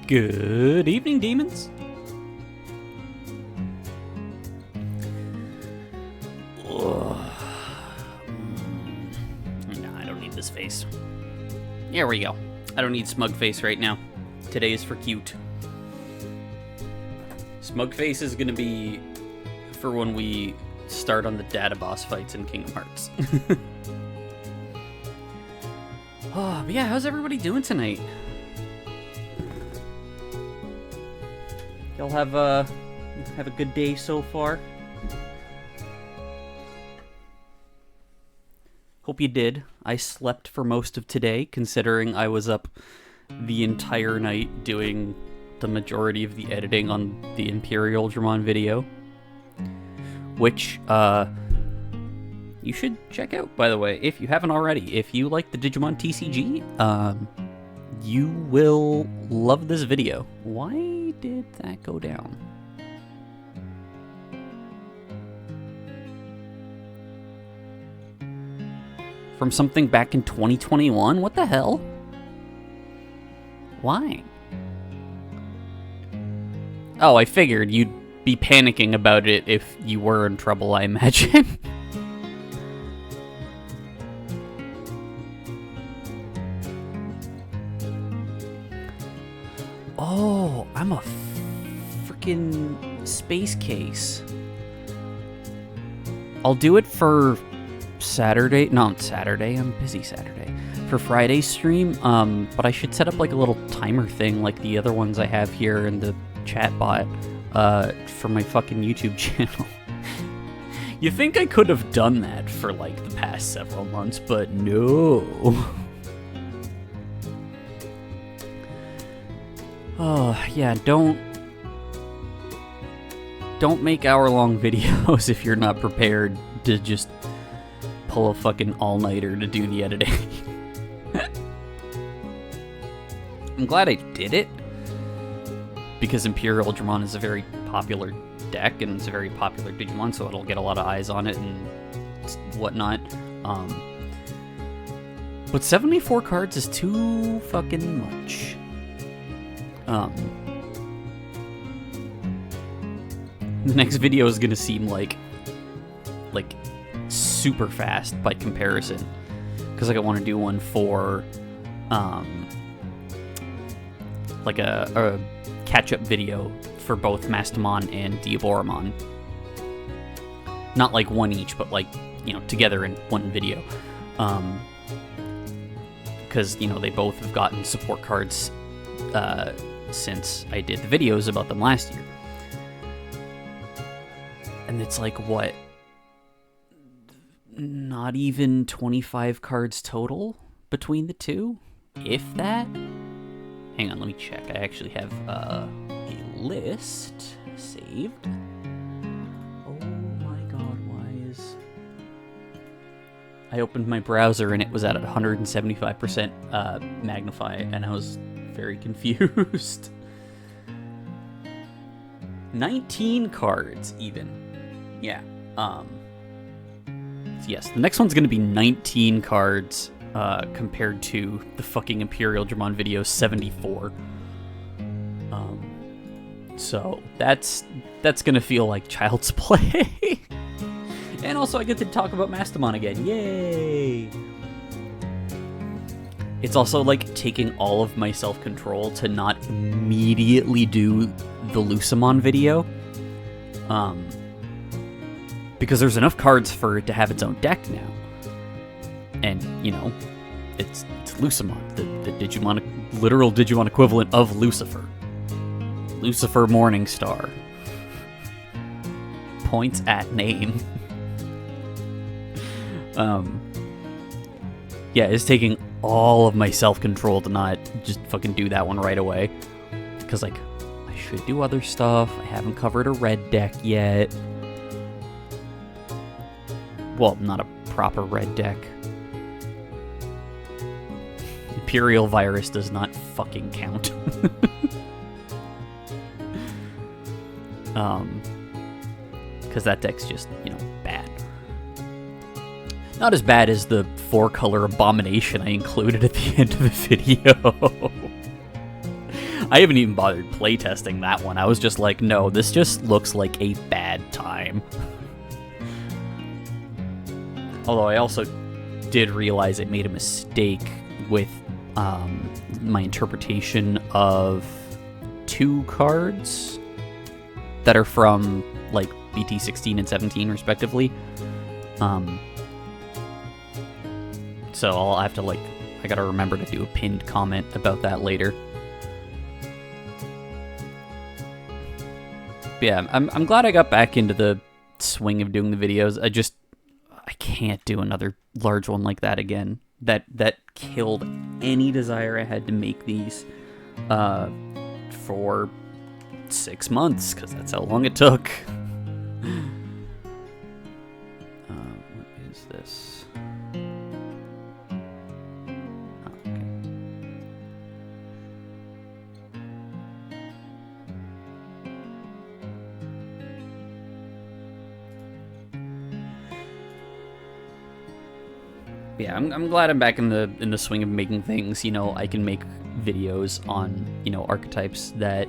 Good evening, demons. Ugh. No, I don't need this face. There we go. I don't need smug face right now. Today is for cute. Smug face is gonna be for when we start on the data boss fights in Kingdom Hearts. Oh, but yeah, how's everybody doing tonight? Y'all have a good day so far? Hope you did. I slept for most of today, considering I was up the entire night doing the majority of the editing on the Imperial Dramon video. Which, you should check out, by the way, if you haven't already. If you like the Digimon TCG, you will love this video. Why did that go down? From something back in 2021? What the hell? Why? Oh, I figured you'd be panicking about it if you were in trouble, I imagine. Oh, I'm a freaking space case. I'll do it for Saturday. No, not Saturday. I'm busy Saturday. For Friday's stream, but I should set up like a little timer thing like the other ones I have here in the chat bot, for my fucking YouTube channel. You think I could have done that for like the past several months, but no. Oh, yeah, don't make hour-long videos if you're not prepared to just pull a fucking all-nighter to do the editing. I'm glad I did it, because Imperial Dramon is a very popular deck, and it's a very popular Digimon, so it'll get a lot of eyes on it and whatnot. But 74 cards is too fucking much. The next video is gonna seem like super fast by comparison, because I want to do one for like a catch-up video for both Mastamon and Diaboromon. Not like one each, but like, you know, together in one video. Because, you know, they both have gotten support cards since I did the videos about them last year. And it's like, what? Not even 25 cards total between the two? If that? Hang on, let me check. I actually have a list saved. Oh my god, why is... I opened my browser and it was at 175% magnify, and I was very confused. 19 cards, even. Yeah, yes, the next one's gonna be 19 cards, compared to the fucking Imperial Dramon video 74. So that's gonna feel like child's play. And also I get to talk about Mastamon again, yay! It's also like taking all of my self-control to not immediately do the Lucamon video. Because there's enough cards for it to have its own deck now. And, you know, it's Lucamon, the Digimon, literal Digimon equivalent of Lucifer. Lucifer Morningstar. Points at name. Yeah, it's taking all of my self-control to not just fucking do that one right away. Because, like, I should do other stuff. I haven't covered a red deck yet. Well, not a proper red deck. Imperial Virus does not fucking count. Because that deck's just, you know, bad. Not as bad as the 4-color abomination I included at the end of the video. I haven't even bothered playtesting that one. I was just like, no, this just looks like a bad time. Although I also did realize I made a mistake with my interpretation of 2 cards that are from like BT 16 and 17 respectively. So I'll have to I gotta remember to do a pinned comment about that later. But yeah, I'm glad I got back into the swing of doing the videos. I can't do another large one like that again. That killed any desire I had to make these for 6 months, because that's how long it took. What is this? Okay. Yeah, I'm glad I'm back in the swing of making things. You know, I can make videos on, you know, archetypes that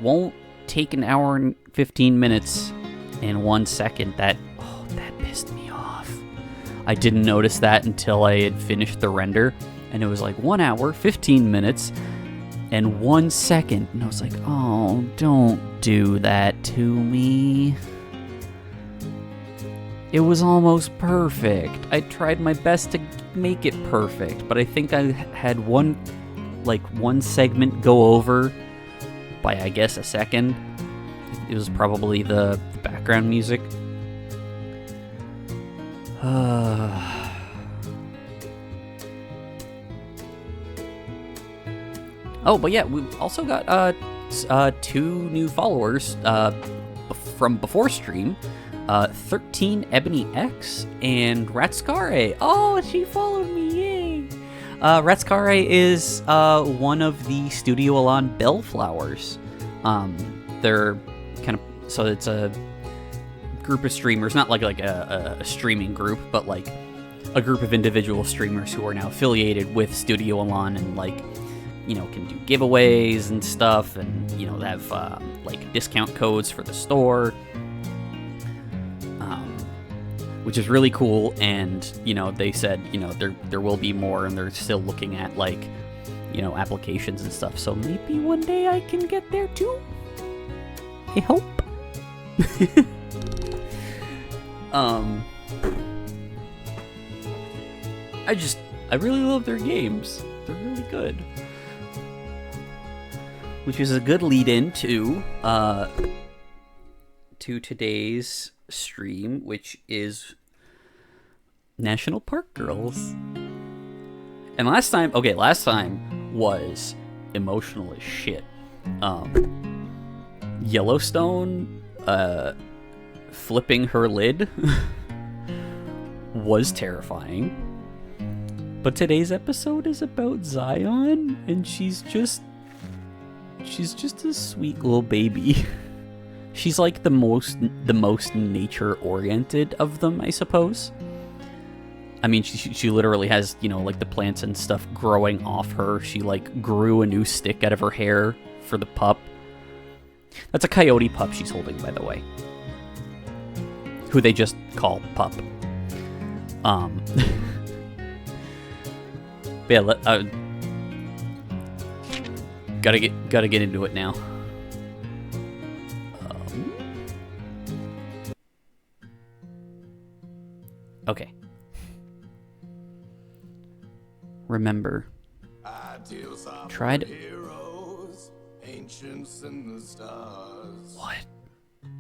won't take an hour and 15 minutes and 1 second. That pissed me off. I didn't notice that until I had finished the render, and it was like 1 hour, 15 minutes, and 1 second. And I was like, oh, don't do that to me. It was almost perfect. I tried my best to make it perfect, but I think I had one segment go over by, I guess, a second. It was probably the background music. Oh, but yeah, we've also got 2 new followers from before stream. 13 Ebony X and Ratskare. Oh, she followed me, yay! Ratskare is one of the Studio Elan Bellflowers. They're kind of, so it's a group of streamers, not like a streaming group, but like a group of individual streamers who are now affiliated with Studio Elan and you know, can do giveaways and stuff, and you know, they have like discount codes for the store. Which is really cool, and you know, they said, you know, there will be more, and they're still looking at like, you know, applications and stuff. So maybe one day I can get there too. I hope. I really love their games. They're really good. Which is a good lead-in to today's stream, which is National Park Girls. And last time was emotional as shit. Yellowstone flipping her lid was terrifying. But today's episode is about Zion, and she's just a sweet little baby. She's like the most nature-oriented of them, I suppose. I mean, she literally has, you know, like the plants and stuff growing off her. She like grew a new stick out of her hair for the pup. That's a coyote pup she's holding, by the way. Who they just call Pup. Yeah, gotta get into it now. Okay. Remember. Try to. Heroes, ancients in the stars. What?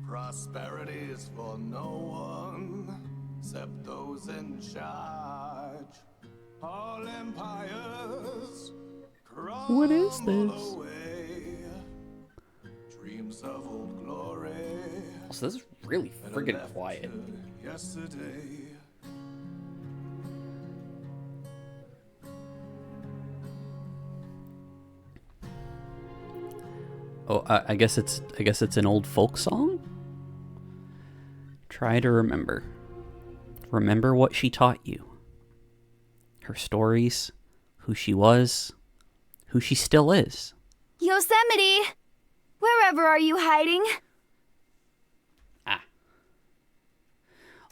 Prosperity is for no one except those in charge. All empires. What is this? Away. Dreams of old glory. Also, this is really friggin' quiet. Yesterday. Oh, I guess it's an old folk song. Try to remember. Remember what she taught you. Her stories, who she was, who she still is. Yosemite! Wherever are you hiding?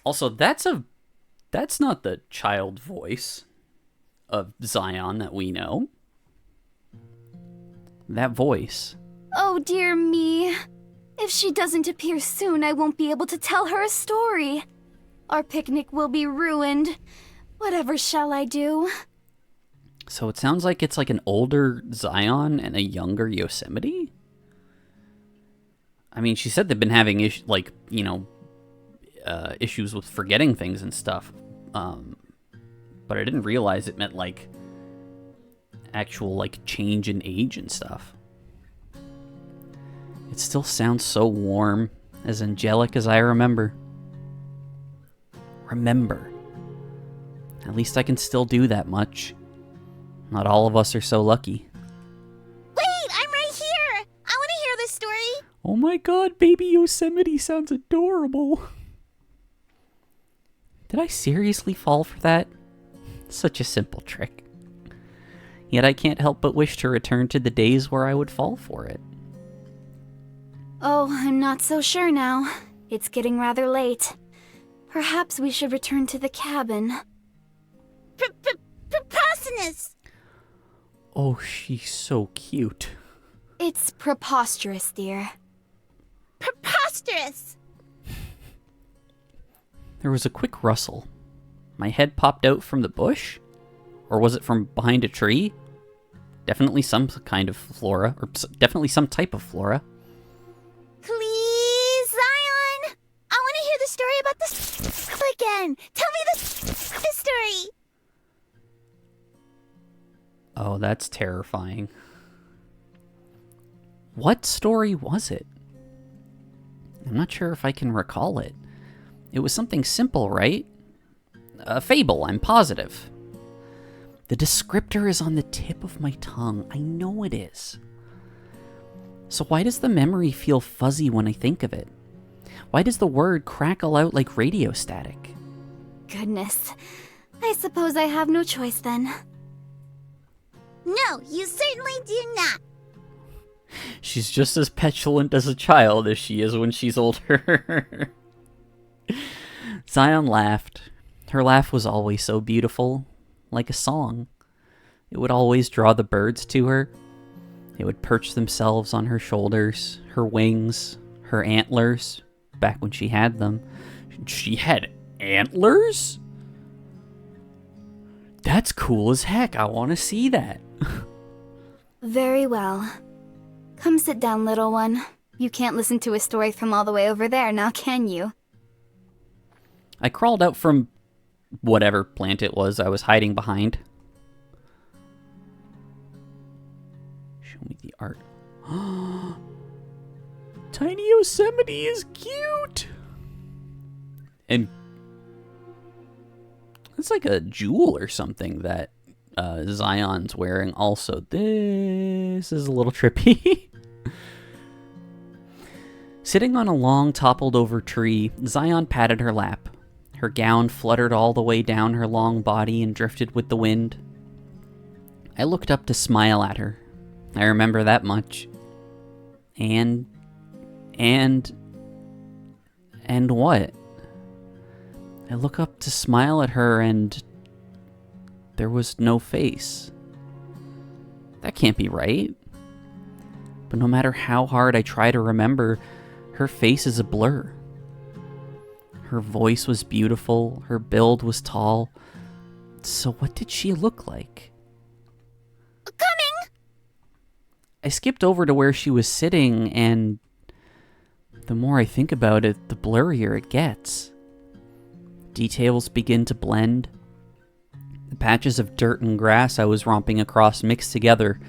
Also, that's not the child voice of Zion that we know. That voice. Oh dear me. If she doesn't appear soon, I won't be able to tell her a story. Our picnic will be ruined. Whatever shall I do? So it sounds like it's like an older Zion and a younger Yosemite? I mean, she said they've been having issues with forgetting things and stuff. But I didn't realize it meant like actual like change in age and stuff. It still sounds so warm, as angelic as I remember. Remember. At least I can still do that much. Not all of us are so lucky. Wait, I'm right here! I want to hear this story! Oh my god, baby Yosemite sounds adorable. Did I seriously fall for that? Such a simple trick. Yet I can't help but wish to return to the days where I would fall for it. Oh, I'm not so sure now. It's getting rather late. Perhaps we should return to the cabin. Preposterous! Oh, she's so cute. It's preposterous, dear. Preposterous! There was a quick rustle. My head popped out from the bush? Or was it from behind a tree? Definitely some kind of flora, or definitely some type of flora. Please, Zion! I want to hear the story about the again! Tell me the story! Oh, that's terrifying. What story was it? I'm not sure if I can recall it. It was something simple, right? A fable, I'm positive. The descriptor is on the tip of my tongue. I know it is. So why does the memory feel fuzzy when I think of it? Why does the word crackle out like radio static? Goodness. I suppose I have no choice then. No, you certainly do not. She's just as petulant as a child as she is when she's older. Zion laughed. Her laugh was always so beautiful, like a song. It would always draw the birds to her. They would perch themselves on her shoulders, her wings, her antlers, back when she had them. She had antlers? That's cool as heck. I want to see that. Very well. Come sit down, little one. You can't listen to a story from all the way over there, now can you? I crawled out from whatever plant it was I was hiding behind. Show me the art. Tiny Yosemite is cute! And it's like a jewel or something that Zion's wearing also. This is a little trippy. Sitting on a long toppled over tree, Zion patted her lap. Her gown fluttered all the way down her long body and drifted with the wind. I looked up to smile at her. I remember that much. And what? I look up to smile at her and there was no face. That can't be right. But no matter how hard I try to remember, her face is a blur. Her voice was beautiful, her build was tall. So what did she look like? Coming! I skipped over to where she was sitting, and the more I think about it, the blurrier it gets. Details begin to blend. The patches of dirt and grass I was romping across mixed together.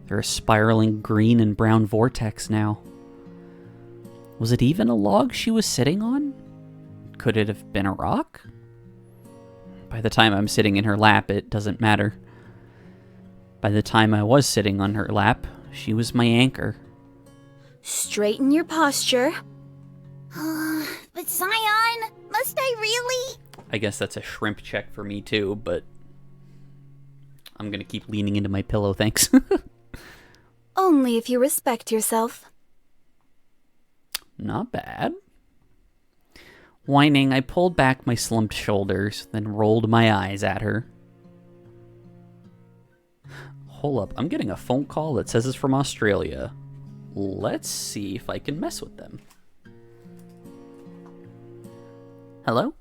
They're a spiraling green and brown vortex now. Was it even a log she was sitting on? Could it have been a rock? By the time I'm sitting in her lap, it doesn't matter. By the time I was sitting on her lap, she was my anchor. Straighten your posture. But Zion, must I really? I guess that's a shrimp check for me too, but I'm gonna keep leaning into my pillow, thanks. Only if you respect yourself. Not bad. Whining, I pulled back my slumped shoulders, then rolled my eyes at her. Hold up, I'm getting a phone call that says it's from Australia. Let's see if I can mess with them. Hello?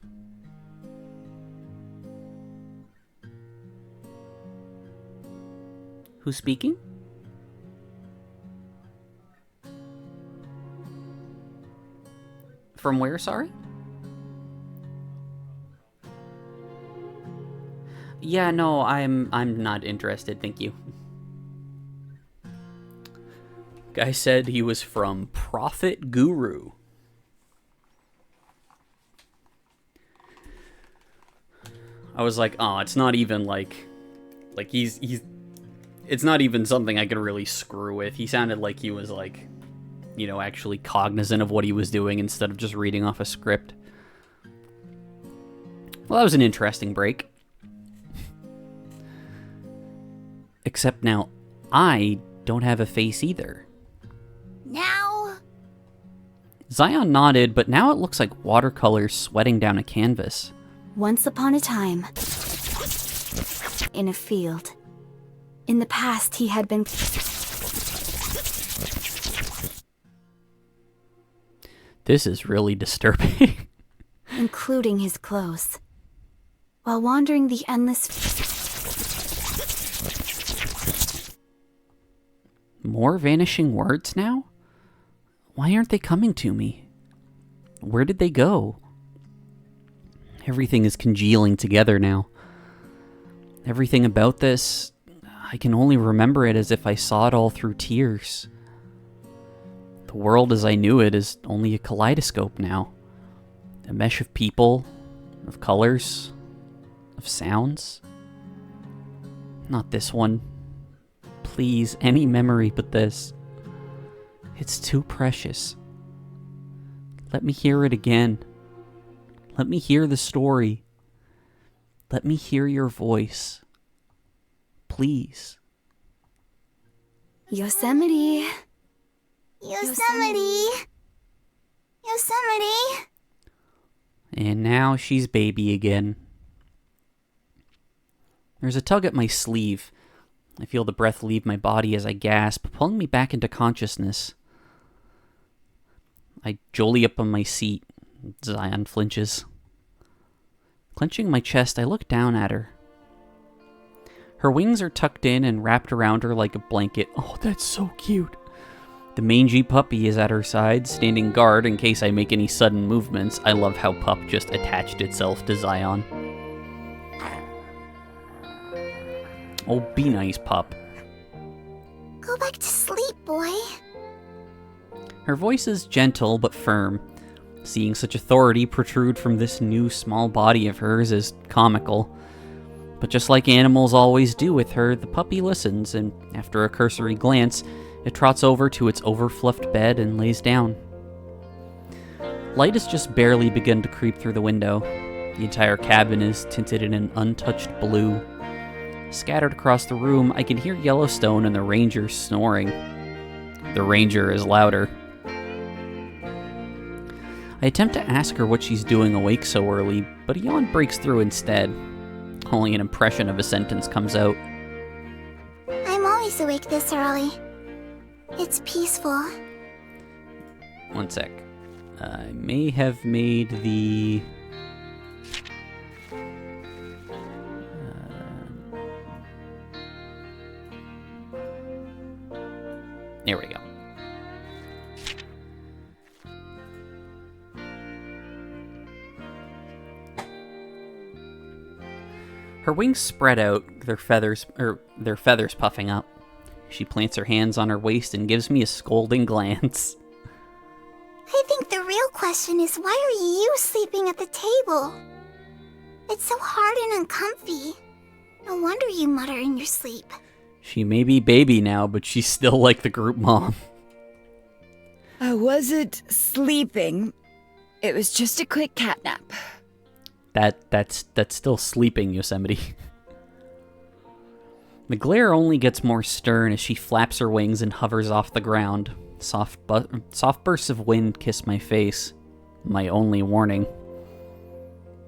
Who's speaking? From where, sorry? Yeah, no, I'm not interested, thank you. Guy said he was from Prophet Guru. I was like, oh, it's not even like he's it's not even something I could really screw with. He sounded like he was like, you know, actually cognizant of what he was doing instead of just reading off a script. Well, that was an interesting break. Except now, I don't have a face either. Now? Zion nodded, but now it looks like watercolors sweating down a canvas. Once upon a time, in a field. In the past, he had been... This is really disturbing. including his clothes. While wandering the endless... More vanishing words now? Why aren't they coming to me? Where did they go? Everything is congealing together now. Everything about this, I can only remember it as if I saw it all through tears. The world as I knew it is only a kaleidoscope now. A mesh of people, of colors, of sounds. Not this one. Please, any memory but this. It's too precious. Let me hear it again. Let me hear the story. Let me hear your voice. Please. Yosemite. Yosemite. Yosemite. And now she's baby again. There's a tug at my sleeve. I feel the breath leave my body as I gasp, pulling me back into consciousness. I jolly up on my seat. Zion flinches. Clenching my chest, I look down at her. Her wings are tucked in and wrapped around her like a blanket. Oh, that's so cute. The mangy puppy is at her side, standing guard in case I make any sudden movements. I love how Pup just attached itself to Zion. Oh, be nice, Pup. Go back to sleep, boy. Her voice is gentle but firm. Seeing such authority protrude from this new small body of hers is comical. But just like animals always do with her, the puppy listens, and after a cursory glance, it trots over to its overfluffed bed and lays down. Light has just barely begun to creep through the window. The entire cabin is tinted in an untouched blue. Scattered across the room, I can hear Yellowstone and the ranger snoring. The ranger is louder. I attempt to ask her what she's doing awake so early, but a yawn breaks through instead. Only an impression of a sentence comes out. I'm always awake this early. It's peaceful. One sec. I may have made the... There we go. Her wings spread out, their feathers puffing up. She plants her hands on her waist and gives me a scolding glance. I think the real question is, why are you sleeping at the table? It's so hard and uncomfy. No wonder you mutter in your sleep. She may be baby now, but she's still like the group mom. I wasn't sleeping. It was just a quick catnap. That's still sleeping, Yosemite. The glare only gets more stern as she flaps her wings and hovers off the ground. Soft bursts of wind kiss my face. My only warning.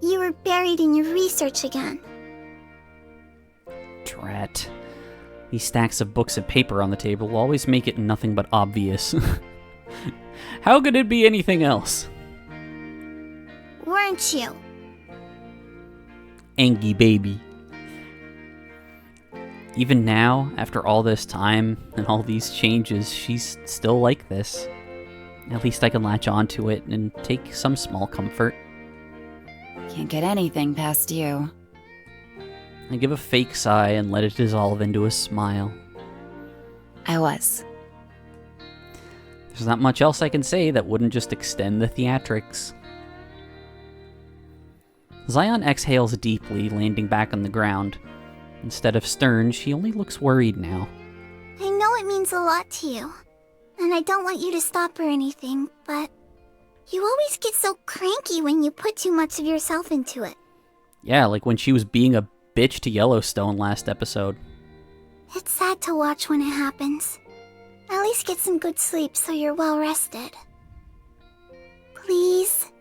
You were buried in your research again. Drat. These stacks of books and paper on the table will always make it nothing but obvious. How could it be anything else? Weren't you? Angie baby. Even now, after all this time and all these changes, she's still like this. At least I can latch onto it and take some small comfort. Can't get anything past you. I give a fake sigh and let it dissolve into a smile. I was. There's not much else I can say that wouldn't just extend the theatrics. Zion exhales deeply, landing back on the ground. Instead of stern, she only looks worried now. I know it means a lot to you, and I don't want you to stop or anything, but you always get so cranky when you put too much of yourself into it. Yeah, like when she was being a bitch to Yellowstone last episode. It's sad to watch when it happens. At least get some good sleep so you're well rested. Please?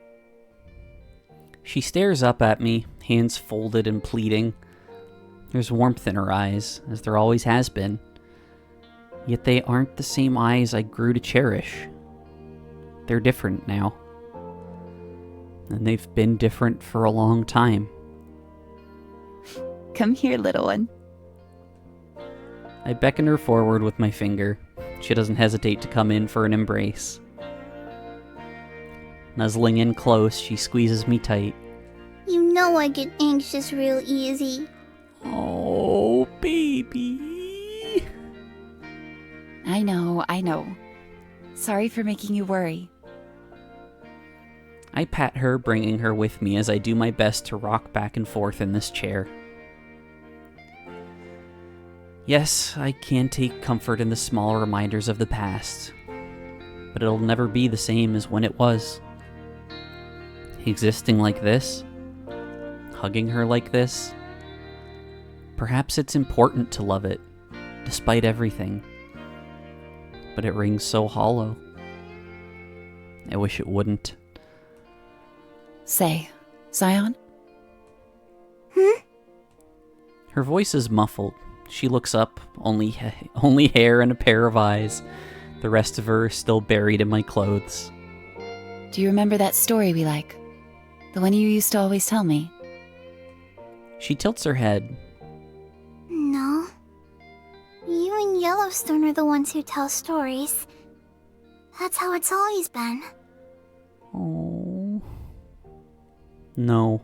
She stares up at me, hands folded and pleading. There's warmth in her eyes, as there always has been. Yet they aren't the same eyes I grew to cherish. They're different now. And they've been different for a long time. Come here, little one. I beckon her forward with my finger. She doesn't hesitate to come in for an embrace. Nuzzling in close, she squeezes me tight. You know I get anxious real easy. Oh, baby. I know. Sorry for making you worry. I pat her, bringing her with me as I do my best to rock back and forth in this chair. Yes, I can take comfort in the small reminders of the past, but it'll never be the same as when it was. Existing like this, hugging her like this, perhaps it's important to love it, despite everything, but it rings so hollow. I wish it wouldn't. Say, Zion? Her voice is muffled. She looks up, only hair and a pair of eyes. The rest of her is still buried in my clothes. Do you remember that story we like? The one you used to always tell me? She tilts her head. No. You and Yellowstone are the ones who tell stories. That's how it's always been. Oh. No.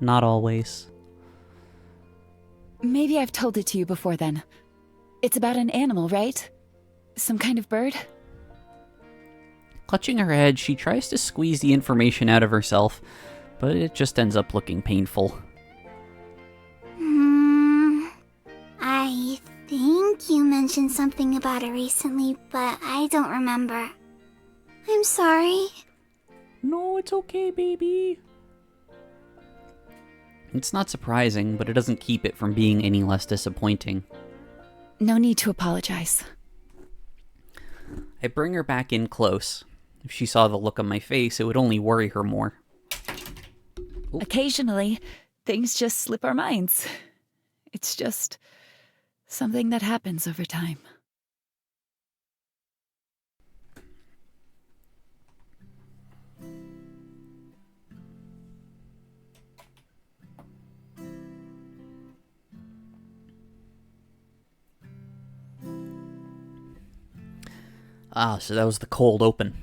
Not always. Maybe I've told it to you before then. It's about an animal, right? Some kind of bird? Clutching her head, she tries to squeeze the information out of herself, but it just ends up looking painful. I think you mentioned something about it recently, but I don't remember. I'm sorry. No, it's okay, baby. It's not surprising, but it doesn't keep it from being any less disappointing. No need to apologize. I bring her back in close. If she saw the look on my face, it would only worry her more. Occasionally, things just slip our minds. It's just something that happens over time. Ah, so that was the cold open.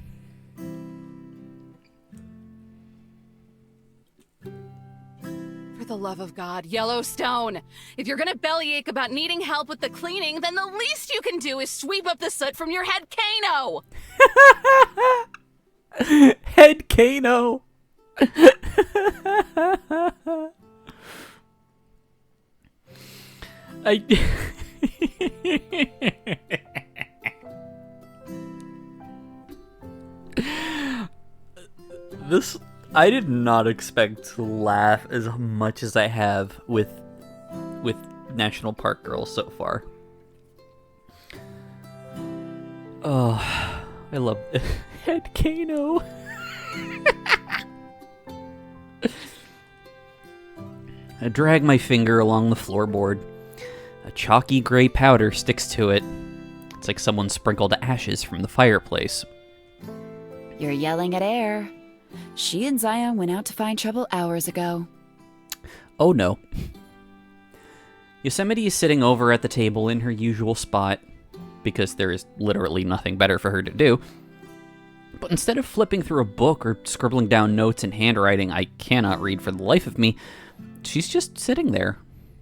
For the love of God, Yellowstone! If you're gonna bellyache about needing help with the cleaning, then the least you can do is sweep up the soot from your head Kano! Head Kano! I did not expect to laugh as much as I have with National Park girls so far. Oh, I love Head Kano. I drag my finger along the floorboard. A chalky gray powder sticks to it. It's like someone sprinkled ashes from the fireplace. You're yelling at air. She and Zion went out to find trouble hours ago. Oh no. Yosemite is sitting over at the table in her usual spot, because there is literally nothing better for her to do. But instead of flipping through a book or scribbling down notes in handwriting I cannot read for the life of me, she's just sitting there,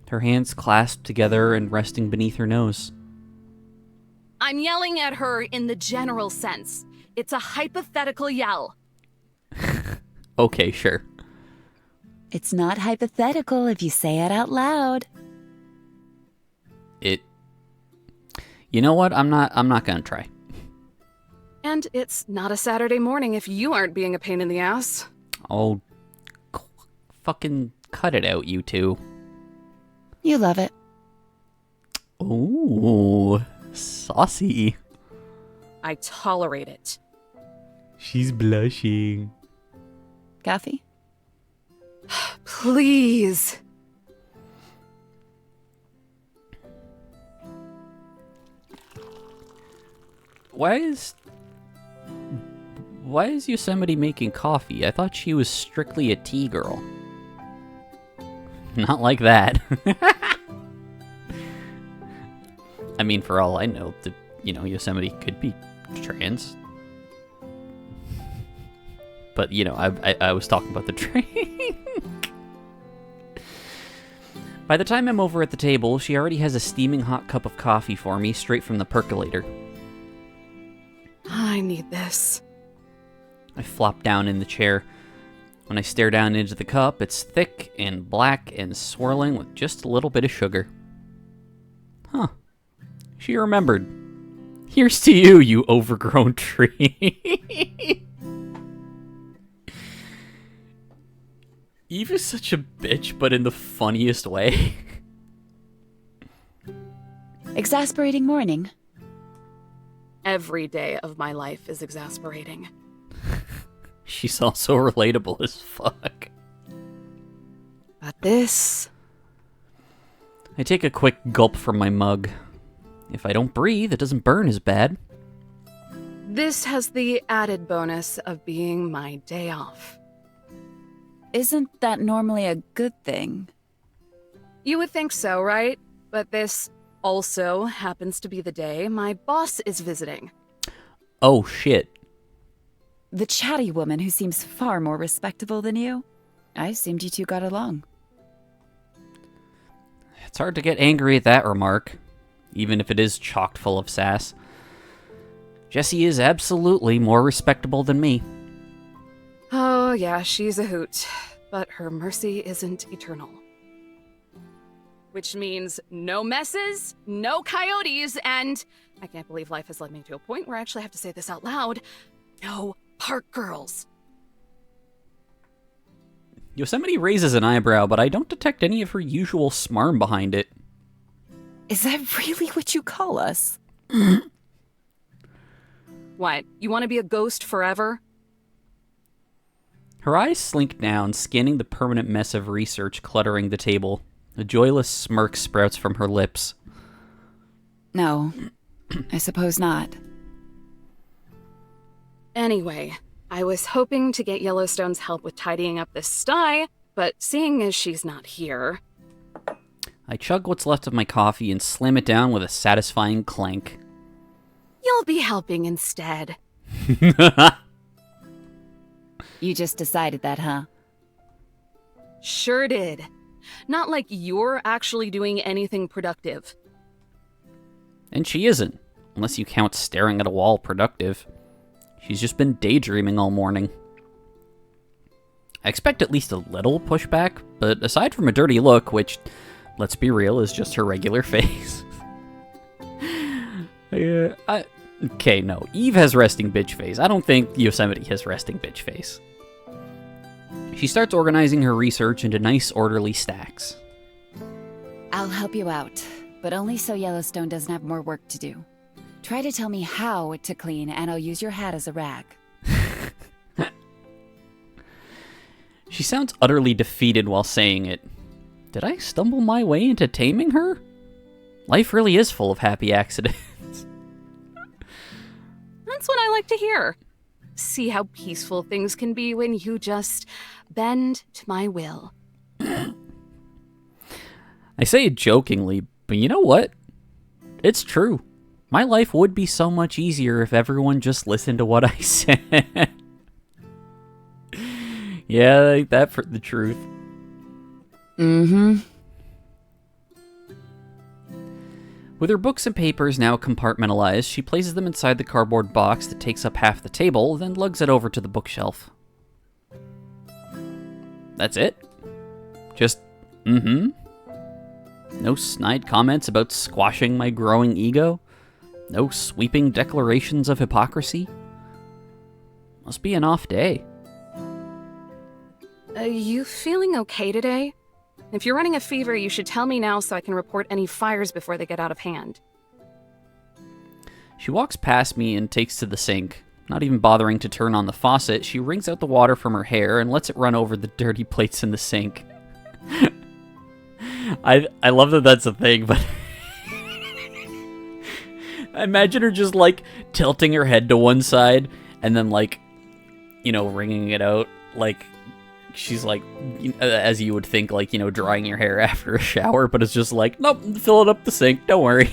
her hands clasped together and resting beneath her nose. I'm yelling at her in the general sense. It's a hypothetical yell. Okay, sure. It's not hypothetical if you say it out loud. You know what? I'm not gonna try. And it's not a Saturday morning if you aren't being a pain in the ass. Oh, fucking cut it out, you two. You love it. Ooh, saucy. I tolerate it. She's blushing. Coffee? Please. Why is Yosemite making coffee? I thought she was strictly a tea girl. Not like that. I mean, for all I know, Yosemite could be trans. But, I was talking about the drink. By the time I'm over at the table, she already has a steaming hot cup of coffee for me, straight from the percolator. I need this. I flop down in the chair. When I stare down into the cup, it's thick and black and swirling with just a little bit of sugar. Huh. She remembered. Here's to you, you overgrown tree. Eve is such a bitch, but in the funniest way. Exasperating morning. Every day of my life is exasperating. She's also relatable as fuck. But this... I take a quick gulp from my mug. If I don't breathe, it doesn't burn as bad. This has the added bonus of being my day off. Isn't that normally a good thing? You would think so, right? But this also happens to be the day my boss is visiting. Oh, shit. The chatty woman who seems far more respectable than you? I assumed you two got along. It's hard to get angry at that remark, even if it is chock full of sass. Jessie is absolutely more respectable than me. Oh, yeah, she's a hoot. But her mercy isn't eternal. Which means no messes, no coyotes, and I can't believe life has led me to a point where I actually have to say this out loud. No park girls. Yosemite raises an eyebrow, but I don't detect any of her usual smarm behind it. Is that really what you call us? What, you want to be a ghost forever? Her eyes slink down, scanning the permanent mess of research cluttering the table. A joyless smirk sprouts from her lips. No, I suppose not. Anyway, I was hoping to get Yellowstone's help with tidying up this sty, but seeing as she's not here... I chug what's left of my coffee and slam it down with a satisfying clank. You'll be helping instead. You just decided that, huh? Sure did. Not like you're actually doing anything productive. And she isn't, unless you count staring at a wall productive. She's just been daydreaming all morning. I expect at least a little pushback, but aside from a dirty look, which, let's be real, is just her regular face. Okay, no. Eve has resting bitch face. I don't think Yosemite has resting bitch face. She starts organizing her research into nice, orderly stacks. I'll help you out, but only so Yellowstone doesn't have more work to do. Try to tell me how to clean, and I'll use your hat as a rag. She sounds utterly defeated while saying it. Did I stumble my way into taming her? Life really is full of happy accidents. That's what I like to hear. See how peaceful things can be when you just bend to my will. I say it jokingly, but you know what? It's true. My life would be so much easier if everyone just listened to what I said. Yeah, ain't that for the truth. Mm-hmm. With her books and papers now compartmentalized, she places them inside the cardboard box that takes up half the table, then lugs it over to the bookshelf. That's it? Just, mm-hmm? No snide comments about squashing my growing ego? No sweeping declarations of hypocrisy? Must be an off day. You feeling okay today? If you're running a fever, you should tell me now so I can report any fires before they get out of hand. She walks past me and takes to the sink. Not even bothering to turn on the faucet, she wrings out the water from her hair and lets it run over the dirty plates in the sink. I love that that's a thing, but I imagine her just, like, tilting her head to one side and then, like, you know, wringing it out. Like, she's, like, as you would think, like, you know, drying your hair after a shower, but it's just like, nope, fill it up the sink, don't worry.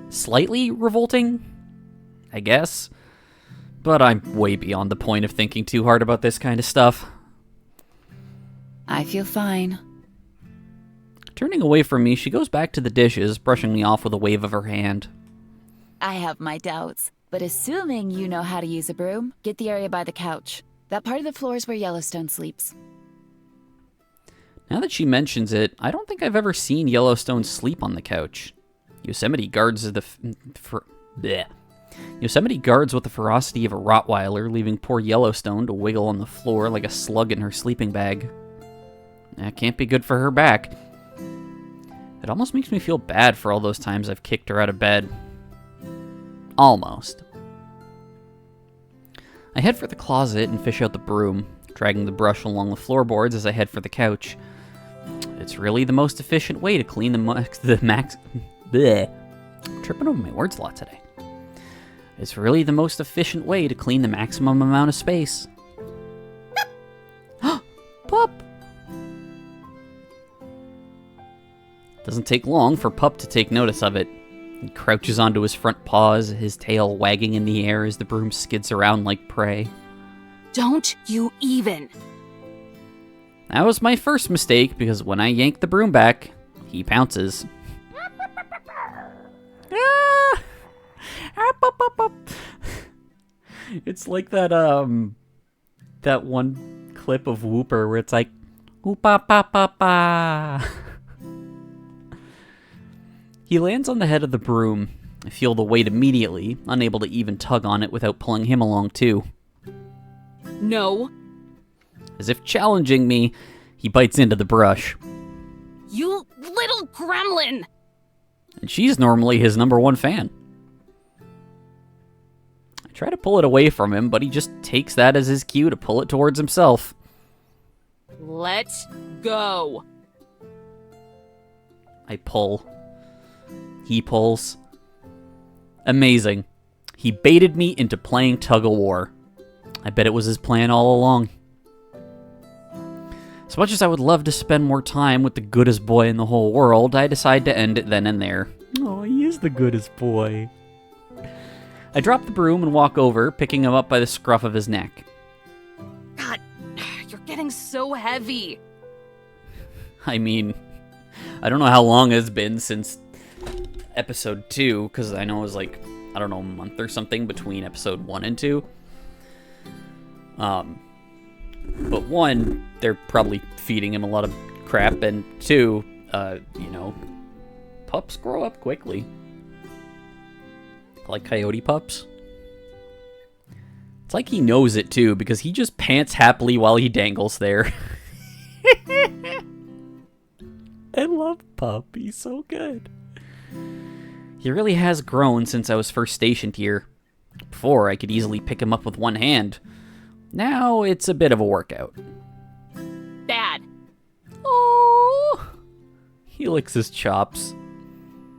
Slightly revolting, I guess, but I'm way beyond the point of thinking too hard about this kind of stuff. I feel fine. Turning away from me, she goes back to the dishes, brushing me off with a wave of her hand. I have my doubts, but assuming you know how to use a broom, get the area by the couch. That part of the floor is where Yellowstone sleeps. Now that she mentions it, I don't think I've ever seen Yellowstone sleep on the couch. Yosemite guards with the ferocity of a Rottweiler, leaving poor Yellowstone to wiggle on the floor like a slug in her sleeping bag. That can't be good for her back. It almost makes me feel bad for all those times I've kicked her out of bed. Almost. I head for the closet and fish out the broom, dragging the brush along the floorboards as I head for the couch. It's really the most efficient way to clean Bleh. I'm tripping over my words a lot today. It's really the most efficient way to clean the maximum amount of space. Pup! Doesn't take long for Pup to take notice of it. He crouches onto his front paws, his tail wagging in the air as the broom skids around like prey. Don't you even! That was my first mistake, because when I yank the broom back, he pounces. It's like that one clip of Whooper where it's like, oopa pa pa pa. He lands on the head of the broom. I feel the weight immediately, unable to even tug on it without pulling him along too. No. As if challenging me, he bites into the brush. You little gremlin! And she's normally his #1 fan. I try to pull it away from him, but he just takes that as his cue to pull it towards himself. Let's go. I pull. He pulls. Amazing. He baited me into playing tug-of-war. I bet it was his plan all along. As much as I would love to spend more time with the goodest boy in the whole world, I decide to end it then and there. Oh, he is the goodest boy. I drop the broom and walk over, picking him up by the scruff of his neck. God, you're getting so heavy. I mean, I don't know how long it's been since episode 2, because I know it was like, I don't know, a month or something between episode 1 and 2. But 1, they're probably feeding him a lot of crap, and 2, you know, pups grow up quickly. Like coyote pups. It's like he knows it too, because he just pants happily while he dangles there. love Pup. He's so good. He really has grown since I was first stationed here. Before, I could easily pick him up with one hand. Now, it's a bit of a workout. Bad. Oh, he licks his chops.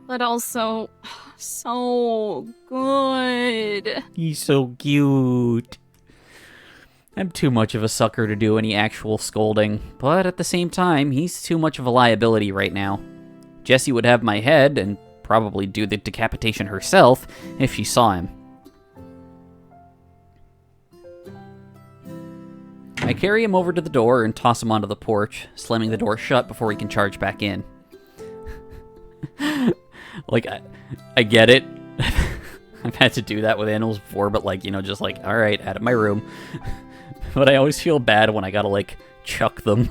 But also, so good. He's so cute. I'm too much of a sucker to do any actual scolding, but at the same time, he's too much of a liability right now. Jessie would have my head and probably do the decapitation herself if she saw him. I carry him over to the door and toss him onto the porch, slamming the door shut before he can charge back in. Like, I get it. I've had to do that with animals before, but like, you know, just like, all right, out of my room. But I always feel bad when I gotta like chuck them.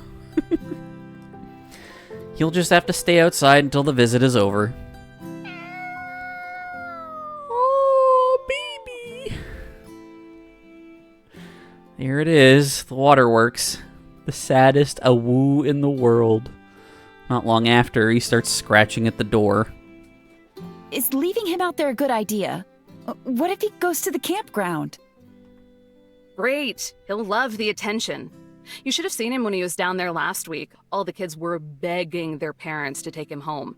He'll just have to stay outside until the visit is over. Oh, baby. Here it is, the waterworks. The saddest awoo in the world. Not long after, he starts scratching at the door. Is leaving him out there a good idea? What if he goes to the campground? Great. He'll love the attention. You should have seen him when he was down there last week. All the kids were begging their parents to take him home.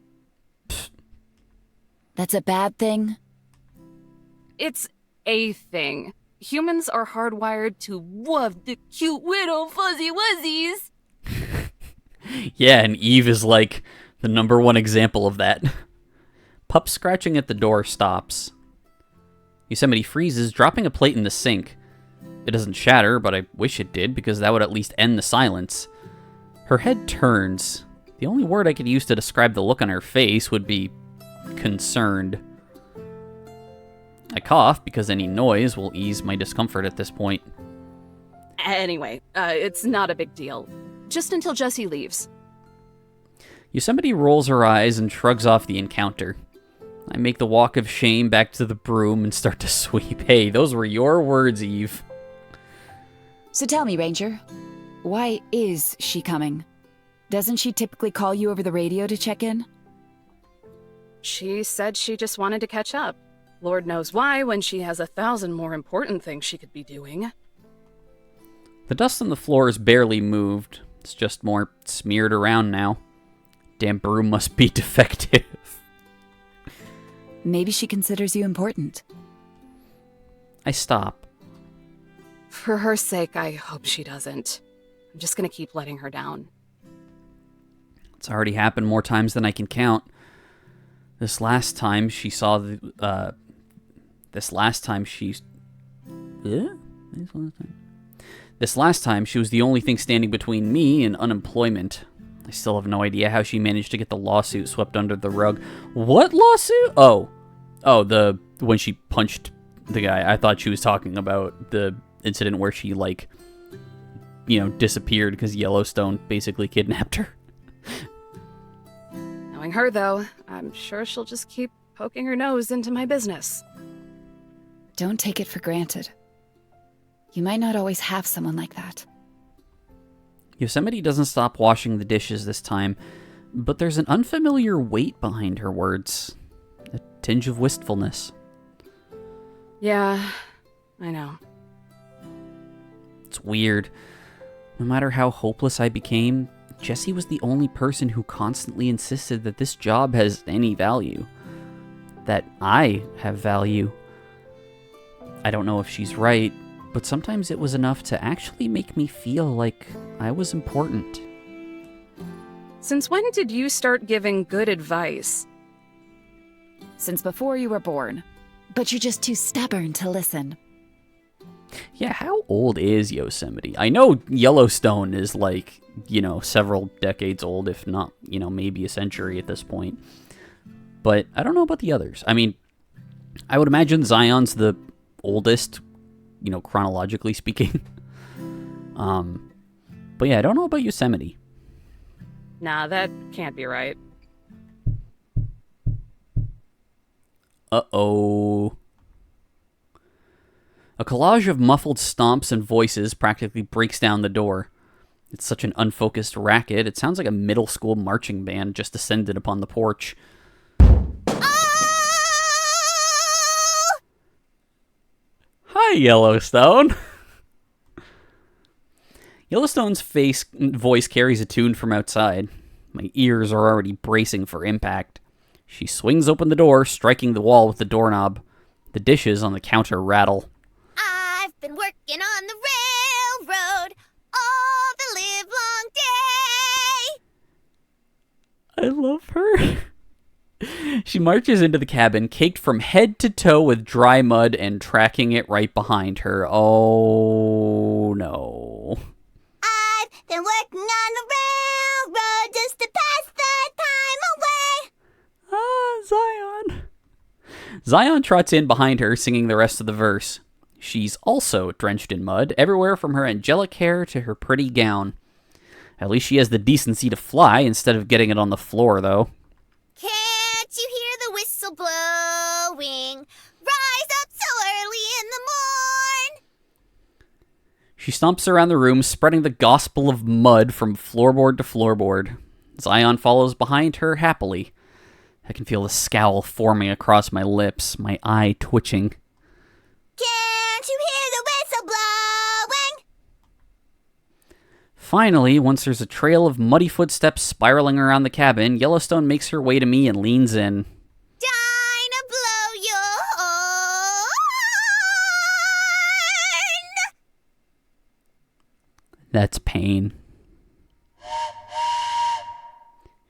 That's a bad thing? It's a thing. Humans are hardwired to love the cute little fuzzy wuzzies. Yeah, and Eve is like the #1 example of that. Pup scratching at the door stops. Yosemite freezes, dropping a plate in the sink. It doesn't shatter, but I wish it did, because that would at least end the silence. Her head turns. The only word I could use to describe the look on her face would be concerned. I cough, because any noise will ease my discomfort at this point. Anyway, it's not a big deal. Just until Jessie leaves. Yosemite rolls her eyes and shrugs off the encounter. I make the walk of shame back to the broom and start to sweep. Hey, those were your words, Eve. So tell me, Ranger, why is she coming? Doesn't she typically call you over the radio to check in? She said she just wanted to catch up. Lord knows why when she has 1,000 more important things she could be doing. The dust on the floor is barely moved. It's just more smeared around now. Damn broom must be defective. Maybe she considers you important. I stop. For her sake, I hope she doesn't. I'm just gonna keep letting her down. It's already happened more times than I can count. This last time she saw the, This last time she was the only thing standing between me and unemployment. I still have no idea how she managed to get the lawsuit swept under the rug. What lawsuit? Oh, when she punched the guy. I thought she was talking about the incident where she, like, you know, disappeared because Yellowstone basically kidnapped her. Knowing her, though, I'm sure she'll just keep poking her nose into my business. Don't take it for granted. You might not always have someone like that. Yosemite doesn't stop washing the dishes this time, but there's an unfamiliar weight behind her words. A tinge of wistfulness. Yeah, I know. It's weird. No matter how hopeless I became, Jessie was the only person who constantly insisted that this job has any value. That I have value. I don't know if she's right, but sometimes it was enough to actually make me feel like I was important. Since when did you start giving good advice? Since before you were born. But you're just too stubborn to listen. Yeah, how old is Yosemite? I know Yellowstone is like, you know, several decades old, if not, you know, maybe a century at this point. But I don't know about the others. I mean, I would imagine Zion's the oldest, you know, chronologically speaking. But yeah, I don't know about Yosemite. Nah, that can't be right. Uh-oh. A collage of muffled stomps and voices practically breaks down the door. It's such an unfocused racket. It sounds like a middle school marching band just descended upon the porch. Hi, Yellowstone. Yellowstone's voice carries a tune from outside. My ears are already bracing for impact. She swings open the door, striking the wall with the doorknob. The dishes on the counter rattle. I've been working on the railroad all the livelong day. I love her. She marches into the cabin, caked from head to toe with dry mud and tracking it right behind her. Oh, no. I've been working on the railroad just to pass the time away. Ah, Zion. Zion trots in behind her, singing the rest of the verse. She's also drenched in mud, everywhere from her angelic hair to her pretty gown. At least she has the decency to fly instead of getting it on the floor, though. Can't you hear the whistle blowing? Rise up so early in the morn. She stomps around the room, spreading the gospel of mud from floorboard to floorboard. Zion follows behind her happily. I can feel the scowl forming across my lips, my eye twitching. Can't you hear the whistle blowing? Finally, once there's a trail of muddy footsteps spiraling around the cabin, Yellowstone makes her way to me and leans in. Dinah blow your horn. That's pain.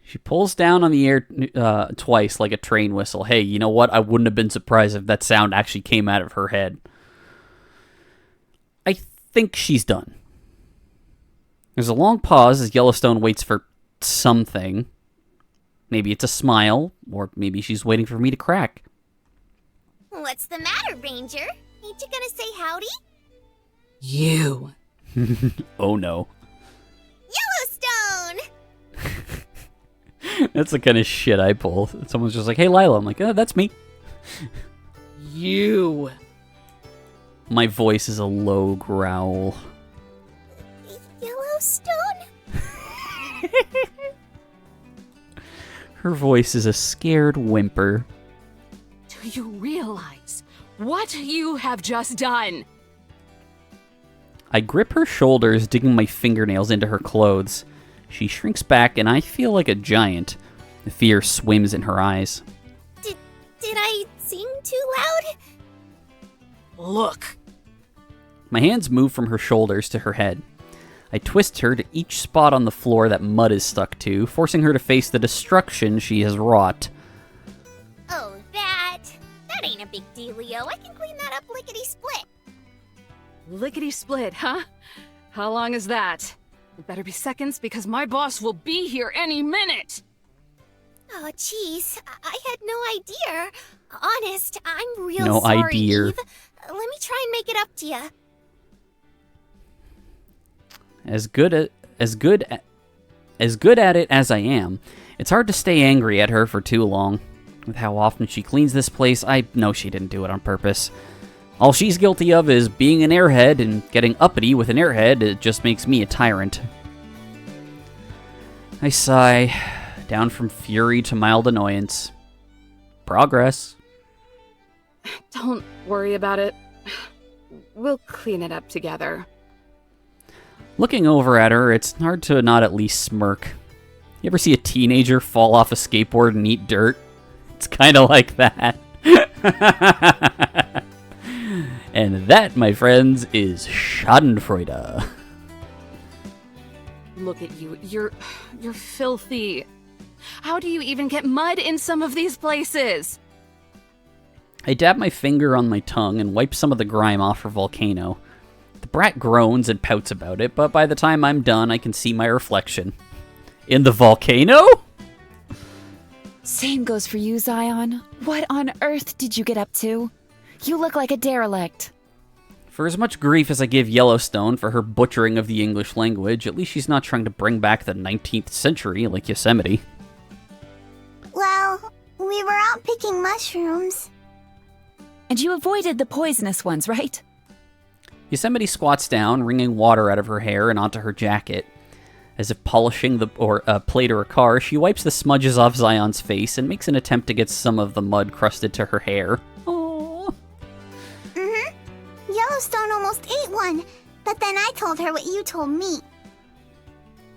She pulls down on the air twice like a train whistle. Hey, you know what? I wouldn't have been surprised if that sound actually came out of her head. I think she's done. There's a long pause as Yellowstone waits for something. Maybe it's a smile, or maybe she's waiting for me to crack. What's the matter, Ranger? Ain't you gonna say howdy? You. Oh no. Yellowstone! That's the kind of shit I pull. Someone's just like, hey, Lila. I'm like, that's me. You. My voice is a low growl. Yellowstone? Her voice is a scared whimper. Do you realize what you have just done? I grip her shoulders, digging my fingernails into her clothes. She shrinks back, and I feel like a giant. The fear swims in her eyes. Did I sing too loud? Look. My hands move from her shoulders to her head. I twist her to each spot on the floor that mud is stuck to, forcing her to face the destruction she has wrought. Oh, that ain't a big dealio. I can clean that up lickety-split. Lickety-split, huh? How long is that? It better be seconds because my boss will be here any minute! Oh, jeez. I had no idea. Honest, I'm real No sorry, idea. Eve. Let me try and make it up to you. As good at it as I am, it's hard to stay angry at her for too long. With how often she cleans this place, I know she didn't do it on purpose. All she's guilty of is being an airhead, and getting uppity with an airhead, it just makes me a tyrant. I sigh, down from fury to mild annoyance. Progress. Don't worry about it. We'll clean it up together. Looking over at her, it's hard to not at least smirk. You ever see a teenager fall off a skateboard and eat dirt? It's kind of like that. And that, my friends, is Schadenfreude. Look at you. You're filthy. How do you even get mud in some of these places? I dab my finger on my tongue and wipe some of the grime off her volcano. The brat groans and pouts about it, but by the time I'm done, I can see my reflection. In the volcano? Same goes for you, Zion. What on earth did you get up to? You look like a derelict. For as much grief as I give Yellowstone for her butchering of the English language, at least she's not trying to bring back the 19th century like Yosemite. Well, we were out picking mushrooms. And you avoided the poisonous ones, right? Yosemite squats down, wringing water out of her hair and onto her jacket. As if polishing a plate or a car, she wipes the smudges off Zion's face and makes an attempt to get some of the mud crusted to her hair. Aww. Yellowstone almost ate one, but then I told her what you told me.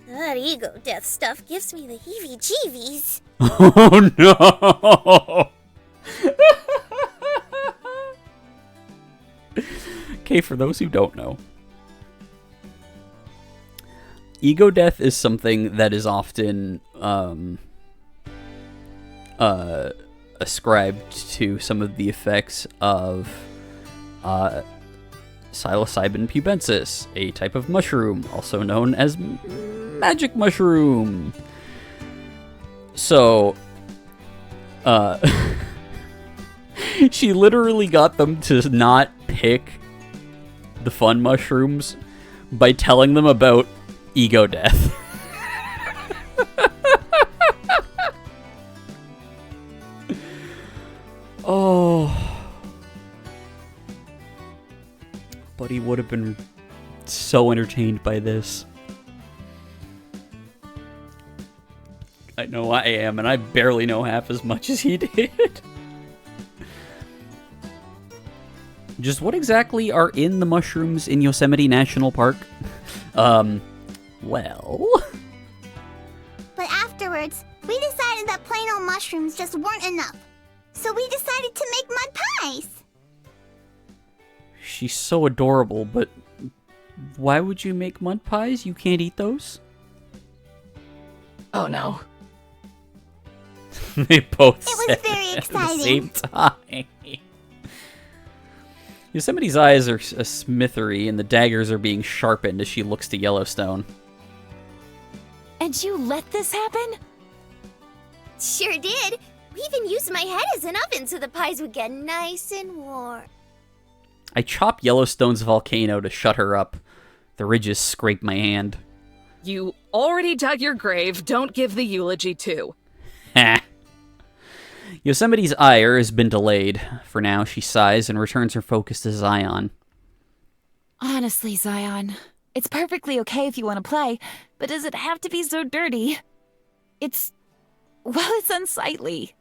That ego death stuff gives me the heebie-jeebies. Oh no! Okay, for those who don't know, ego death is something that is often ascribed to some of the effects of psilocybin pubensis, a type of mushroom, also known as magic mushroom. So, she literally got them to not pick the fun mushrooms by telling them about ego death. Oh. Buddy would have been so entertained by this. I know I am, and I barely know half as much as he did. Just what exactly are in the mushrooms in Yosemite National Park? Well... But afterwards, we decided that plain old mushrooms just weren't enough. So we decided to make mud pies. She's so adorable, but why would you make mud pies? You can't eat those? Oh no. They both It was said very it exciting. at the same time. Yosemite's eyes are a smithery, and the daggers are being sharpened as she looks to Yellowstone. And you let this happen? Sure did. We even used my head as an oven so the pies would get nice and warm. I chop Yellowstone's volcano to shut her up. The ridges scrape my hand. You already dug your grave. Don't give the eulogy too. Ha! Yosemite's ire has been delayed. For now, she sighs and returns her focus to Zion. Honestly, Zion, it's perfectly okay if you want to play, but does it have to be so dirty? It's unsightly.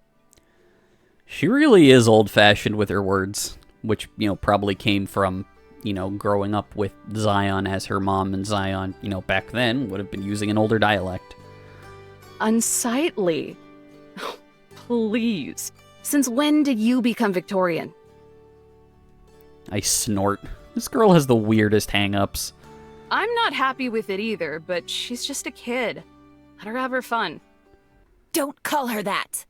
She really is old-fashioned with her words, which, probably came from, growing up with Zion as her mom, and Zion, back then would have been using an older dialect. Unsightly. Please. Since when did you become Victorian? I snort. This girl has the weirdest hang-ups. I'm not happy with it either, but she's just a kid. Let her have her fun. Don't call her that.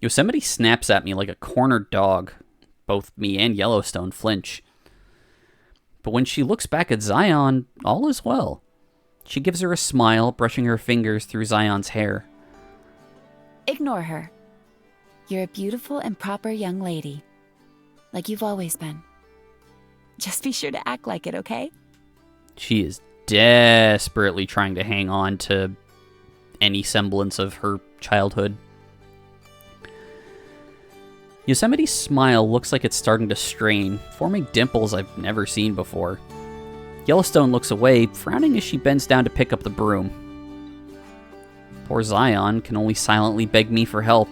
Yosemite snaps at me like a cornered dog. Both me and Yellowstone flinch. But when she looks back at Zion, all is well. She gives her a smile, brushing her fingers through Zion's hair. Ignore her. You're a beautiful and proper young lady. Like you've always been. Just be sure to act like it, okay? She is desperately trying to hang on to any semblance of her childhood. Yosemite's smile looks like it's starting to strain, forming dimples I've never seen before. Yellowstone looks away, frowning as she bends down to pick up the broom. Poor Zion can only silently beg me for help.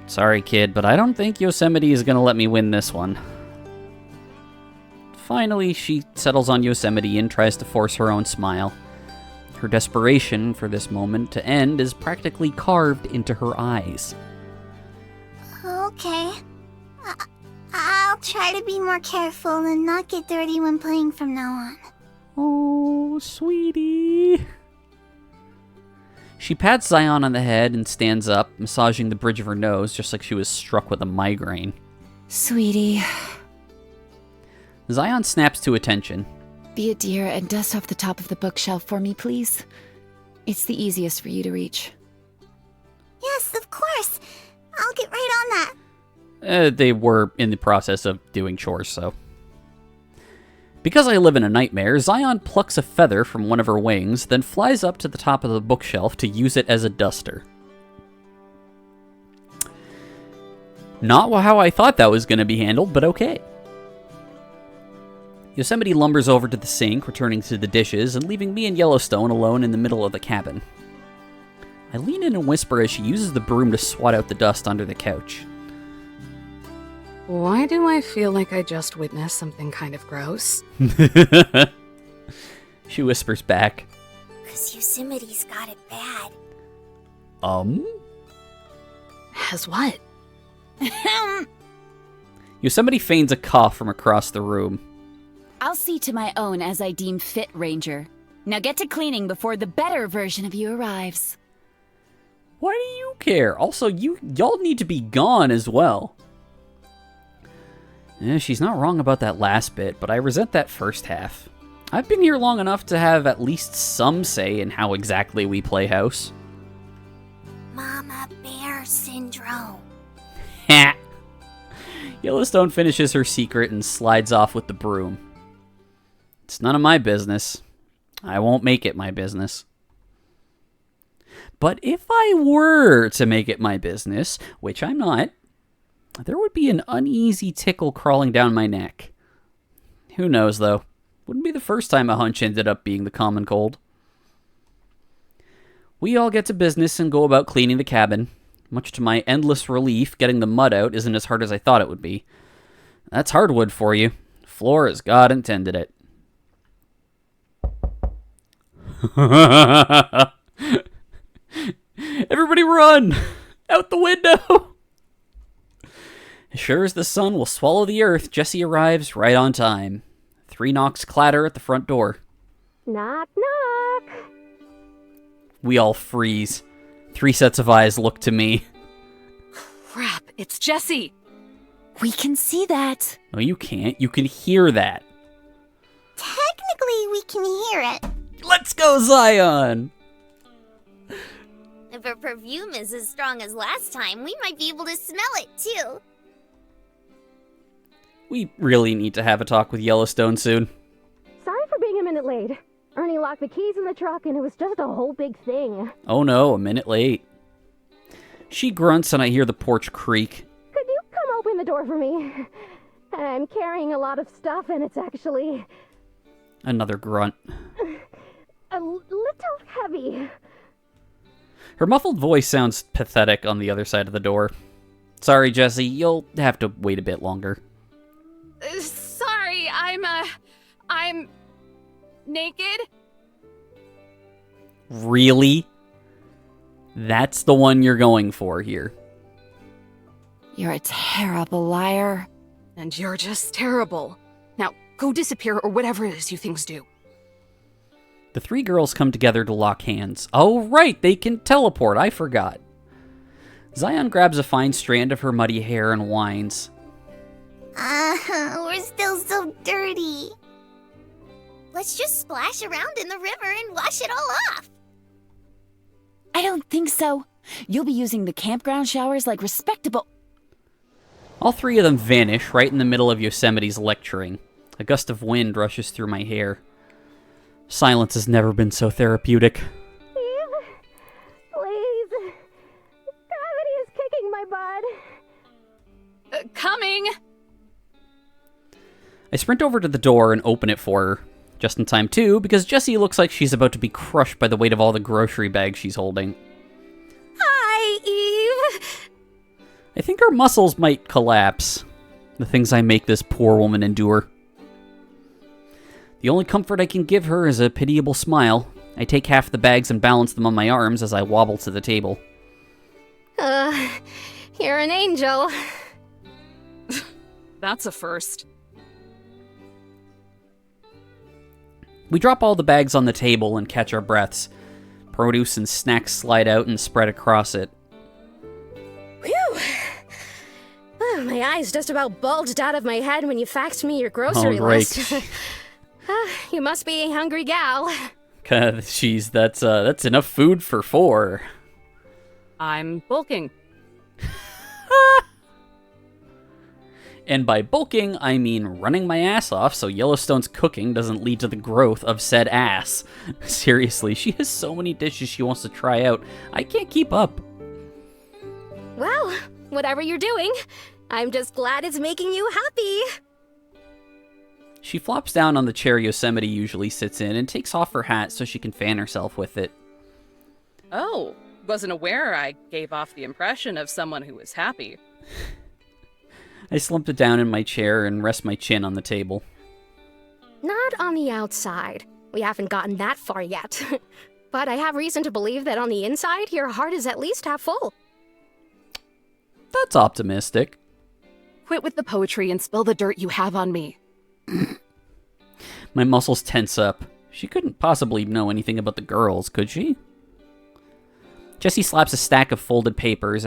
Sorry, kid, but I don't think Yosemite is gonna let me win this one. Finally, she settles on Yosemite and tries to force her own smile. Her desperation for this moment to end is practically carved into her eyes. Okay. I'll try to be more careful and not get dirty when playing from now on. Oh, sweetie. She pats Zion on the head and stands up, massaging the bridge of her nose just like she was struck with a migraine. Sweetie, Zion snaps to attention. be a dear and dust off the top of the bookshelf for me, please. It's the easiest for you to reach. Yes, of course. I'll get right on that. They were in the process of doing chores, so. Because I live in a nightmare, Zion plucks a feather from one of her wings, then flies up to the top of the bookshelf to use it as a duster. Not how I thought that was going to be handled, but okay. Yosemite lumbers over to the sink, returning to the dishes, and leaving me and Yellowstone alone in the middle of the cabin. I lean in and whisper as she uses the broom to swat out the dust under the couch. Why do I feel like I just witnessed something kind of gross? She whispers back. 'Cause Yosemite's got it bad. Has what? Yosemite feigns a cough from across the room. I'll see to my own as I deem fit, Ranger. Now get to cleaning before the better version of you arrives. Why do you care? Also, y'all need to be gone as well. She's not wrong about that last bit, but I resent that first half. I've been here long enough to have at least some say in how exactly we play house. Mama Bear Syndrome. Ha! Yellowstone finishes her secret and slides off with the broom. It's none of my business. I won't make it my business. But if I were to make it my business, which I'm not, there would be an uneasy tickle crawling down my neck. Who knows, though? Wouldn't be the first time a hunch ended up being the common cold. We all get to business and go about cleaning the cabin. Much to my endless relief, getting the mud out isn't as hard as I thought it would be. That's hardwood for you. Floor as God intended it. Everybody run! Out the window! As sure as the sun will swallow the earth, Jesse arrives right on time. 3 knocks clatter at the front door. Knock, knock. We all freeze. 3 sets of eyes look to me. Crap, it's Jessie! We can see that. No, you can't. You can hear that. Technically, we can hear it. Let's go, Zion! If her perfume is as strong as last time, we might be able to smell it too. We really need to have a talk with Yellowstone soon. Sorry for being a minute late. Ernie locked the keys in the truck and it was just a whole big thing. Oh no, a minute late. She grunts and I hear the porch creak. Could you come open the door for me? I'm carrying a lot of stuff and it's actually Another grunt. a little heavy. Her muffled voice sounds pathetic on the other side of the door. Sorry, Jesse, you'll have to wait a bit longer. Sorry, I'm naked? Really? That's the one you're going for here. You're a terrible liar. And you're just terrible. Now, go disappear or whatever it is you things do. The 3 girls come together to lock hands. Oh, right, they can teleport. I forgot. Zion grabs a fine strand of her muddy hair and whines. We're still so dirty. Let's just splash around in the river and wash it all off. I don't think so. You'll be using the campground showers like respectable... All 3 of them vanish right in the middle of Yosemite's lecturing. A gust of wind rushes through my hair. Silence has never been so therapeutic. Eve, please. Gravity is kicking my butt. Coming! I sprint over to the door and open it for her. Just in time, too, because Jessie looks like she's about to be crushed by the weight of all the grocery bags she's holding. Hi, Eve. I think her muscles might collapse. The things I make this poor woman endure. The only comfort I can give her is a pitiable smile. I take half the bags and balance them on my arms as I wobble to the table. You're an angel. That's a first. We drop all the bags on the table and catch our breaths. Produce and snacks slide out and spread across it. Whew. Oh, my eyes just about bulged out of my head when you faxed me your grocery right. list. You must be a hungry gal. Jeez, that's enough food for 4. I'm bulking. And by bulking, I mean running my ass off so Yellowstone's cooking doesn't lead to the growth of said ass. Seriously, she has so many dishes she wants to try out. I can't keep up. Well, whatever you're doing, I'm just glad it's making you happy. She flops down on the chair Yosemite usually sits in and takes off her hat so she can fan herself with it. Oh, wasn't aware I gave off the impression of someone who was happy. I slump it down in my chair and rest my chin on the table. Not on the outside. We haven't gotten that far yet. But I have reason to believe that on the inside, your heart is at least half full. That's optimistic. Quit with the poetry and spill the dirt you have on me. My muscles tense up. She couldn't possibly know anything about the girls, could she? Jessie slaps a stack of folded papers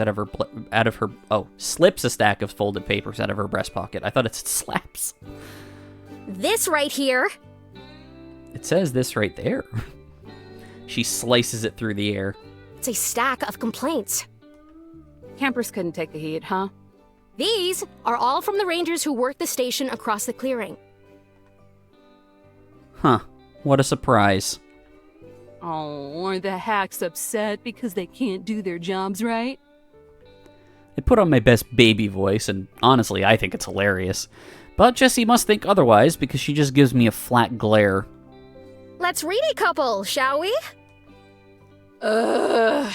slips a stack of folded papers out of her breast pocket. I thought it said slaps. This right here. It says this right there. She slices it through the air. It's a stack of complaints. Campers couldn't take the heat, huh? These are all from the rangers who work the station across the clearing. Huh. What a surprise. Oh, are the hacks upset because they can't do their jobs right? I put on my best baby voice, and honestly, I think it's hilarious. But Jessie must think otherwise because she just gives me a flat glare. Let's read a couple, shall we? Ugh.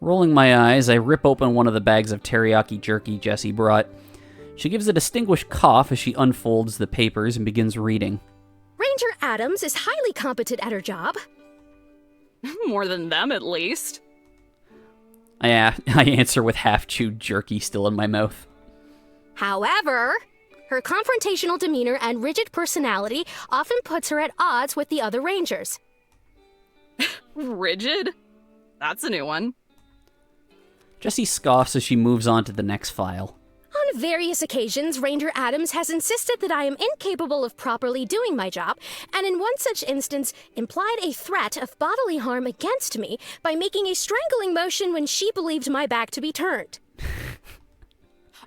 Rolling my eyes, I rip open one of the bags of teriyaki jerky Jessie brought. She gives a distinguished cough as she unfolds the papers and begins reading. Ranger Adams is highly competent at her job. More than them, at least. I answer with half-chewed jerky still in my mouth. However, her confrontational demeanor and rigid personality often puts her at odds with the other rangers. Rigid? That's a new one. Jessie scoffs as she moves on to the next file. On various occasions, Ranger Adams has insisted that I am incapable of properly doing my job, and in one such instance, implied a threat of bodily harm against me by making a strangling motion when she believed my back to be turned.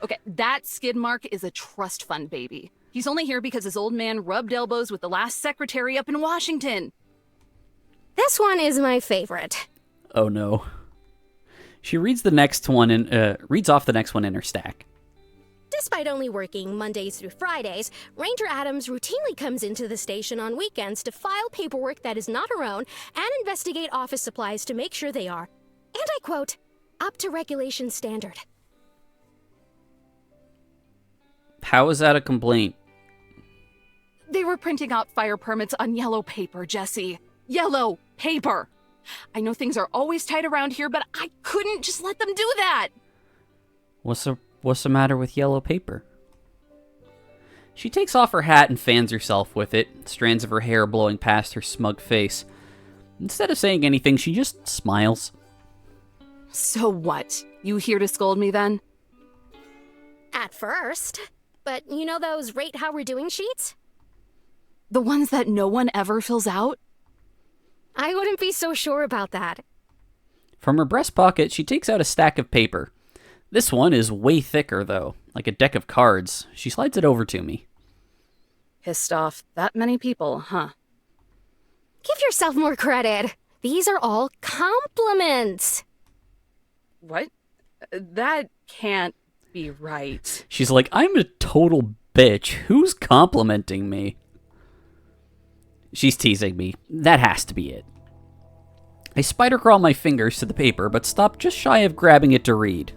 Okay, that skid mark is a trust fund baby. He's only here because his old man rubbed elbows with the last secretary up in Washington. This one is my favorite. Oh no. She reads off the next one in her stack. Despite only working Mondays through Fridays, Ranger Adams routinely comes into the station on weekends to file paperwork that is not her own and investigate office supplies to make sure they are, and I quote, up to regulation standard. How is that a complaint? They were printing out fire permits on yellow paper, Jessie. Yellow paper! I know things are always tight around here, but I couldn't just let them do that! What's the matter with yellow paper? She takes off her hat and fans herself with it, strands of her hair blowing past her smug face. Instead of saying anything, she just smiles. So what? You here to scold me then? At first. But you know those rate how we're doing sheets? The ones that no one ever fills out? I wouldn't be so sure about that. From her breast pocket, she takes out a stack of paper. This one is way thicker, though, like a deck of cards. She slides it over to me. Pissed off that many people, huh? Give yourself more credit. These are all compliments. What? That can't be right. She's like, I'm a total bitch. Who's complimenting me? She's teasing me. That has to be it. I spider crawl my fingers to the paper, but stop just shy of grabbing it to read.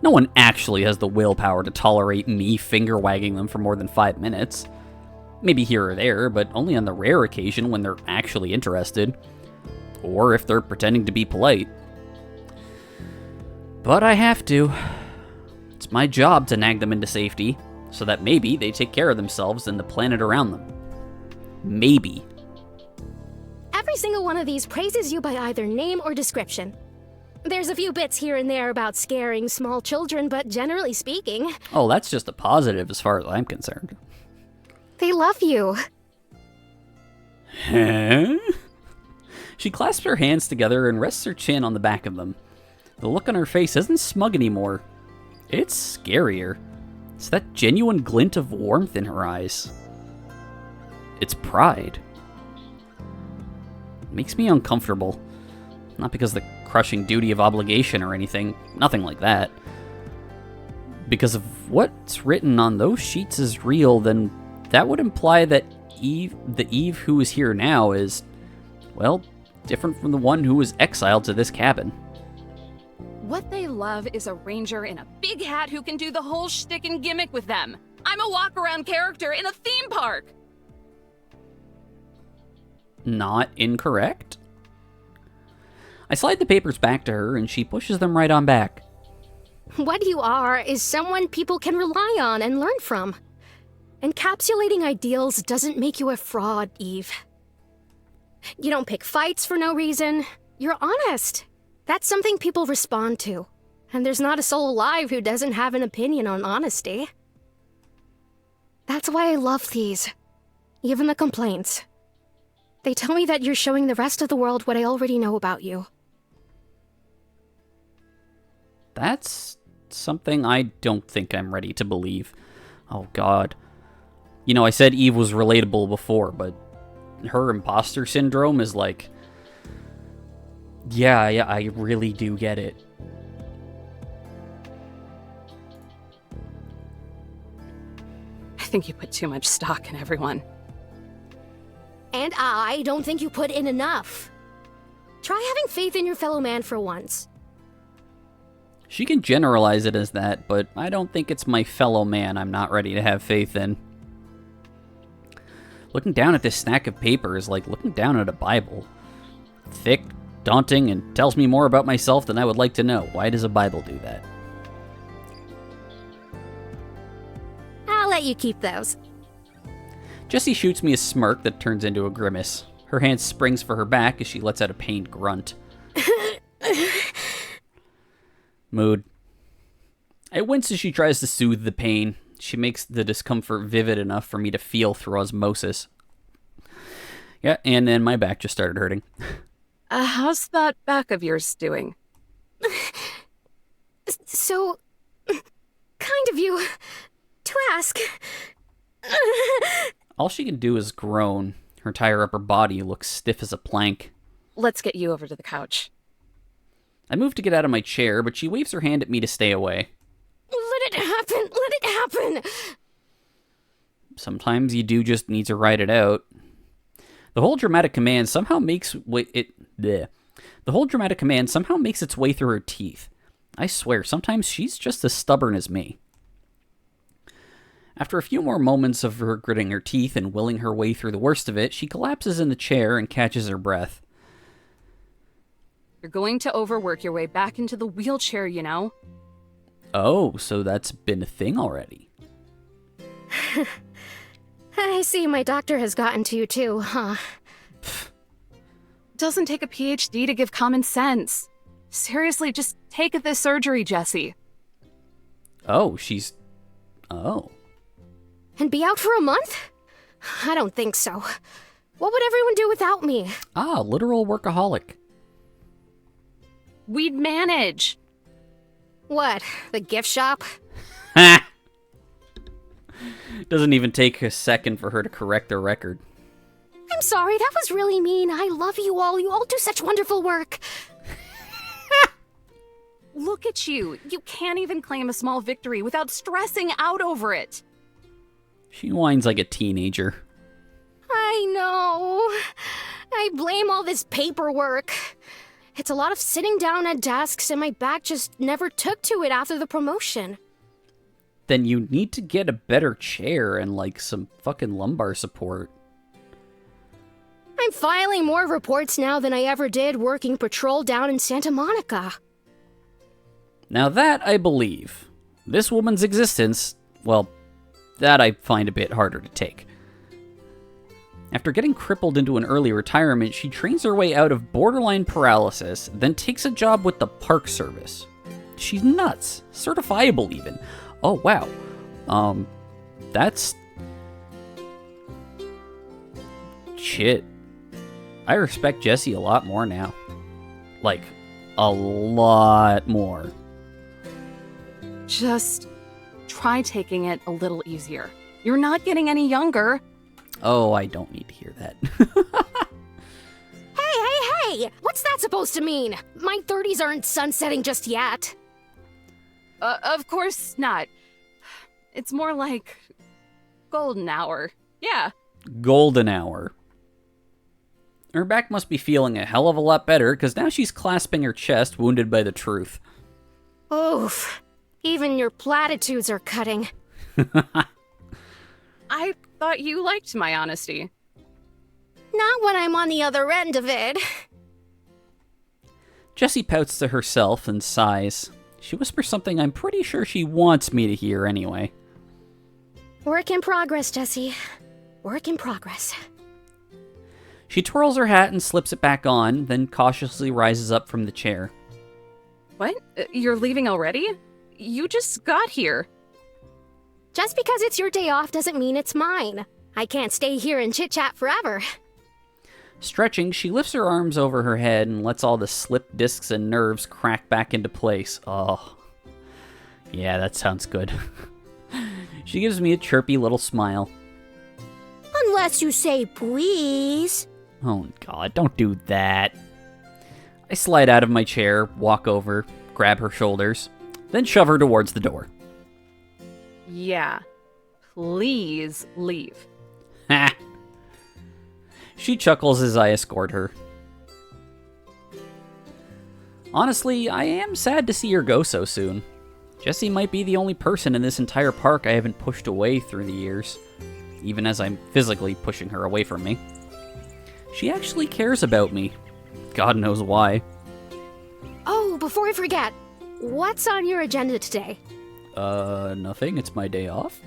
No one actually has the willpower to tolerate me finger-wagging them for more than 5 minutes. Maybe here or there, but only on the rare occasion when they're actually interested. Or if they're pretending to be polite. But I have to. It's my job to nag them into safety, so that maybe they take care of themselves and the planet around them. Maybe. Every single one of these praises you by either name or description. There's a few bits here and there about scaring small children, but generally speaking... Oh, that's just a positive as far as I'm concerned. They love you. Huh? She clasps her hands together and rests her chin on the back of them. The look on her face isn't smug anymore. It's scarier. It's that genuine glint of warmth in her eyes. It's pride. It makes me uncomfortable. Not because of the crushing duty of obligation or anything. Nothing like that. because if what's written on those sheets is real, then that would imply that the Eve who is here now is, well, different from the one who was exiled to this cabin. What they love is a ranger in a big hat who can do the whole shtick and gimmick with them. I'm a walk-around character in a theme park. Not incorrect. I slide the papers back to her, and she pushes them right on back. What you are is someone people can rely on and learn from. Encapsulating ideals doesn't make you a fraud, Eve. You don't pick fights for no reason. You're honest. That's something people respond to. And there's not a soul alive who doesn't have an opinion on honesty. That's why I love these. Even the complaints. They tell me that you're showing the rest of the world what I already know about you. That's something I don't think I'm ready to believe. Oh, God. You know, I said Eve was relatable before, but her imposter syndrome is like... Yeah, I really do get it. I think you put too much stock in everyone. And I don't think you put in enough. Try having faith in your fellow man for once. She can generalize it as that, but I don't think it's my fellow man I'm not ready to have faith in. Looking down at this stack of paper is like looking down at a Bible. Thick, daunting, and tells me more about myself than I would like to know. Why does a Bible do that? I'll let you keep those. Jessie shoots me a smirk that turns into a grimace. Her hand springs for her back as she lets out a pained grunt. Mood. I wince as she tries to soothe the pain. She makes the discomfort vivid enough for me to feel through osmosis. Yeah, and then my back just started hurting. How's that back of yours doing? So... kind of you... to ask. All she can do is groan. Her entire upper body looks stiff as a plank. Let's get you over to the couch. I move to get out of my chair, but she waves her hand at me to stay away. Let it happen! Let it happen! Sometimes you do just need to write it out. The whole dramatic command somehow makes The whole dramatic command somehow makes its way through her teeth. I swear, sometimes she's just as stubborn as me. After a few more moments of her gritting her teeth and willing her way through the worst of it, she collapses in the chair and catches her breath. You're going to overwork your way back into the wheelchair, you know? Oh, so that's been a thing already. I see my doctor has gotten to you too, huh? Doesn't take a PhD to give common sense. Seriously, just take this surgery, Jessie. Oh, she's... Oh. And be out for a month? I don't think so. What would everyone do without me? Ah, literal workaholic. We'd manage. What, the gift shop? Doesn't even take a second for her to correct the record. I'm sorry, that was really mean. I love you all. You all do such wonderful work. Look at you. You can't even claim a small victory without stressing out over it. She whines like a teenager. I know. I blame all this paperwork. It's a lot of sitting down at desks, and my back just never took to it after the promotion. Then you need to get a better chair and, like, some fucking lumbar support. I'm filing more reports now than I ever did working patrol down in Santa Monica. Now that I believe. This woman's existence, well, that I find a bit harder to take. After getting crippled into an early retirement, she trains her way out of borderline paralysis, then takes a job with the Park Service. She's nuts. Certifiable, even. Oh, wow. That's... Shit. I respect Jessie a lot more now. Like, a lot more. Just try taking it a little easier. You're not getting any younger. Oh, I don't need to hear that. Hey! What's that supposed to mean? My 30s aren't sunsetting just yet. Of course not. It's more like golden hour. Yeah. Golden hour. Her back must be feeling a hell of a lot better, because now she's clasping her chest, wounded by the truth. Oof. Even your platitudes are cutting. I thought you liked my honesty. Not when I'm on the other end of it. Jessie pouts to herself and sighs. She whispers something I'm pretty sure she wants me to hear anyway. Work in progress, Jessie. Work in progress. She twirls her hat and slips it back on, then cautiously rises up from the chair. What? You're leaving already? You just got here. Just because it's your day off doesn't mean it's mine. I can't stay here and chit-chat forever. Stretching, she lifts her arms over her head and lets all the slip discs and nerves crack back into place. Oh, yeah, that sounds good. She gives me a chirpy little smile. Unless you say please. Oh, God, don't do that. I slide out of my chair, walk over, grab her shoulders, then shove her towards the door. Yeah. Please leave. Ha! She chuckles as I escort her. Honestly, I am sad to see her go so soon. Jessie might be the only person in this entire park I haven't pushed away through the years, even as I'm physically pushing her away from me. She actually cares about me. God knows why. Oh, before I forget, what's on your agenda today? Nothing. It's my day off.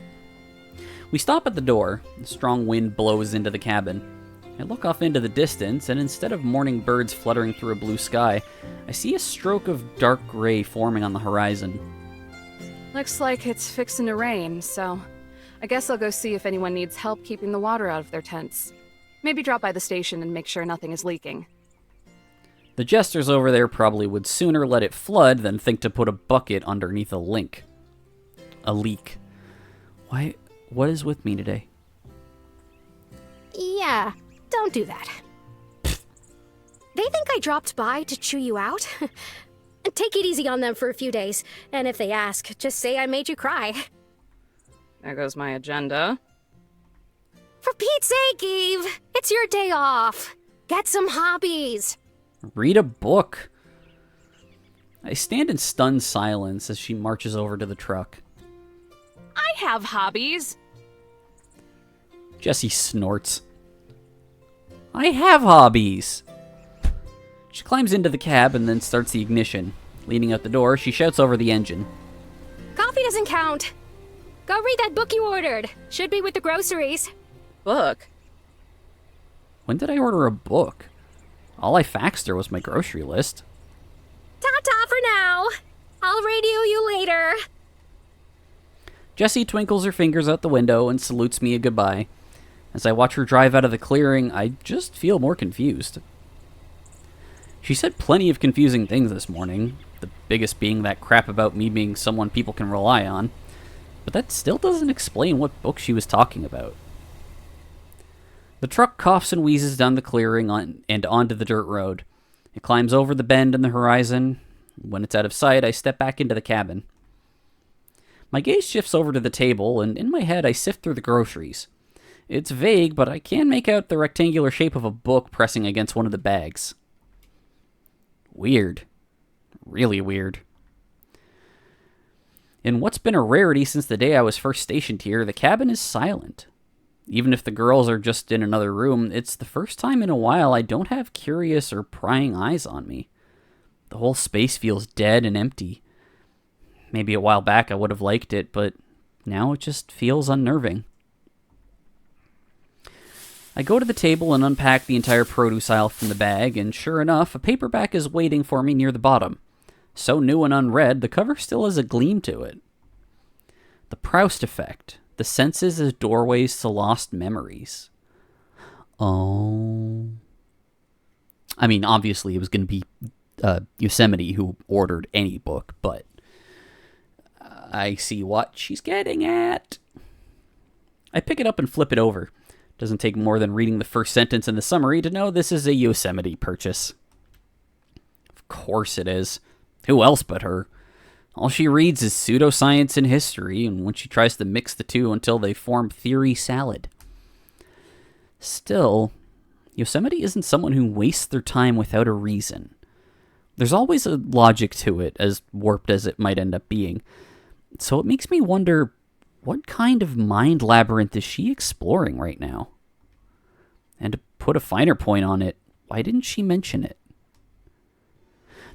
We stop at the door. A strong wind blows into the cabin. I look off into the distance, and instead of morning birds fluttering through a blue sky, I see a stroke of dark gray forming on the horizon. Looks like it's fixin' to rain, so I guess I'll go see if anyone needs help keeping the water out of their tents. Maybe drop by the station and make sure nothing is leaking. The jesters over there probably would sooner let it flood than think to put a bucket underneath a leak. Why? What is with me today? Yeah, don't do that. They think I dropped by to chew you out? Take it easy on them for a few days, and if they ask, just say I made you cry. There goes my agenda. For Pete's sake, Eve! It's your day off. Get some hobbies. Read a book. I stand in stunned silence as she marches over to the truck. I have hobbies. Jessie snorts. I have hobbies. She climbs into the cab and then starts the ignition. Leaning out the door, she shouts over the engine. Coffee doesn't count. Go read that book you ordered. Should be with the groceries. Book? When did I order a book? All I faxed her was my grocery list. Ta-ta for now. I'll radio you later. Jessie twinkles her fingers out the window and salutes me a goodbye. As I watch her drive out of the clearing, I just feel more confused. She said plenty of confusing things this morning, the biggest being that crap about me being someone people can rely on, but that still doesn't explain what book she was talking about. The truck coughs and wheezes down the clearing and onto the dirt road. It climbs over the bend in the horizon. When it's out of sight, I step back into the cabin. My gaze shifts over to the table, and in my head I sift through the groceries. It's vague, but I can make out the rectangular shape of a book pressing against one of the bags. Weird. Really weird. In what's been a rarity since the day I was first stationed here, the cabin is silent. Even if the girls are just in another room, it's the first time in a while I don't have curious or prying eyes on me. The whole space feels dead and empty. Maybe a while back I would have liked it, but now it just feels unnerving. I go to the table and unpack the entire produce aisle from the bag, and sure enough, a paperback is waiting for me near the bottom. So new and unread, the cover still has a gleam to it. The Proust Effect. The senses as doorways to lost memories. Oh. I mean, obviously it was going to be Yosemite who ordered any book, but I see what she's getting at. I pick it up and flip it over. Doesn't take more than reading the first sentence in the summary to know this is a Yosemite purchase. Of course it is. Who else but her? All she reads is pseudoscience and history, and when she tries to mix the two until they form theory salad. Still, Yosemite isn't someone who wastes their time without a reason. There's always a logic to it, as warped as it might end up being. So it makes me wonder, what kind of mind labyrinth is she exploring right now? And to put a finer point on it, why didn't she mention it?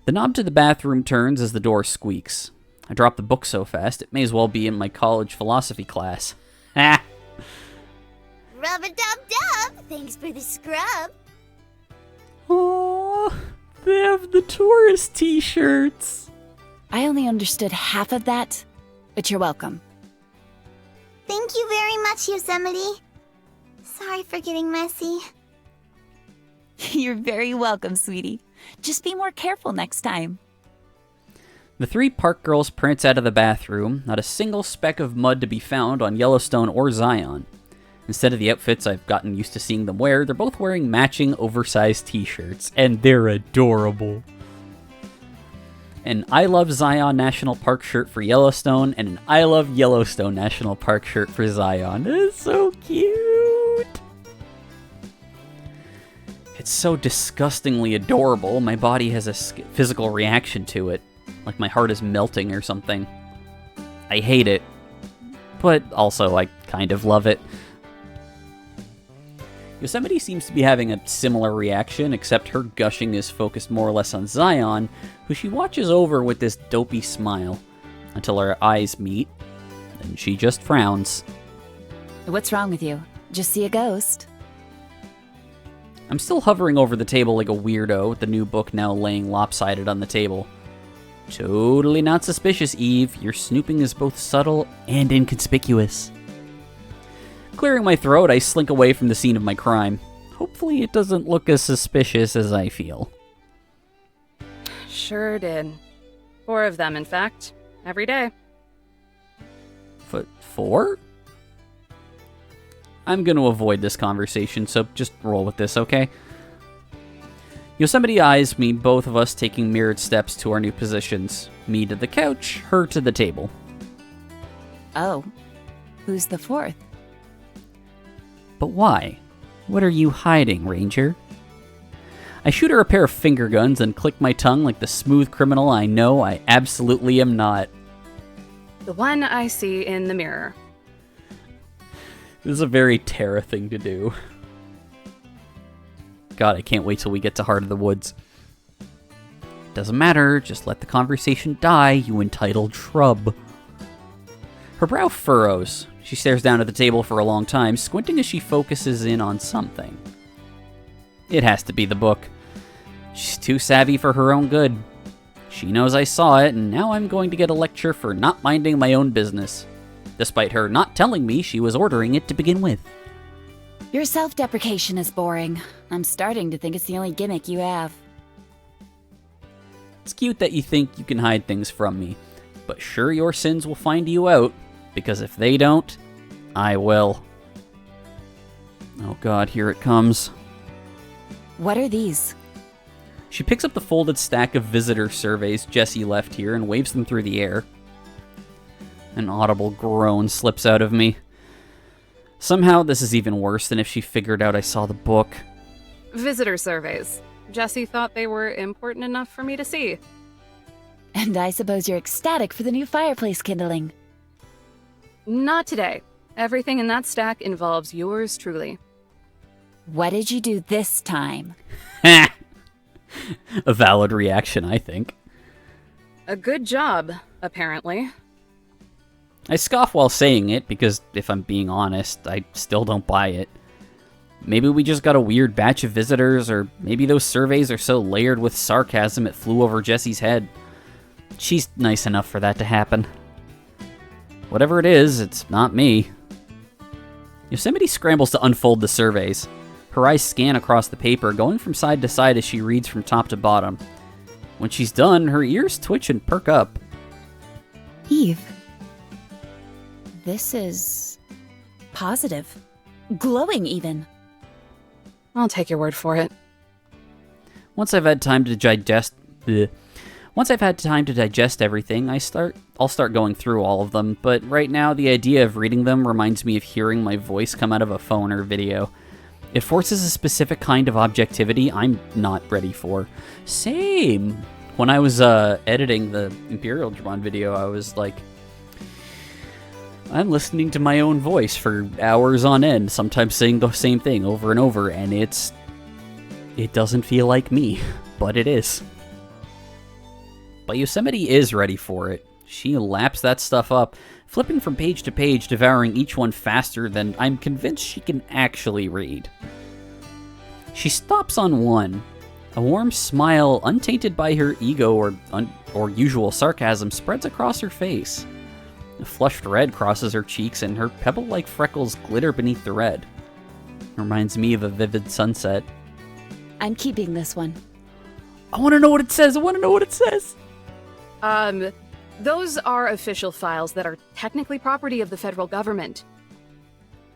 The knob to the bathroom turns as the door squeaks. I drop the book so fast, it may as well be in my college philosophy class. Ha! Rub-a-dub-dub! Thanks for the scrub. Oh, they have the tourist t-shirts. I only understood half of that, but you're welcome. Thank you very much, Yosemite. Sorry for getting messy. You're very welcome, sweetie. Just be more careful next time. The three park girls prance out of the bathroom, not a single speck of mud to be found on Yellowstone or Zion. Instead of the outfits I've gotten used to seeing them wear, they're both wearing matching oversized t-shirts, and they're adorable. An I Love Zion National Park shirt for Yellowstone, and an I Love Yellowstone National Park shirt for Zion. It's so cute! It's so disgustingly adorable, my body has a physical reaction to it, like my heart is melting or something. I hate it, but also I kind of love it. Yosemite seems to be having a similar reaction, except her gushing is focused more or less on Zion, who she watches over with this dopey smile, until our eyes meet, and she just frowns. What's wrong with you? Just see a ghost? I'm still hovering over the table like a weirdo, with the new book now laying lopsided on the table. Totally not suspicious, Eve. Your snooping is both subtle and inconspicuous. Clearing my throat, I slink away from the scene of my crime. Hopefully it doesn't look as suspicious as I feel. Sure did. 4 of them, in fact. Every day. 4? I'm going to avoid this conversation, so just roll with this, okay? Yosemite eyes me, both of us taking mirrored steps to our new positions. Me to the couch, her to the table. Oh. Who's the 4th? But why? What are you hiding, Ranger? I shoot her a pair of finger guns and click my tongue like the smooth criminal I know I absolutely am not. The one I see in the mirror. This is a very Terra thing to do. God, I can't wait till we get to Heart of the Woods. Doesn't matter, just let the conversation die, you entitled shrub. Her brow furrows. She stares down at the table for a long time, squinting as she focuses in on something. It has to be the book. She's too savvy for her own good. She knows I saw it, and now I'm going to get a lecture for not minding my own business, despite her not telling me she was ordering it to begin with. Your self-deprecation is boring. I'm starting to think it's the only gimmick you have. It's cute that you think you can hide things from me, but sure your sins will find you out, because if they don't, I will. Oh god, here it comes. What are these? She picks up the folded stack of visitor surveys Jessie left here and waves them through the air. An audible groan slips out of me. Somehow this is even worse than if she figured out I saw the book. Visitor surveys. Jesse thought they were important enough for me to see. And I suppose you're ecstatic for the new fireplace kindling. Not today. Everything in that stack involves yours truly. What did you do this time? A valid reaction, I think. A good job, apparently. I scoff while saying it, because if I'm being honest, I still don't buy it. Maybe we just got a weird batch of visitors, or maybe those surveys are so layered with sarcasm it flew over Jessie's head. She's nice enough for that to happen. Whatever it is, it's not me. Yosemite scrambles to unfold the surveys. Her eyes scan across the paper, going from side to side as she reads from top to bottom. When she's done, her ears twitch and perk up. Eve. This is... positive. Glowing, even. I'll take your word for it. Once I've had time to digest Once I've had time to digest everything, I'll start going through all of them, but right now the idea of reading them reminds me of hearing my voice come out of a phone or video. It forces a specific kind of objectivity I'm not ready for. Same. When I was editing the Imperial Dramon video, I was like, I'm listening to my own voice for hours on end, sometimes saying the same thing over and over, and it doesn't feel like me, but it is. But Yosemite is ready for it. She laps that stuff up, flipping from page to page, devouring each one faster than I'm convinced she can actually read. She stops on one. A warm smile, untainted by her ego or usual sarcasm, spreads across her face. A flushed red crosses her cheeks, and her pebble-like freckles glitter beneath the red. Reminds me of a vivid sunset. I'm keeping this one. I want to know what it says. Those are official files that are technically property of the federal government.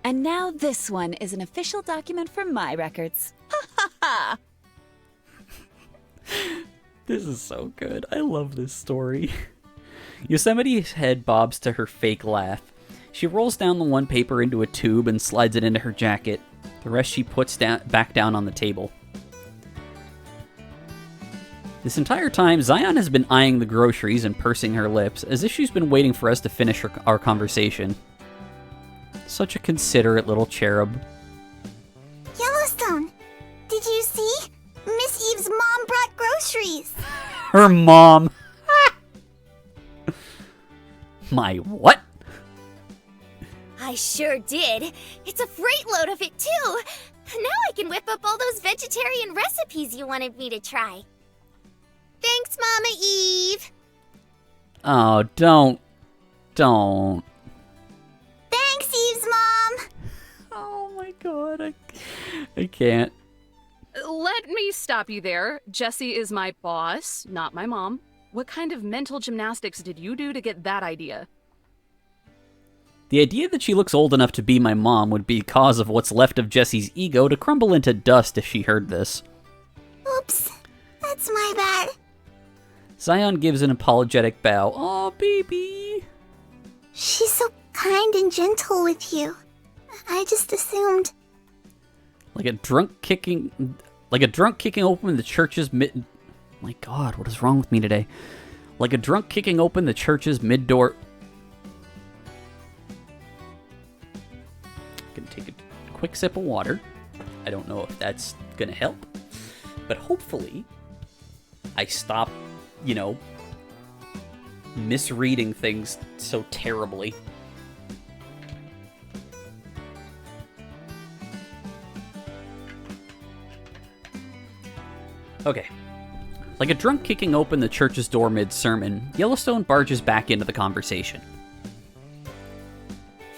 And now this one is an official document for my records. Ha ha ha! This is so good. I love this story. Yosemite's head bobs to her fake laugh. She rolls down the one paper into a tube and slides it into her jacket. The rest she puts back down on the table. This entire time, Zion has been eyeing the groceries and pursing her lips, as if she's been waiting for us to finish our conversation. Such a considerate little cherub. Yellowstone, did you see? Miss Eve's mom brought groceries. Her mom. My what? I sure did. It's a freight load of it, too. Now I can whip up all those vegetarian recipes you wanted me to try. Thanks, Mama Eve. Oh, don't. Thanks, Eve's mom. Oh my god, I can't. Let me stop you there. Jessie is my boss, not my mom. What kind of mental gymnastics did you do to get that idea? The idea that she looks old enough to be my mom would be cause of what's left of Jessie's ego to crumble into dust if she heard this. Oops, that's my bad. Zion gives an apologetic bow. Aw, baby. She's so kind and gentle with you. I just assumed. Like a drunk kicking open the church's mid... My god, what is wrong with me today? Like a drunk kicking open the church's mid-door... I'm gonna take a quick sip of water. I don't know if that's gonna help. But hopefully, I stop, misreading things so terribly. Okay. Like a drunk kicking open the church's door mid-sermon, Yellowstone barges back into the conversation.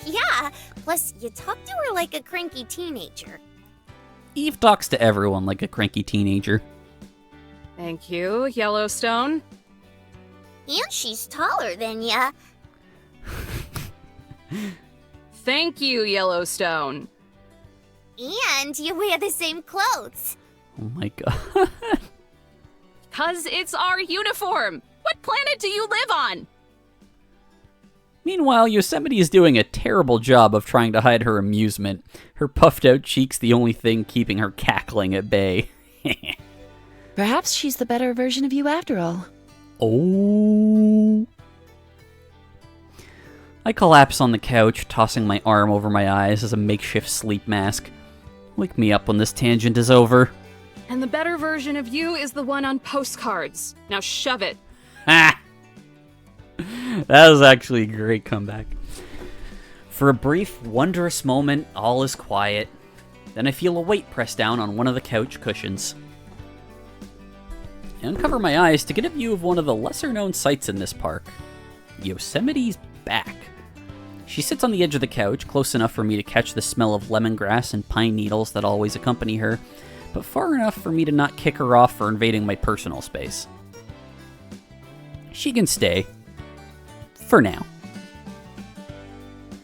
Yeah, plus you talk to her like a cranky teenager. Eve talks to everyone like a cranky teenager. Thank you, Yellowstone. And she's taller than ya. Thank you, Yellowstone. And you wear the same clothes. Oh my god. 'Cause it's our uniform. What planet do you live on? Meanwhile, Yosemite is doing a terrible job of trying to hide her amusement. Her puffed out cheeks the only thing keeping her cackling at bay. Perhaps she's the better version of you after all. Oh. I collapse on the couch, tossing my arm over my eyes as a makeshift sleep mask. Wake me up when this tangent is over. And the better version of you is the one on postcards. Now shove it. Ha! That was actually a great comeback. For a brief, wondrous moment, all is quiet. Then I feel a weight press down on one of the couch cushions. I uncover my eyes to get a view of one of the lesser-known sights in this park. Yosemite's back. She sits on the edge of the couch, close enough for me to catch the smell of lemongrass and pine needles that always accompany her, but far enough for me to not kick her off for invading my personal space. She can stay. For now.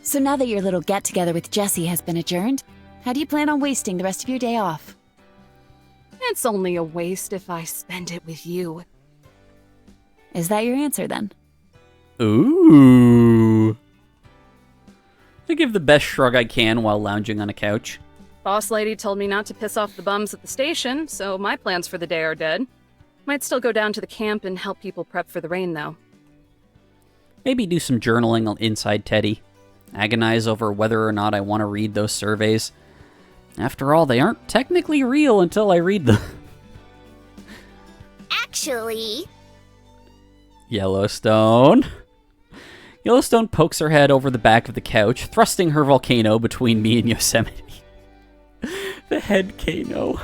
So now that your little get-together with Jessie has been adjourned, how do you plan on wasting the rest of your day off? It's only a waste if I spend it with you. Is that your answer then? Ooh. I give the best shrug I can while lounging on a couch. Boss lady told me not to piss off the bums at the station, so my plans for the day are dead. Might still go down to the camp and help people prep for the rain, though. Maybe do some journaling inside Teddy. Agonize over whether or not I want to read those surveys. After all, they aren't technically real until I read them. Actually, Yellowstone. Yellowstone pokes her head over the back of the couch, thrusting her volcano between me and Yosemite. The headcano.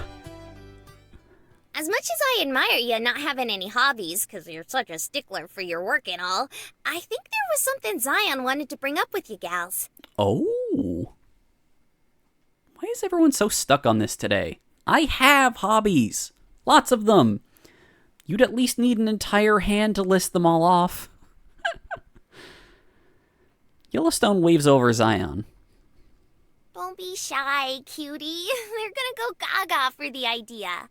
as much as I admire you not having any hobbies, because you're such a stickler for your work and all, I think there was something Zion wanted to bring up with you gals. Oh. Why is everyone so stuck on this today? I have hobbies. Lots of them. You'd at least need an entire hand to list them all off. Yellowstone waves over Zion. Don't be shy, cutie. They're gonna go gaga for the idea.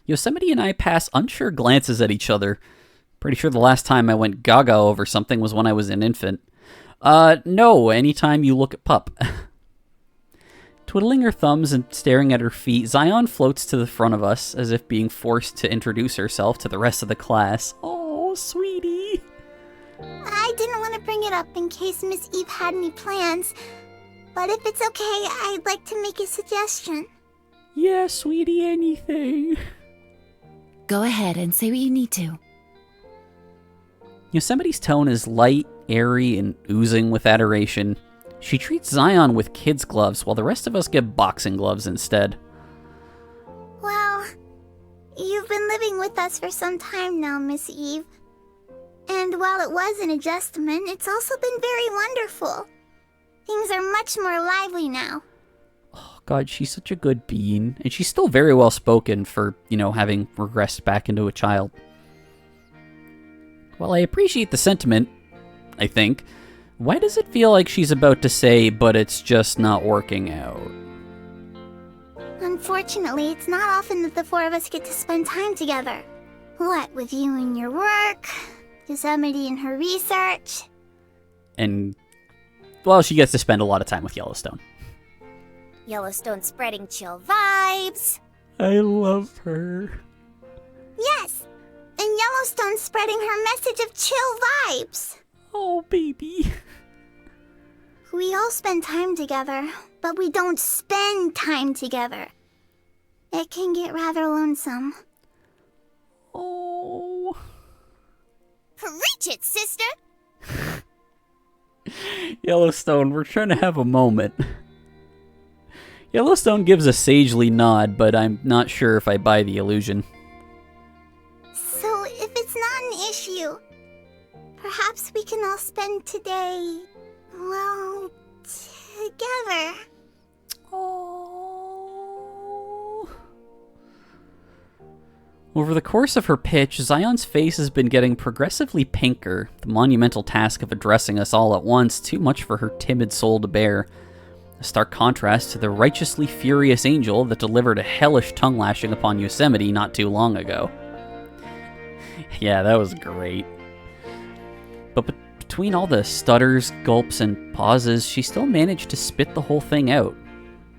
Yosemite and I pass unsure glances at each other. Pretty sure the last time I went gaga over something was when I was an infant. No, anytime you look at Pup. Twiddling her thumbs and staring at her feet, Zion floats to the front of us, as if being forced to introduce herself to the rest of the class. Oh, sweetie. I didn't want to bring it up in case Miss Eve had any plans, but if it's okay, I'd like to make a suggestion. Yeah, sweetie, anything. Go ahead and say what you need to. Yosemite's tone is light, airy, and oozing with adoration. She treats Zion with kids' gloves, while the rest of us get boxing gloves instead. Well, you've been living with us for some time now, Miss Eve. And while it was an adjustment, it's also been very wonderful. Things are much more lively now. Oh, God, she's such a good bean. And she's still very well spoken for, having regressed back into a child. While I appreciate the sentiment, I think, why does it feel like she's about to say, but it's just not working out? Unfortunately, it's not often that the four of us get to spend time together. What with you and your work, Yosemite and her research. And, well, she gets to spend a lot of time with Yellowstone. Yellowstone spreading chill vibes. I love her. Yes, and Yellowstone spreading her message of chill vibes. Oh, baby. We all spend time together, but we don't spend time together. It can get rather lonesome. Oh. Preach it, sister! Yellowstone, we're trying to have a moment. Yellowstone gives a sagely nod, but I'm not sure if I buy the illusion. So, if it's not an issue, perhaps we can all spend today, well, together. Oh. Over the course of her pitch, Zion's face has been getting progressively pinker, the monumental task of addressing us all at once too much for her timid soul to bear. A stark contrast to the righteously furious angel that delivered a hellish tongue lashing upon Yosemite not too long ago. Yeah, that was great. But between all the stutters, gulps, and pauses, she still managed to spit the whole thing out.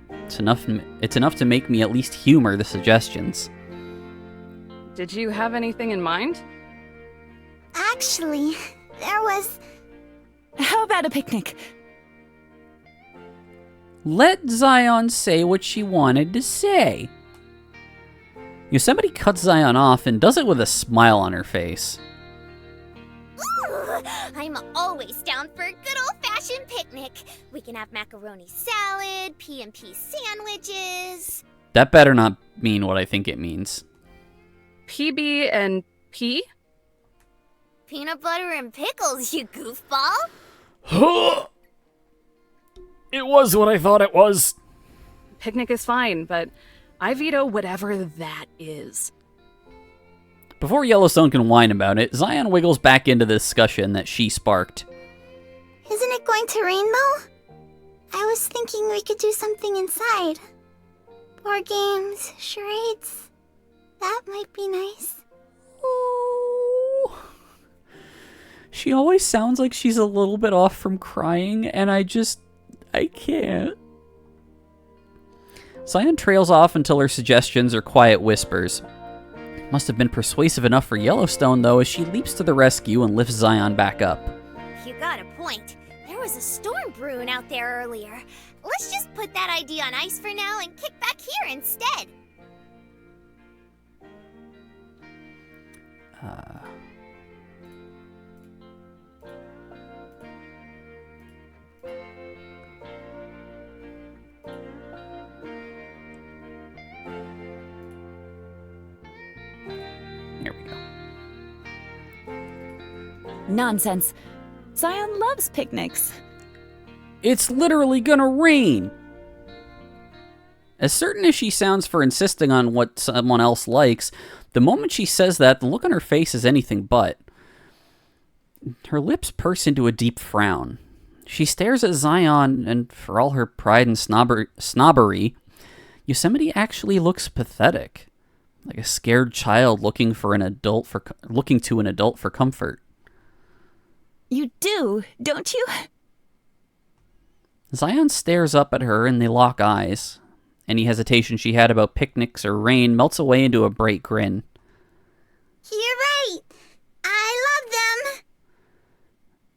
It's enough to make me at least humor the suggestions. Did you have anything in mind? Actually, there was... How about a picnic? Let Zion say what she wanted to say. Yosemite cuts Zion off and does it with a smile on her face. Ooh, I'm always down for a good old-fashioned picnic. We can have macaroni salad, P&P sandwiches. That better not mean what I think it means. PB and P? Peanut butter and pickles, you goofball. It was what I thought it was. Picnic is fine, but I veto whatever that is. Before Yellowstone can whine about it, Zion wiggles back into the discussion that she sparked. Isn't it going to rain, though? I was thinking we could do something inside. Board games, charades. That might be nice. Oh. She always sounds like she's a little bit off from crying, and I can't. Zion trails off until her suggestions are quiet whispers. Must have been persuasive enough for Yellowstone, though, as she leaps to the rescue and lifts Zion back up. You got a point. There was a storm brewing out there earlier. Let's just put that idea on ice for now and kick back here instead. Here we go. Nonsense. Zion loves picnics. It's literally gonna rain! As certain as she sounds for insisting on what someone else likes, the moment she says that, the look on her face is anything but. Her lips purse into a deep frown. She stares at Zion, and for all her pride and snobbery, Yosemite actually looks pathetic. Like a scared child looking to an adult for comfort. You do, don't you? Zion stares up at her and they lock eyes. Any hesitation she had about picnics or rain melts away into a bright grin. You're right. I love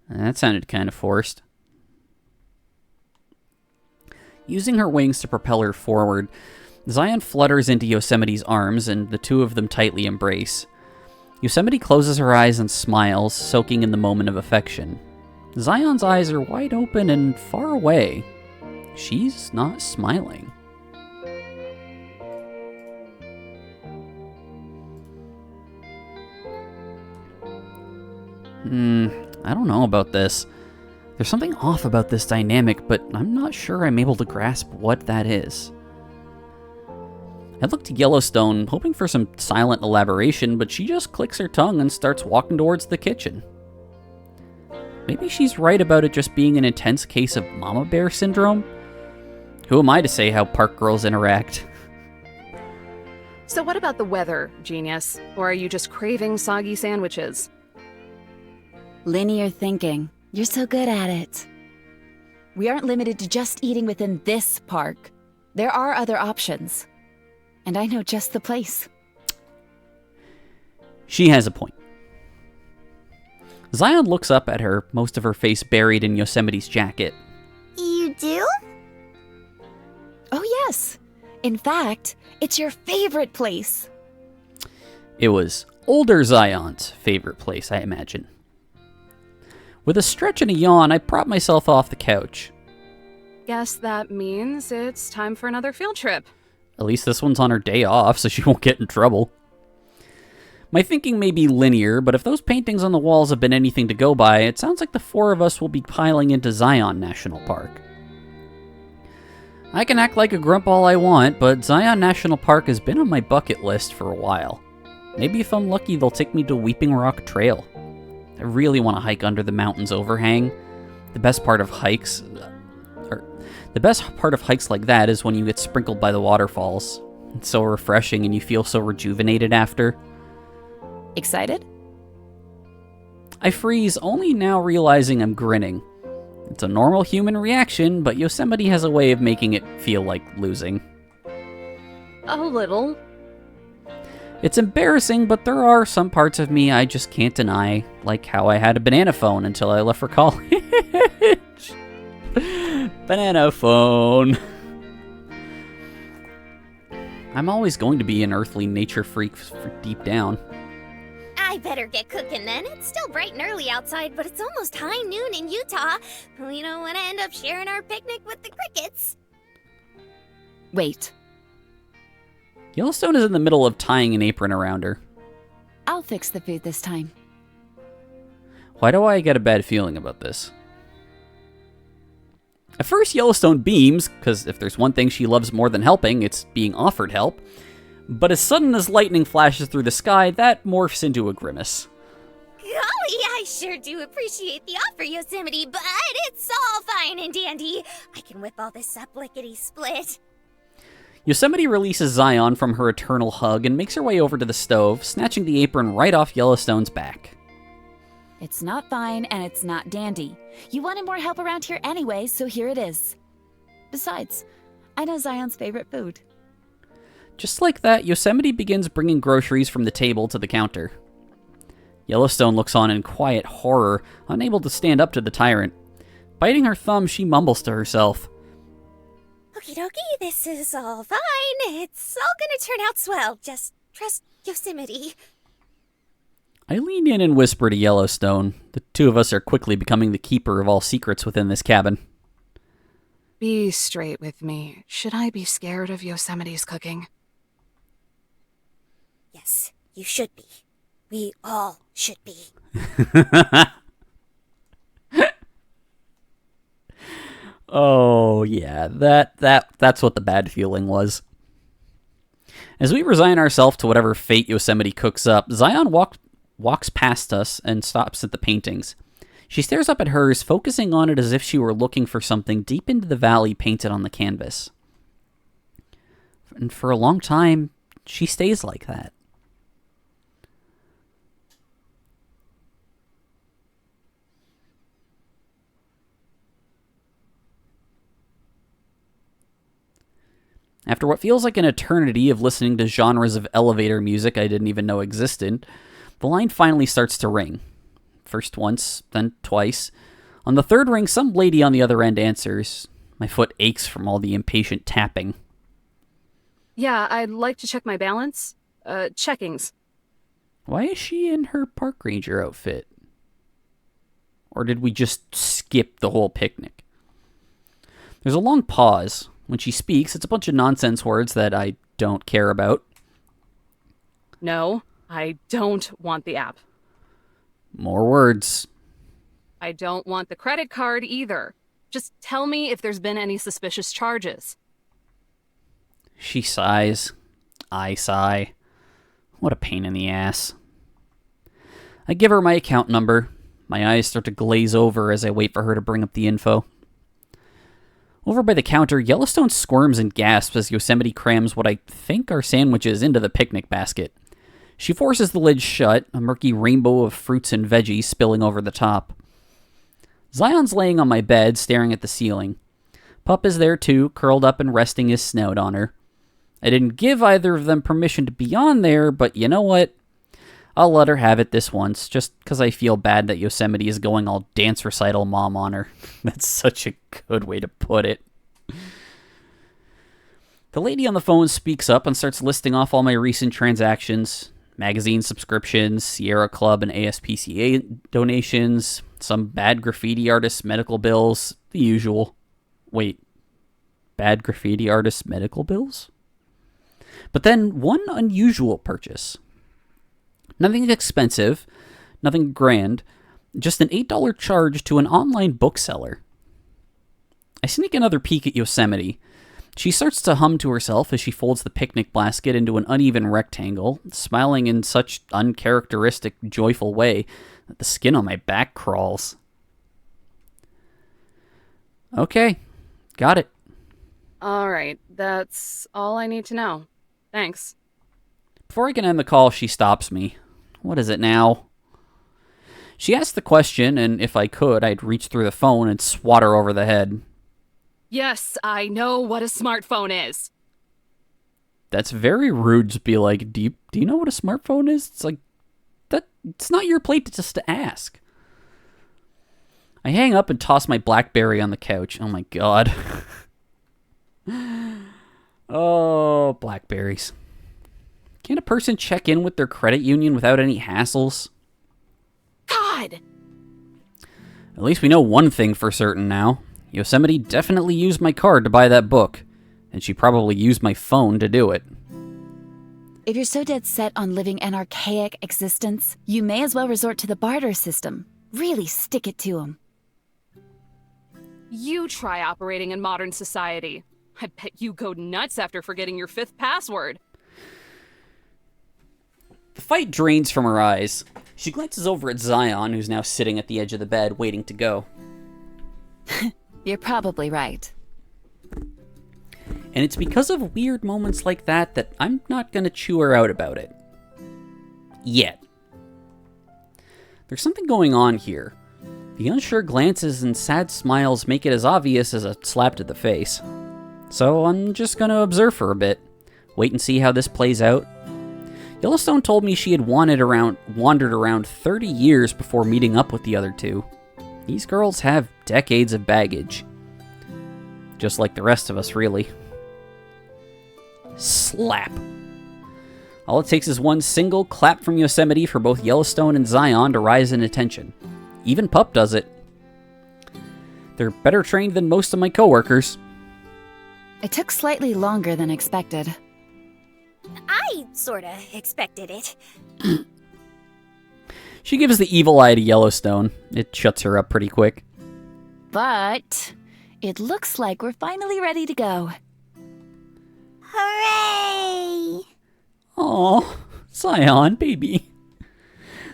them. That sounded kind of forced. Using her wings to propel her forward, Zion flutters into Yosemite's arms and the two of them tightly embrace. Yosemite closes her eyes and smiles, soaking in the moment of affection. Zion's eyes are wide open and far away. She's not smiling. I don't know about this. There's something off about this dynamic, but I'm not sure I'm able to grasp what that is. I look to Yellowstone, hoping for some silent elaboration, but she just clicks her tongue and starts walking towards the kitchen. Maybe she's right about it just being an intense case of mama bear syndrome? Who am I to say how park girls interact? So what about the weather, genius? Or are you just craving soggy sandwiches? Linear thinking. You're so good at it. We aren't limited to just eating within this park. There are other options. And I know just the place. She has a point. Zion looks up at her, most of her face buried in Yosemite's jacket. You do? Oh, yes. In fact, it's your favorite place. It was older Zion's favorite place, I imagine. With a stretch and a yawn, I prop myself off the couch. Guess that means it's time for another field trip. At least this one's on her day off, so she won't get in trouble. My thinking may be linear, but if those paintings on the walls have been anything to go by, it sounds like the four of us will be piling into Zion National Park. I can act like a grump all I want, but Zion National Park has been on my bucket list for a while. Maybe if I'm lucky, they'll take me to Weeping Rock Trail. I really want to hike under the mountain's overhang. The best part of hikes like that is when you get sprinkled by the waterfalls. It's so refreshing and you feel so rejuvenated after. Excited? I freeze, only now realizing I'm grinning. It's a normal human reaction, but Yosemite has a way of making it feel like losing. A little. It's embarrassing, but there are some parts of me I just can't deny, like how I had a banana phone until I left for college. Banana phone. I'm always going to be an earthly nature freak deep down. I better get cooking then. It's still bright and early outside, but it's almost high noon in Utah. We don't want to end up sharing our picnic with the crickets. Wait. Yellowstone is in the middle of tying an apron around her. I'll fix the food this time. Why do I get a bad feeling about this? At first, Yellowstone beams, because if there's one thing she loves more than helping, it's being offered help. But as sudden as lightning flashes through the sky, that morphs into a grimace. Golly, I sure do appreciate the offer, Yosemite, but it's all fine and dandy. I can whip all this up lickety-split. Yosemite releases Zion from her eternal hug and makes her way over to the stove, snatching the apron right off Yellowstone's back. It's not fine and it's not dandy. You wanted more help around here anyway, so here it is. Besides, I know Zion's favorite food. Just like that, Yosemite begins bringing groceries from the table to the counter. Yellowstone looks on in quiet horror, unable to stand up to the tyrant. Biting her thumb, she mumbles to herself. Okie dokie, this is all fine. It's all gonna turn out swell. Just trust Yosemite. I lean in and whisper to Yellowstone. The two of us are quickly becoming the keeper of all secrets within this cabin. Be straight with me. Should I be scared of Yosemite's cooking? Yes, you should be. We all should be. Oh, yeah, that's what the bad feeling was. As we resign ourselves to whatever fate Yosemite cooks up, Zion walks past us and stops at the paintings. She stares up at hers, focusing on it as if she were looking for something deep into the valley painted on the canvas. And for a long time, she stays like that. After what feels like an eternity of listening to genres of elevator music I didn't even know existed, the line finally starts to ring. First once, then twice. On the third ring, some lady on the other end answers. My foot aches from all the impatient tapping. Yeah, I'd like to check my balance. Checkings. Why is she in her park ranger outfit? Or did we just skip the whole picnic? There's a long pause. When she speaks, it's a bunch of nonsense words that I don't care about. No, I don't want the app. More words. I don't want the credit card either. Just tell me if there's been any suspicious charges. She sighs. I sigh. What a pain in the ass. I give her my account number. My eyes start to glaze over as I wait for her to bring up the info. Over by the counter, Yellowstone squirms and gasps as Yosemite crams what I think are sandwiches into the picnic basket. She forces the lid shut, a murky rainbow of fruits and veggies spilling over the top. Zion's laying on my bed, staring at the ceiling. Pup is there too, curled up and resting his snout on her. I didn't give either of them permission to be on there, but you know what? I'll let her have it this once, just because I feel bad that Yosemite is going all dance recital mom on her. That's such a good way to put it. The lady on the phone speaks up and starts listing off all my recent transactions. Magazine subscriptions, Sierra Club and ASPCA donations, some bad graffiti artist medical bills, the usual. Wait, bad graffiti artist medical bills? But then one unusual purchase. Nothing expensive, nothing grand, just an $8 charge to an online bookseller. I sneak another peek at Yosemite. She starts to hum to herself as she folds the picnic basket into an uneven rectangle, smiling in such uncharacteristic, joyful way that the skin on my back crawls. Okay, got it. All right, that's all I need to know. Thanks. Before I can end the call, she stops me. What is it now? She asked the question, and if I could, I'd reach through the phone and swat her over the head. Yes, I know what a smartphone is. That's very rude to be like, do you know what a smartphone is? It's like, it's not your plate just to ask. I hang up and toss my BlackBerry on the couch. Oh my god. Oh, Blackberries. Can't a person check in with their credit union without any hassles? God! At least we know one thing for certain now. Yosemite definitely used my card to buy that book, and she probably used my phone to do it. If you're so dead set on living an archaic existence, you may as well resort to the barter system. Really stick it to 'em. You try operating in modern society. I bet you go nuts after forgetting your 5th password. The fight drains from her eyes. She glances over at Zion, who's now sitting at the edge of the bed, waiting to go. You're probably right. And it's because of weird moments like that that I'm not going to chew her out about it. Yet. There's something going on here. The unsure glances and sad smiles make it as obvious as a slap to the face. So I'm just gonna observe for a bit. Wait and see how this plays out. Yellowstone told me she had wandered around 30 years before meeting up with the other two. These girls have decades of baggage. Just like the rest of us, really. Slap. All it takes is one single clap from Yosemite for both Yellowstone and Zion to rise in attention. Even Pup does it. They're better trained than most of my coworkers. It took slightly longer than expected. I sorta expected it. She gives the evil eye to Yellowstone. It shuts her up pretty quick. But it looks like we're finally ready to go. Hooray! Aw, Zion, baby.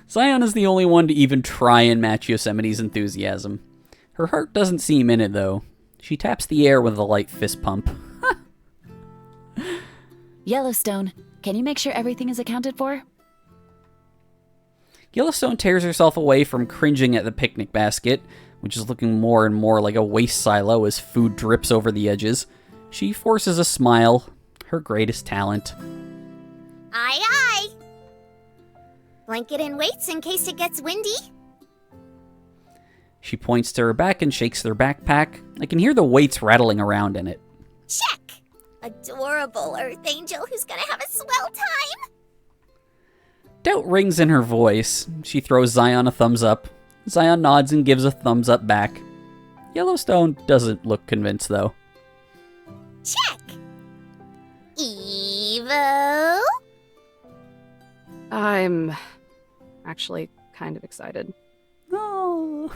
Zion is the only one to even try and match Yosemite's enthusiasm. Her heart doesn't seem in it, though. She taps the air with a light fist pump. Yellowstone, can you make sure everything is accounted for? Yellowstone tears herself away from cringing at the picnic basket, which is looking more and more like a waste silo as food drips over the edges. She forces a smile, her greatest talent. Aye, aye. Blanket and weights in case it gets windy. She points to her back and shakes their backpack. I can hear the weights rattling around in it. Check. Adorable Earth Angel who's gonna have a swell time. Doubt rings in her voice. She throws Zion a thumbs up. Zion nods and gives a thumbs up back. Yellowstone doesn't look convinced, though. Check. Evo. I'm actually kind of excited. Oh.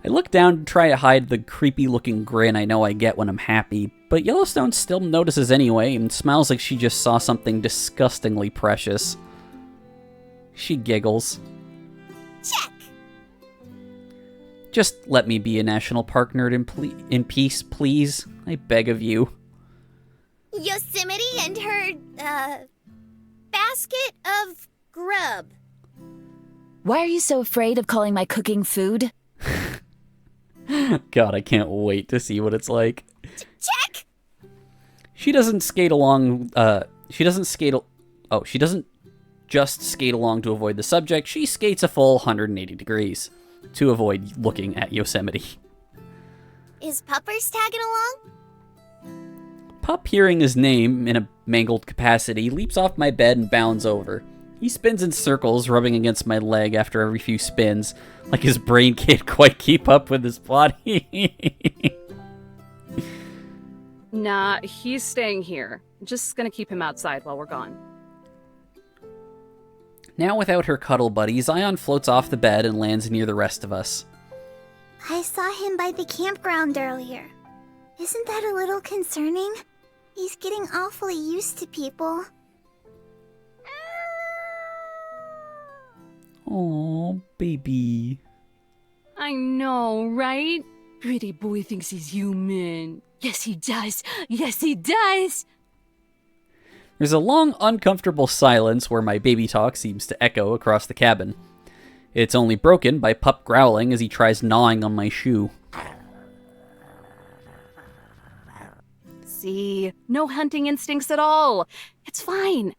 I look down to try to hide the creepy-looking grin I know I get when I'm happy, but Yellowstone still notices anyway and smiles like she just saw something disgustingly precious. She giggles. Check. Just let me be a national park nerd in peace, please. I beg of you. Yosemite and her, basket of grub. Why are you so afraid of calling my cooking food? God, I can't wait to see what it's like. Check. She doesn't skate along, she doesn't just skate along to avoid the subject, she skates a full 180 degrees to avoid looking at Yosemite. Is Puppers tagging along? Pup, hearing his name in a mangled capacity, leaps off my bed and bounds over. He spins in circles, rubbing against my leg after every few spins, like his brain can't quite keep up with his body. Nah, he's staying here. Just gonna keep him outside while we're gone. Now without her cuddle buddy, Zion floats off the bed and lands near the rest of us. I saw him by the campground earlier. Isn't that a little concerning? He's getting awfully used to people. Oh, baby. I know, right? Pretty boy thinks he's human. Yes, he does. Yes, he does. There's a long, uncomfortable silence where my baby talk seems to echo across the cabin. It's only broken by Pup growling as he tries gnawing on my shoe. See, no hunting instincts at all. It's fine.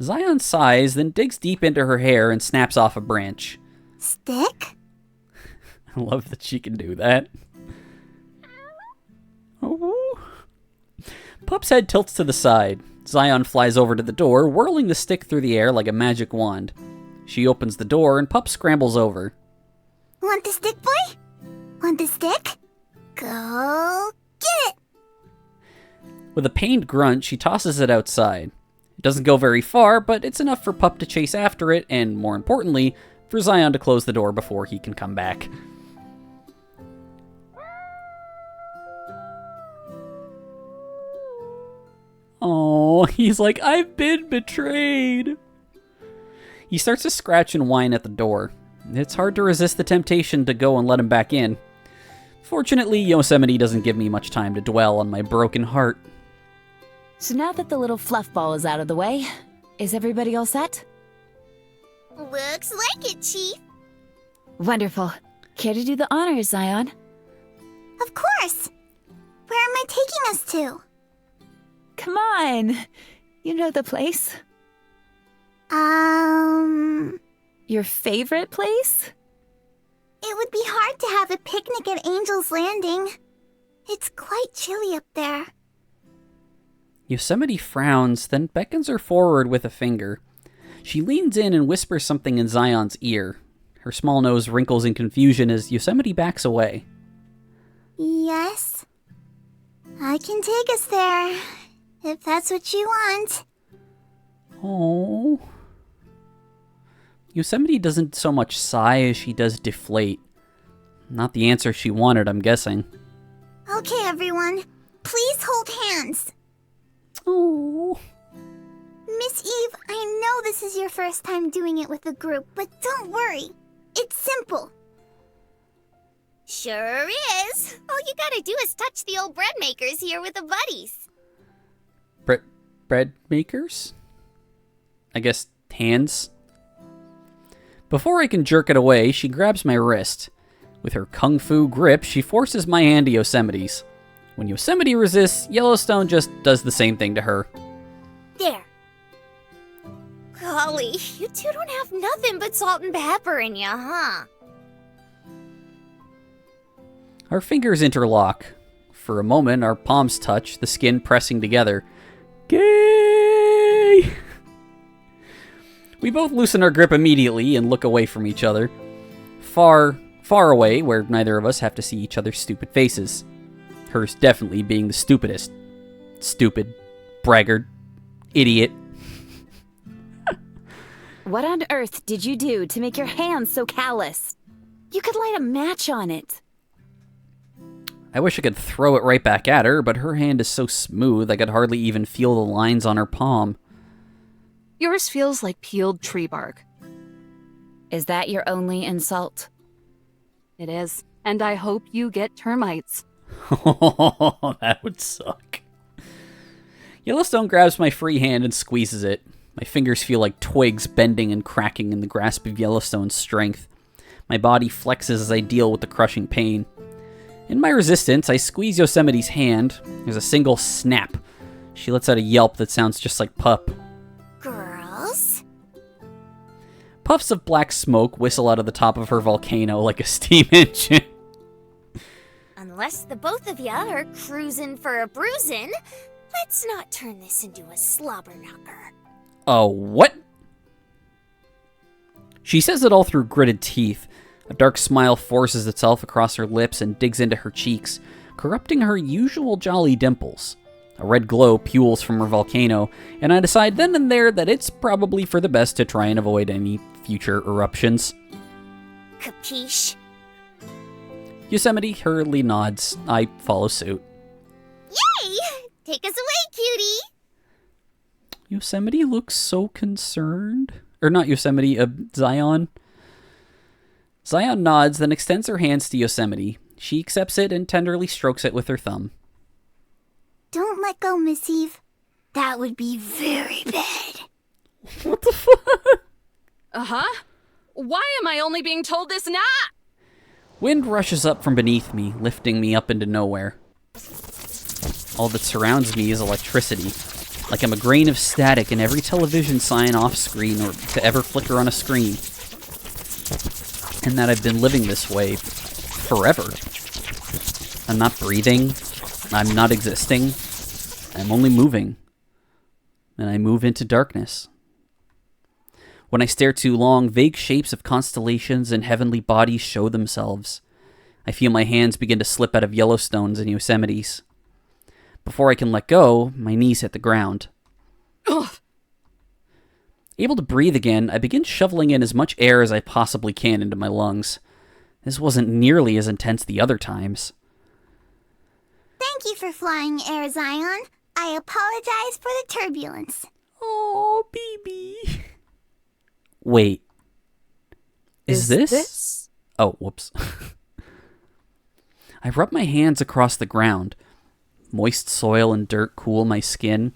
Zion sighs, then digs deep into her hair and snaps off a branch. Stick? I love that she can do that. Oh. Pup's head tilts to the side. Zion flies over to the door, whirling the stick through the air like a magic wand. She opens the door and Pup scrambles over. Want the stick, boy? Want the stick? Go get it! With a pained grunt, she tosses it outside. It doesn't go very far, but it's enough for Pup to chase after it, and more importantly, for Zion to close the door before he can come back. Oh, he's like, I've been betrayed. He starts to scratch and whine at the door. It's hard to resist the temptation to go and let him back in. Fortunately, Yosemite doesn't give me much time to dwell on my broken heart. So now that the little fluff ball is out of the way, is everybody all set? Looks like it, Chief. Wonderful. Care to do the honors, Zion? Of course. Where am I taking us to? Come on. You know the place. Your favorite place? It would be hard to have a picnic at Angel's Landing. It's quite chilly up there. Yosemite frowns, then beckons her forward with a finger. She leans in and whispers something in Zion's ear. Her small nose wrinkles in confusion as Yosemite backs away. Yes? I can take us there, if that's what you want. Oh. Yosemite doesn't so much sigh as she does deflate. Not the answer she wanted, I'm guessing. Okay, everyone. Please hold hands. Oh. Miss Eve, I know this is your first time doing it with a group, but don't worry. It's simple. Sure is. All you gotta do is touch the old bread makers here with the buddies. Bread makers? I guess hands? Before I can jerk it away, she grabs my wrist. With her kung fu grip, she forces my hand to Yosemite's. When Yosemite resists, Yellowstone just does the same thing to her. There. Golly, you two don't have nothing but salt and pepper in you, huh? Our fingers interlock. For a moment, our palms touch, the skin pressing together. Gay! We both loosen our grip immediately and look away from each other. Far, far away, where neither of us have to see each other's stupid faces. Hers definitely being the stupidest. Stupid. Braggart. Idiot. What on earth did you do to make your hands so callous? You could light a match on it. I wish I could throw it right back at her, but her hand is so smooth I could hardly even feel the lines on her palm. Yours feels like peeled tree bark. Is that your only insult? It is. And I hope you get termites. Oh, that would suck. Yellowstone grabs my free hand and squeezes it. My fingers feel like twigs bending and cracking in the grasp of Yellowstone's strength. My body flexes as I deal with the crushing pain. In my resistance, I squeeze Yosemite's hand. There's a single snap. She lets out a yelp that sounds just like Pup. Girls? Puffs of black smoke whistle out of the top of her volcano like a steam engine. Unless the both of ya are cruising for a bruising, let's not turn this into a slobber knocker. Oh, what? She says it all through gritted teeth. A dark smile forces itself across her lips and digs into her cheeks, corrupting her usual jolly dimples. A red glow pules from her volcano, and I decide then and there that it's probably for the best to try and avoid any future eruptions. Capiche? Yosemite hurriedly nods. I follow suit. Yay! Take us away, cutie! Yosemite looks so concerned. Or not Yosemite, Zion. Zion nods, then extends her hands to Yosemite. She accepts it and tenderly strokes it with her thumb. Don't let go, Miss Eve. That would be very bad. What the fuck? Uh-huh. Why am I only being told this now? Wind rushes up from beneath me, lifting me up into nowhere. All that surrounds me is electricity, like I'm a grain of static in every television sign off screen or to ever flicker on a screen. And that I've been living this way forever. I'm not breathing. I'm not existing. I'm only moving. And I move into darkness. When I stare too long, vague shapes of constellations and heavenly bodies show themselves. I feel my hands begin to slip out of Yellowstone's and Yosemite's. Before I can let go, my knees hit the ground. Ugh. Able to breathe again, I begin shoveling in as much air as I possibly can into my lungs. This wasn't nearly as intense the other times. Thank you for flying, Air Zion. I apologize for the turbulence. Oh, baby. Wait. Is this? Oh, whoops. I rub my hands across the ground. Moist soil and dirt cool my skin.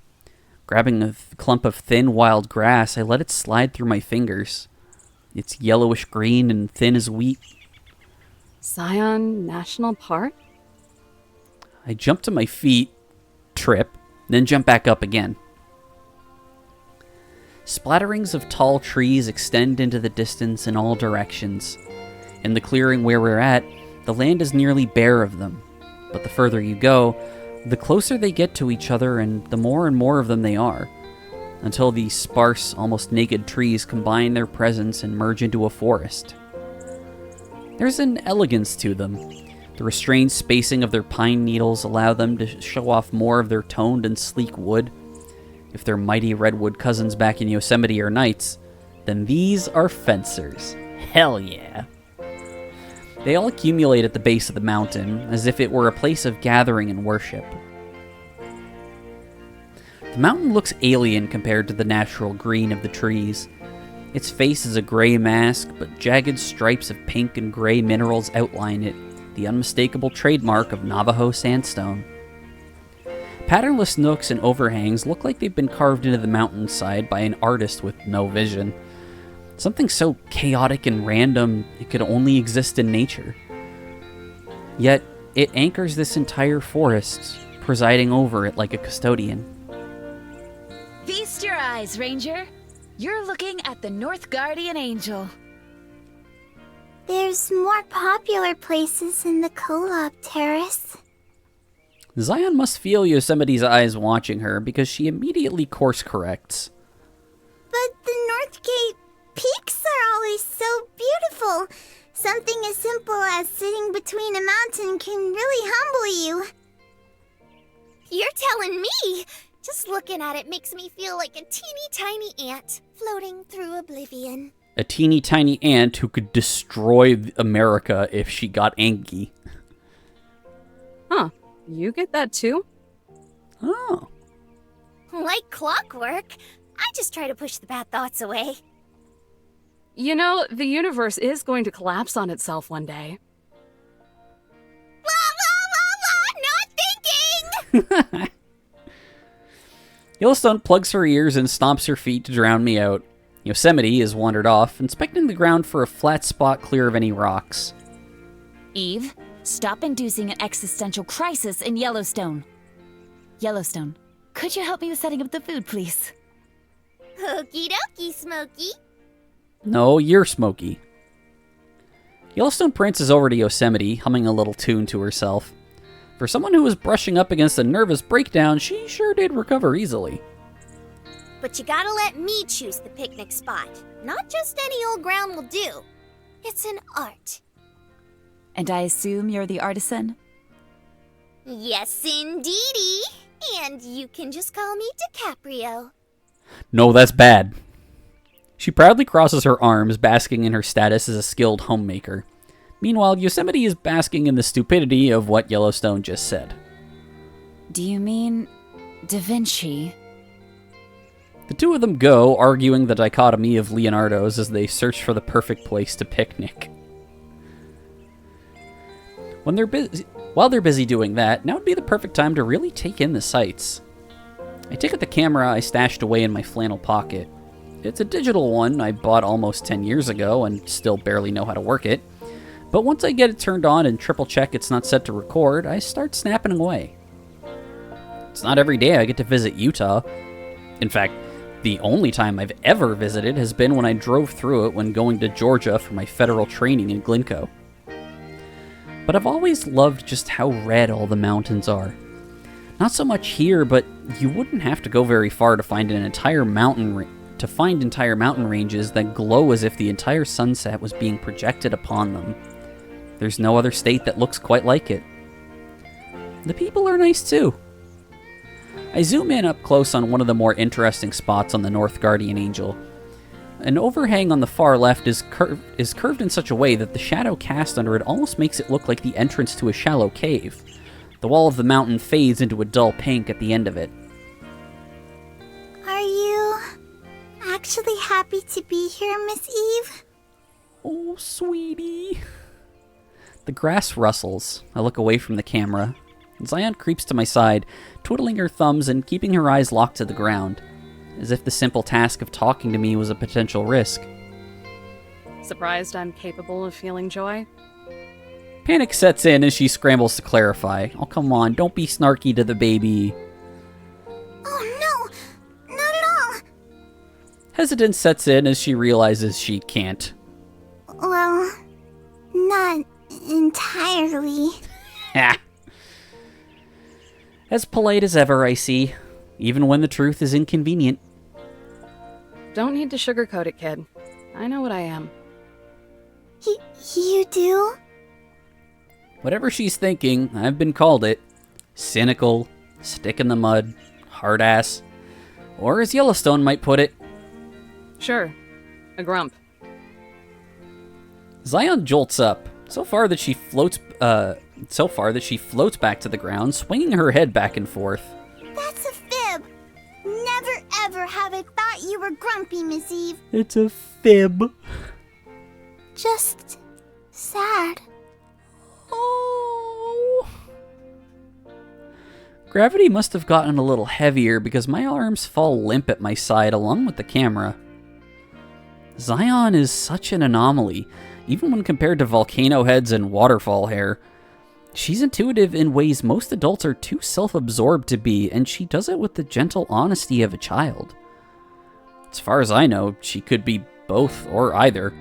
Grabbing a clump of thin wild grass, I let it slide through my fingers. It's yellowish green and thin as wheat. Zion National Park? I jump to my feet, trip, then jump back up again. Splatterings of tall trees extend into the distance in all directions. In the clearing where we're at, the land is nearly bare of them. But the further you go, the closer they get to each other and the more and more of them they are, until these sparse, almost naked trees combine their presence and merge into a forest. There's an elegance to them. The restrained spacing of their pine needles allow them to show off more of their toned and sleek wood. If their mighty redwood cousins back in Yosemite are knights, then these are fencers. Hell yeah. They all accumulate at the base of the mountain, as if it were a place of gathering and worship. The mountain looks alien compared to the natural green of the trees. Its face is a gray mask, but jagged stripes of pink and gray minerals outline it, the unmistakable trademark of Navajo sandstone. Patternless nooks and overhangs look like they've been carved into the mountainside by an artist with no vision. Something so chaotic and random it could only exist in nature. Yet, it anchors this entire forest, presiding over it like a custodian. Feast your eyes, Ranger. You're looking at the North Guardian Angel. There's more popular places in the Kolob Terrace. Zion must feel Yosemite's eyes watching her because she immediately course corrects. But the Northgate peaks are always so beautiful. Something as simple as sitting between a mountain can really humble you. You're telling me! Just looking at it makes me feel like a teeny tiny ant floating through oblivion. A teeny tiny ant who could destroy America if she got angry. Huh. You get that too? Oh. Like clockwork. I just try to push the bad thoughts away. You know, the universe is going to collapse on itself one day. Not thinking! Yellowstone plugs her ears and stomps her feet to drown me out. Yosemite has wandered off, inspecting the ground for a flat spot clear of any rocks. Eve, stop inducing an existential crisis in Yellowstone. Yellowstone, could you help me with setting up the food, please? Okie dokie, Smokey. No, you're Smokey. Yellowstone prances over to Yosemite, humming a little tune to herself. For someone who was brushing up against a nervous breakdown, she sure did recover easily. But you gotta let me choose the picnic spot. Not just any old ground will do. It's an art. And I assume you're the artisan? Yes, indeedy. And you can just call me DiCaprio. No, that's bad. She proudly crosses her arms, basking in her status as a skilled homemaker. Meanwhile, Yosemite is basking in the stupidity of what Yellowstone just said. Do you mean Da Vinci? The two of them go, arguing the dichotomy of Leonardo's as they search for the perfect place to picnic. While they're busy doing that, now would be the perfect time to really take in the sights. I take out the camera I stashed away in my flannel pocket. It's a digital one I bought almost 10 years ago and still barely know how to work it. But once I get it turned on and triple check it's not set to record, I start snapping away. It's not every day I get to visit Utah. In fact, the only time I've ever visited has been when I drove through it when going to Georgia for my federal training in Glencoe. But I've always loved just how red all the mountains are. Not so much here, but you wouldn't have to go very far to find entire mountain ranges that glow as if the entire sunset was being projected upon them. There's no other state that looks quite like it. The people are nice too. I zoom in up close on one of the more interesting spots on the North Guardian Angel. An overhang on the far left is curved in such a way that the shadow cast under it almost makes it look like the entrance to a shallow cave. The wall of the mountain fades into a dull pink at the end of it. Are you actually happy to be here, Miss Eve? Oh, sweetie. The grass rustles. I look away from the camera. Zion creeps to my side, twiddling her thumbs and keeping her eyes locked to the ground, as if the simple task of talking to me was a potential risk. Surprised I'm capable of feeling joy? Panic sets in as she scrambles to clarify. Oh, come on, don't be snarky to the baby. Oh no, not at all. Hesitance sets in as she realizes she can't. Well, not entirely. Ha! As polite as ever, I see. Even when the truth is inconvenient. Don't need to sugarcoat it, kid. I know what I am. You do? Whatever she's thinking, I've been called it. Cynical, stick in the mud, hard ass, or as Yellowstone might put it, Sure. A grump. Zion jolts up, so far that she floats back to the ground, swinging her head back and forth. That's a fib. Never ever have I thought you were grumpy, Miss Eve. It's a fib. Just sad. Oh. Gravity must have gotten a little heavier because my arms fall limp at my side along with the camera. Zion is such an anomaly, even when compared to volcano heads and waterfall hair. She's intuitive in ways most adults are too self-absorbed to be, and she does it with the gentle honesty of a child. As far as I know, she could be both or either.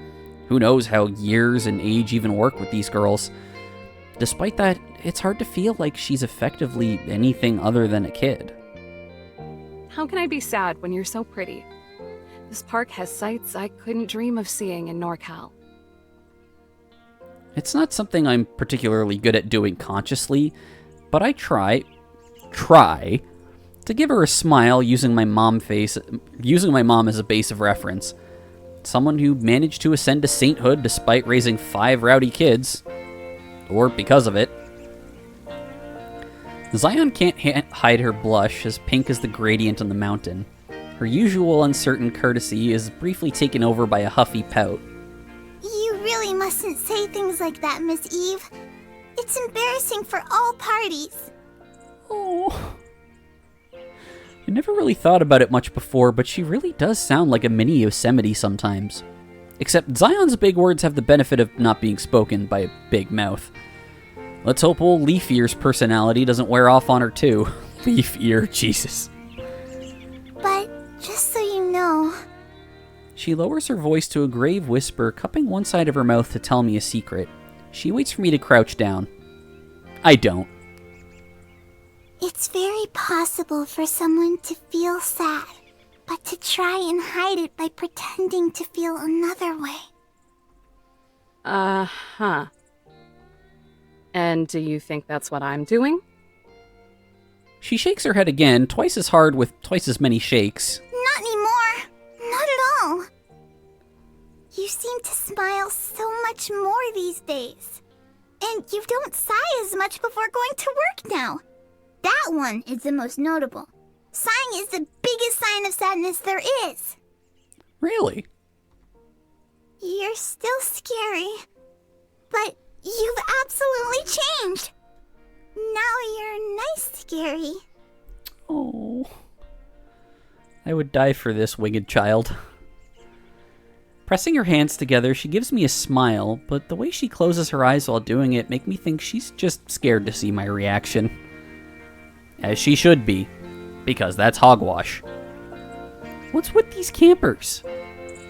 Who knows how years and age even work with these girls. Despite that, it's hard to feel like she's effectively anything other than a kid. How can I be sad when you're so pretty? This park has sights I couldn't dream of seeing in NorCal. It's not something I'm particularly good at doing consciously, but I try to give her a smile using my mom as a base of reference. Someone who managed to ascend to sainthood despite raising 5 rowdy kids, or because of it. Zion can't hide her blush, as pink as the gradient on the mountain. Her usual uncertain courtesy is briefly taken over by a huffy pout. You really mustn't say things like that, Miss Eve. It's embarrassing for all parties. Oh. I never really thought about it much before, but she really does sound like a mini Yosemite sometimes. Except Zion's big words have the benefit of not being spoken by a big mouth. Let's hope old Leaf Ear's personality doesn't wear off on her too. Leaf Ear, Jesus. But just so you know... She lowers her voice to a grave whisper, cupping one side of her mouth to tell me a secret. She waits for me to crouch down. I don't. It's very possible for someone to feel sad, but to try and hide it by pretending to feel another way. Uh-huh. And do you think that's what I'm doing? She shakes her head again, twice as hard with twice as many shakes. Not anymore. Not at all. You seem to smile so much more these days. And you don't sigh as much before going to work now. That one is the most notable. Sighing is the biggest sign of sadness there is. Really? You're still scary, but you've absolutely changed. Now you're nice scary. Oh. I would die for this winged child. Pressing her hands together, she gives me a smile, but the way she closes her eyes while doing it make me think she's just scared to see my reaction. As she should be, because that's hogwash. What's with these campers?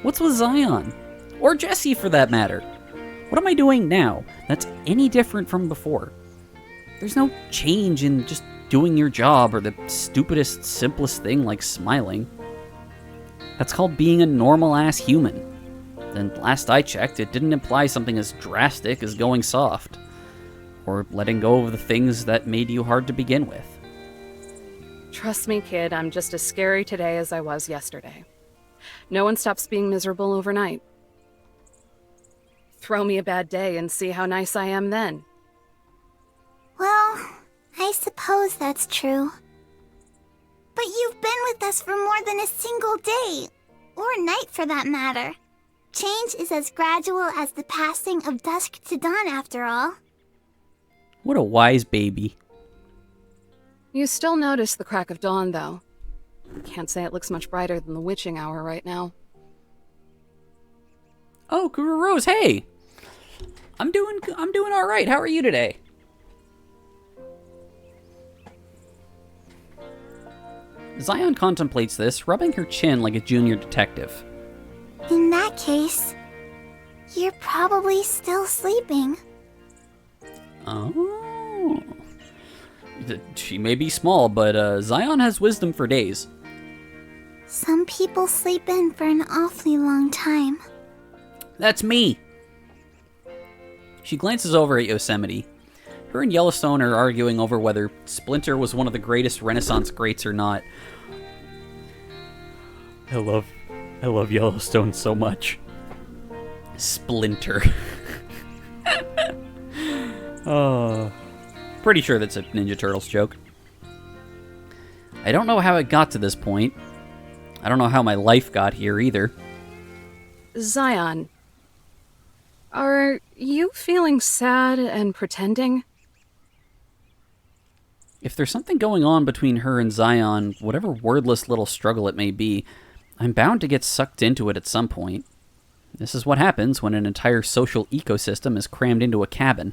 What's with Zion? Or Jessie, for that matter? What am I doing now that's any different from before? There's no change in just doing your job or the stupidest, simplest thing like smiling. That's called being a normal-ass human. And last I checked, it didn't imply something as drastic as going soft. Or letting go of the things that made you hard to begin with. Trust me, kid, I'm just as scary today as I was yesterday. No one stops being miserable overnight. Throw me a bad day and see how nice I am then. Well, I suppose that's true. But you've been with us for more than a single day, or night for that matter. Change is as gradual as the passing of dusk to dawn, after all. What a wise baby. You still notice the crack of dawn, though. Can't say it looks much brighter than the witching hour right now. Oh, Guru Rose, hey! I'm doing all right. How are you today? Zion contemplates this, rubbing her chin like a junior detective. In that case, you're probably still sleeping. Oh. She may be small, but Zion has wisdom for days. Some people sleep in for an awfully long time. That's me! She glances over at Yosemite. Her and Yellowstone are arguing over whether Splinter was one of the greatest Renaissance greats or not. I love Yellowstone so much. Splinter. Oh. Pretty sure that's a Ninja Turtles joke. I don't know how it got to this point. I don't know how my life got here either. Zion, are you feeling sad and pretending? If there's something going on between her and Zion, whatever wordless little struggle it may be, I'm bound to get sucked into it at some point. This is what happens when an entire social ecosystem is crammed into a cabin.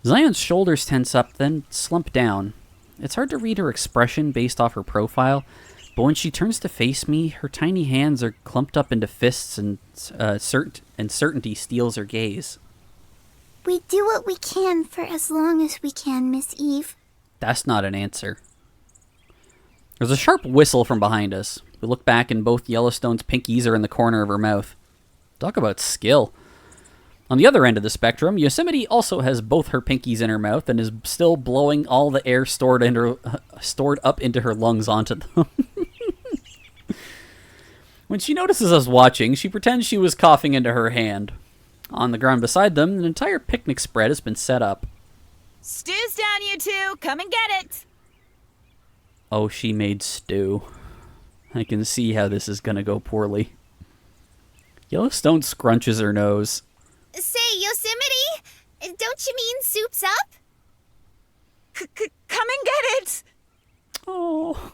Zion's shoulders tense up, then slump down. It's hard to read her expression based off her profile, but when she turns to face me, her tiny hands are clumped up into fists and certainty steals her gaze. We do what we can for as long as we can, Miss Eve. That's not an answer. There's a sharp whistle from behind us. We look back and both Yellowstone's pinkies are in the corner of her mouth. Talk about skill. On the other end of the spectrum, Yosemite also has both her pinkies in her mouth and is still blowing all the air stored up into her lungs onto them. When she notices us watching, she pretends she was coughing into her hand. On the ground beside them, an entire picnic spread has been set up. Stew's down, you two! Come and get it! Oh, she made stew. I can see how this is gonna go poorly. Yellowstone scrunches her nose. Say, Yosemite? Don't you mean soup's up? Come and get it! Oh.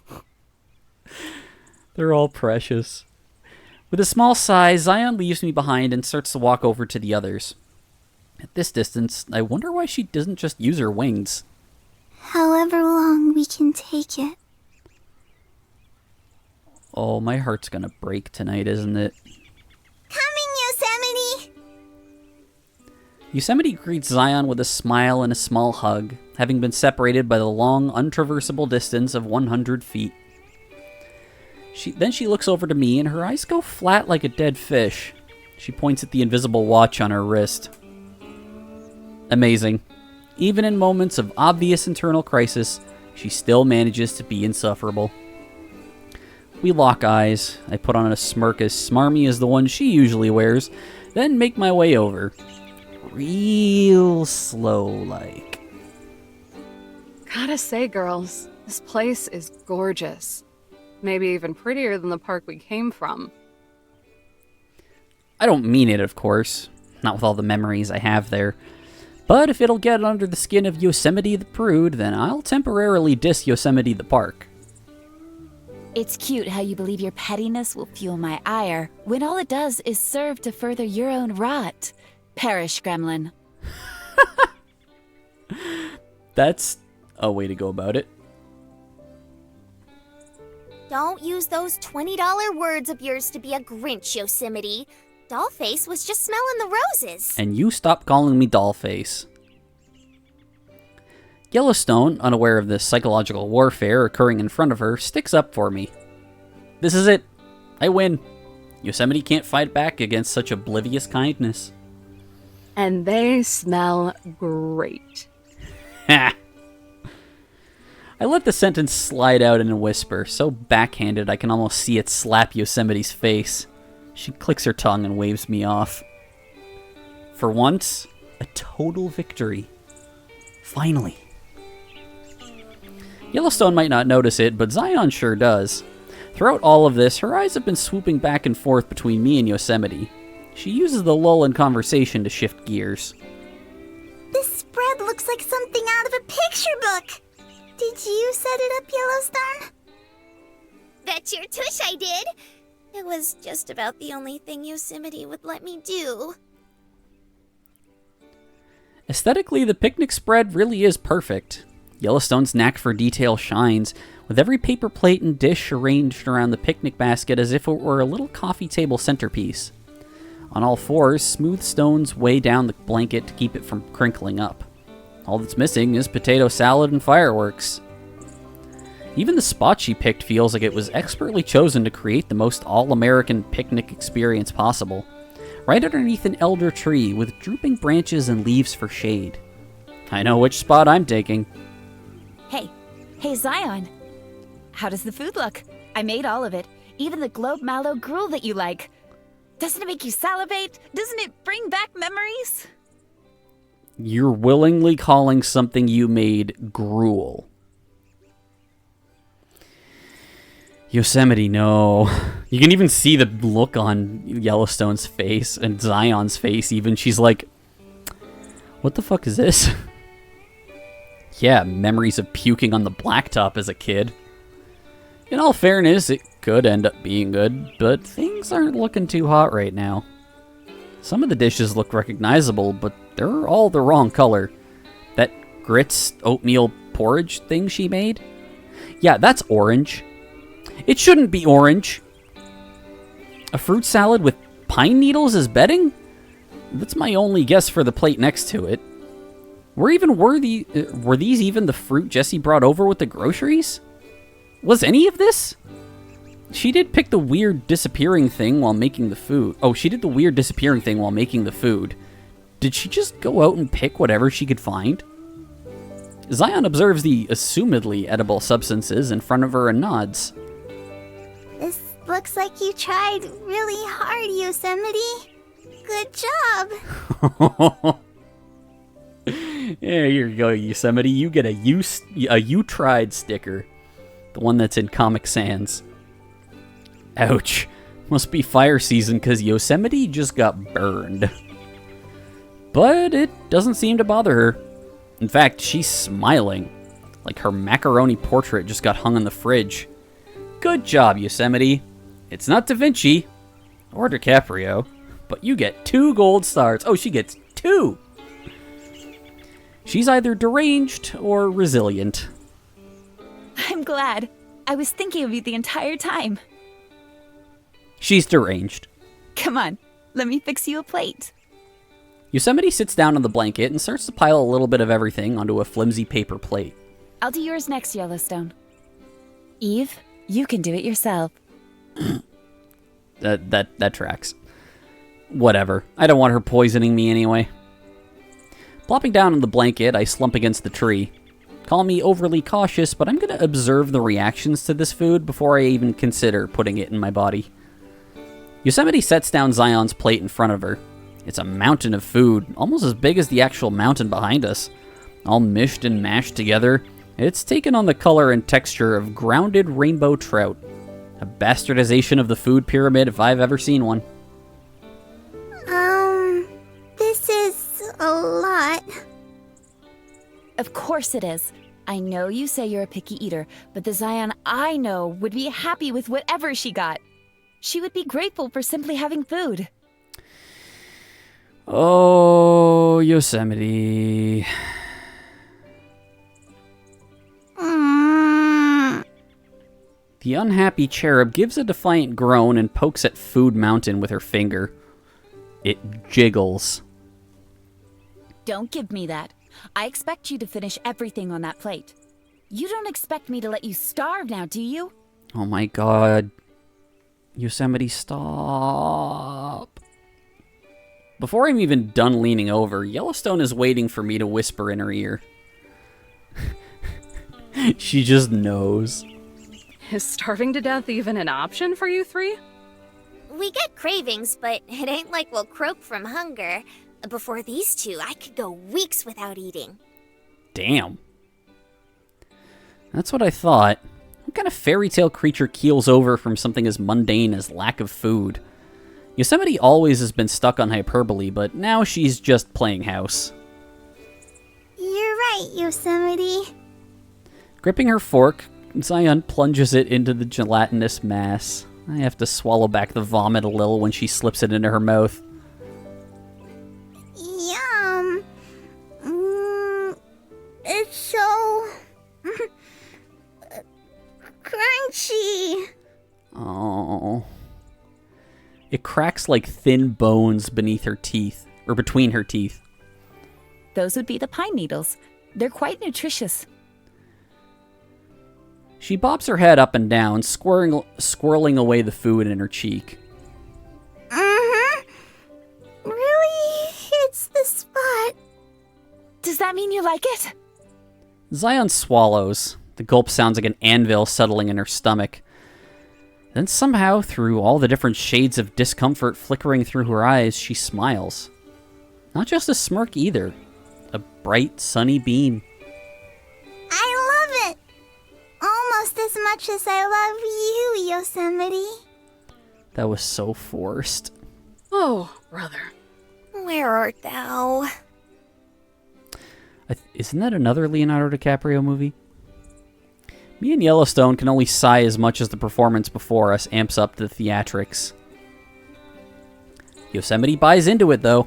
They're all precious. With a small sigh, Zion leaves me behind and starts to walk over to the others. At this distance, I wonder why she doesn't just use her wings. However long we can take it. Oh, my heart's gonna break tonight, isn't it? Coming, Yosemite! Yosemite greets Zion with a smile and a small hug, having been separated by the long, untraversable distance of 100 feet. Then she looks over to me, and her eyes go flat like a dead fish. She points at the invisible watch on her wrist. Amazing. Even in moments of obvious internal crisis, she still manages to be insufferable. We lock eyes. I put on a smirk as smarmy as the one she usually wears, then make my way over. Real slow-like. Gotta say, girls, this place is gorgeous. Maybe even prettier than the park we came from. I don't mean it, of course. Not with all the memories I have there. But if it'll get under the skin of Yosemite the Prude, then I'll temporarily diss Yosemite the Park. It's cute how you believe your pettiness will fuel my ire, when all it does is serve to further your own rot. Perish, gremlin. That's a way to go about it. Don't use those $20 words of yours to be a Grinch, Yosemite. Dollface was just smelling the roses. And you stop calling me Dollface. Yellowstone, unaware of the psychological warfare occurring in front of her, sticks up for me. This is it. I win. Yosemite can't fight back against such oblivious kindness. And they smell great. Ha! I let the sentence slide out in a whisper, so backhanded I can almost see it slap Yosemite's face. She clicks her tongue and waves me off. For once, a total victory. Finally. Yellowstone might not notice it, but Zion sure does. Throughout all of this, her eyes have been swooping back and forth between me and Yosemite. She uses the lull in conversation to shift gears. This spread looks like something out of a picture book. Did you set it up, Yellowstone? Bet your tush I did. It was just about the only thing Yosemite would let me do. Aesthetically, the picnic spread really is perfect. Yellowstone's knack for detail shines, with every paper plate and dish arranged around the picnic basket as if it were a little coffee table centerpiece. On all fours, smooth stones weigh down the blanket to keep it from crinkling up. All that's missing is potato salad and fireworks. Even the spot she picked feels like it was expertly chosen to create the most all-American picnic experience possible. Right underneath an elder tree with drooping branches and leaves for shade. I know which spot I'm taking. Hey, Zion. How does the food look? I made all of it, even the Globe Mallow gruel that you like. Doesn't it make you salivate? Doesn't it bring back memories? You're willingly calling something you made gruel. Yosemite, no. You can even see the look on Yellowstone's face and Zion's face even. She's like, what the fuck is this? Yeah, memories of puking on the blacktop as a kid. In all fairness, it could end up being good, but things aren't looking too hot right now. Some of the dishes look recognizable, but they're all the wrong color. That grits oatmeal porridge thing she made? Yeah, that's orange. It shouldn't be orange. A fruit salad with pine needles as bedding? That's my only guess for the plate next to it. Were these even the fruit Jessie brought over with the groceries? Was any of this? She did pick the weird disappearing thing while making the food. Oh, she did the weird disappearing thing while making the food. Did she just go out and pick whatever she could find? Zion observes the assumedly edible substances in front of her and nods. This looks like you tried really hard, Yosemite. Good job. Yeah, here you go, Yosemite. You get a you tried sticker. The one that's in Comic Sans. Ouch. Must be fire season because Yosemite just got burned. But it doesn't seem to bother her. In fact, she's smiling. Like her macaroni portrait just got hung in the fridge. Good job, Yosemite. It's not Da Vinci or DiCaprio, but you get 2 gold stars. Oh, she gets 2! She's either deranged or resilient. I'm glad. I was thinking of you the entire time. She's deranged. Come on, let me fix you a plate. Yosemite sits down on the blanket and starts to pile a little bit of everything onto a flimsy paper plate. I'll do yours next, Yellowstone. Eve, you can do it yourself. That tracks. Whatever. I don't want her poisoning me anyway. Plopping down on the blanket, I slump against the tree. Call me overly cautious, but I'm going to observe the reactions to this food before I even consider putting it in my body. Yosemite sets down Zion's plate in front of her. It's a mountain of food, almost as big as the actual mountain behind us. All mished and mashed together, it's taken on the color and texture of grounded rainbow trout. A bastardization of the food pyramid if I've ever seen one. This is a lot. Of course it is. I know you say you're a picky eater, but the Zion I know would be happy with whatever she got. She would be grateful for simply having food. Oh, Yosemite. The unhappy cherub gives a defiant groan and pokes at Food Mountain with her finger. It jiggles. Don't give me that. I expect you to finish everything on that plate. You don't expect me to let you starve now, do you? Oh my god. Yosemite, stop. Before I'm even done leaning over, Yellowstone is waiting for me to whisper in her ear. She just knows. Is starving to death even an option for you 3? We get cravings, but it ain't like we'll croak from hunger. Before these 2, I could go weeks without eating. Damn. That's what I thought. What kind of fairy tale creature keels over from something as mundane as lack of food? Yosemite always has been stuck on hyperbole, but now she's just playing house. You're right, Yosemite. Gripping her fork, Zion plunges it into the gelatinous mass. I have to swallow back the vomit a little when she slips it into her mouth. Yum. It's so crunchy. Oh. It cracks like thin bones beneath her teeth, or between her teeth. Those would be the pine needles. They're quite nutritious. She bobs her head up and down, squirreling away the food in her cheek. Really hits the spot. Does that mean you like it? Zion swallows. The gulp sounds like an anvil settling in her stomach. Then somehow, through all the different shades of discomfort flickering through her eyes, she smiles. Not just a smirk either. A bright, sunny beam. I love it. Almost as much as I love you, Yosemite. That was so forced. Oh, brother. Where art thou? Isn't that another Leonardo DiCaprio movie? Me and Yellowstone can only sigh as much as the performance before us amps up the theatrics. Yosemite buys into it, though.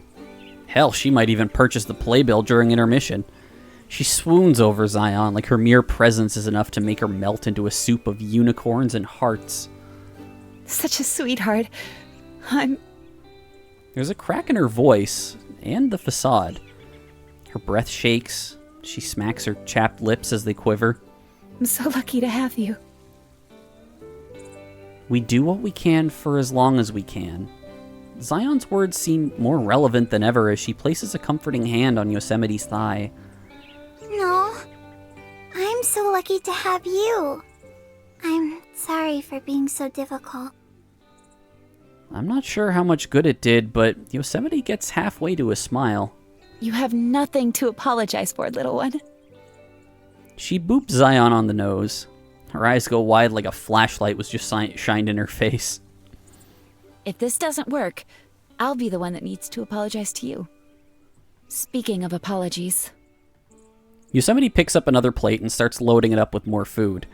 Hell, she might even purchase the playbill during intermission. She swoons over Zion like her mere presence is enough to make her melt into a soup of unicorns and hearts. Such a sweetheart. There's a crack in her voice, and the facade. Her breath shakes. She smacks her chapped lips as they quiver. I'm so lucky to have you. We do what we can for as long as we can. Zion's words seem more relevant than ever as she places a comforting hand on Yosemite's thigh. No, I'm so lucky to have you. I'm sorry for being so difficult. I'm not sure how much good it did, but Yosemite gets halfway to a smile. You have nothing to apologize for, little one. She boops Zion on the nose. Her eyes go wide like a flashlight was just shined in her face. If this doesn't work, I'll be the one that needs to apologize to you. Speaking of apologies... Yosemite picks up another plate and starts loading it up with more food.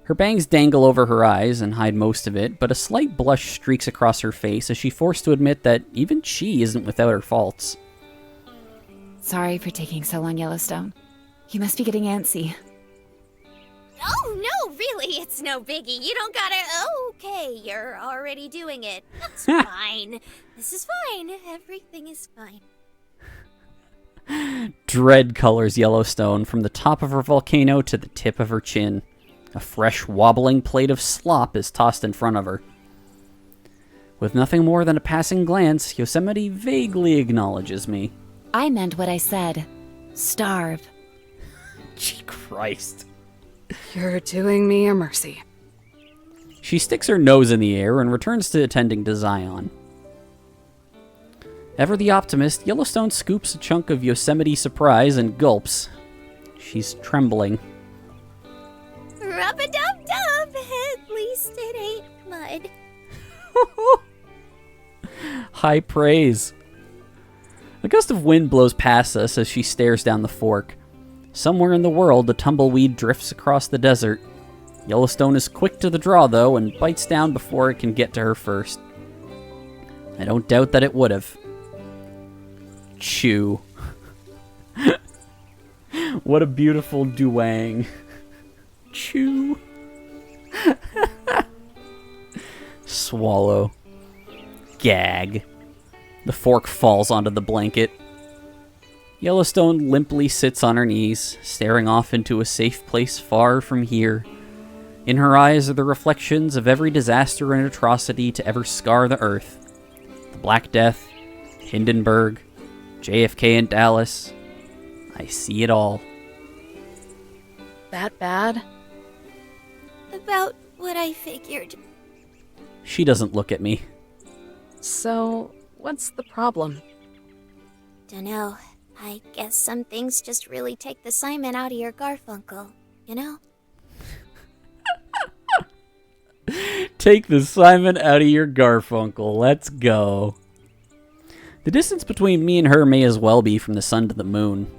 Her bangs dangle over her eyes and hide most of it, but a slight blush streaks across her face as she's forced to admit that even she isn't without her faults. Sorry for taking so long, Yellowstone. You must be getting antsy. Oh, no, really, it's no biggie. You don't gotta... Okay, you're already doing it. That's fine. This is fine. Everything is fine. Dread colors Yellowstone from the top of her volcano to the tip of her chin. A fresh, wobbling plate of slop is tossed in front of her. With nothing more than a passing glance, Yosemite vaguely acknowledges me. I meant what I said. Starve. Gee Christ. You're doing me a mercy. She sticks her nose in the air and returns to attending to Zion. Ever the optimist, Yellowstone scoops a chunk of Yosemite surprise and gulps. She's trembling. Rub-a-dub-dub! At least it ain't mud. High praise. A gust of wind blows past us as she stares down the fork. Somewhere in the world, a tumbleweed drifts across the desert. Yellowstone is quick to the draw, though, and bites down before it can get to her first. I don't doubt that it would have. Chew. What a beautiful duang. Chew. Swallow. Gag. The fork falls onto the blanket. Yellowstone limply sits on her knees, staring off into a safe place far from here. In her eyes are the reflections of every disaster and atrocity to ever scar the earth. The Black Death, Hindenburg, JFK in Dallas. I see it all. That bad? About what I figured. She doesn't look at me. So, what's the problem? Dunno. I guess some things just really take the Simon out of your Garfunkel, you know? Take the Simon out of your Garfunkel. Let's go. The distance between me and her may as well be from the sun to the moon.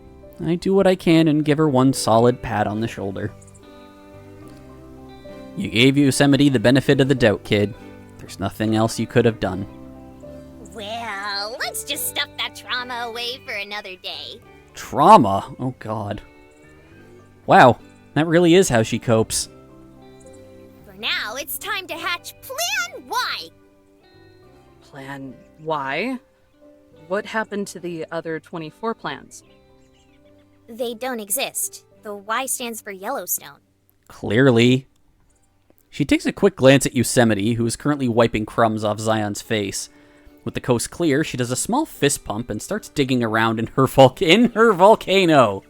I do what I can and give her one solid pat on the shoulder. You gave Yosemite the benefit of the doubt, kid. There's nothing else you could have done. Well, let's just stuff that trauma away for another day. Trauma? Oh god. Wow, that really is how she copes. For now, it's time to hatch Plan Y. Plan Y? What happened to the other 24 plans? They don't exist. The Y stands for Yellowstone. Clearly. She takes a quick glance at Yosemite, who is currently wiping crumbs off Zion's face. With the coast clear, she does a small fist pump and starts digging around in her volcano.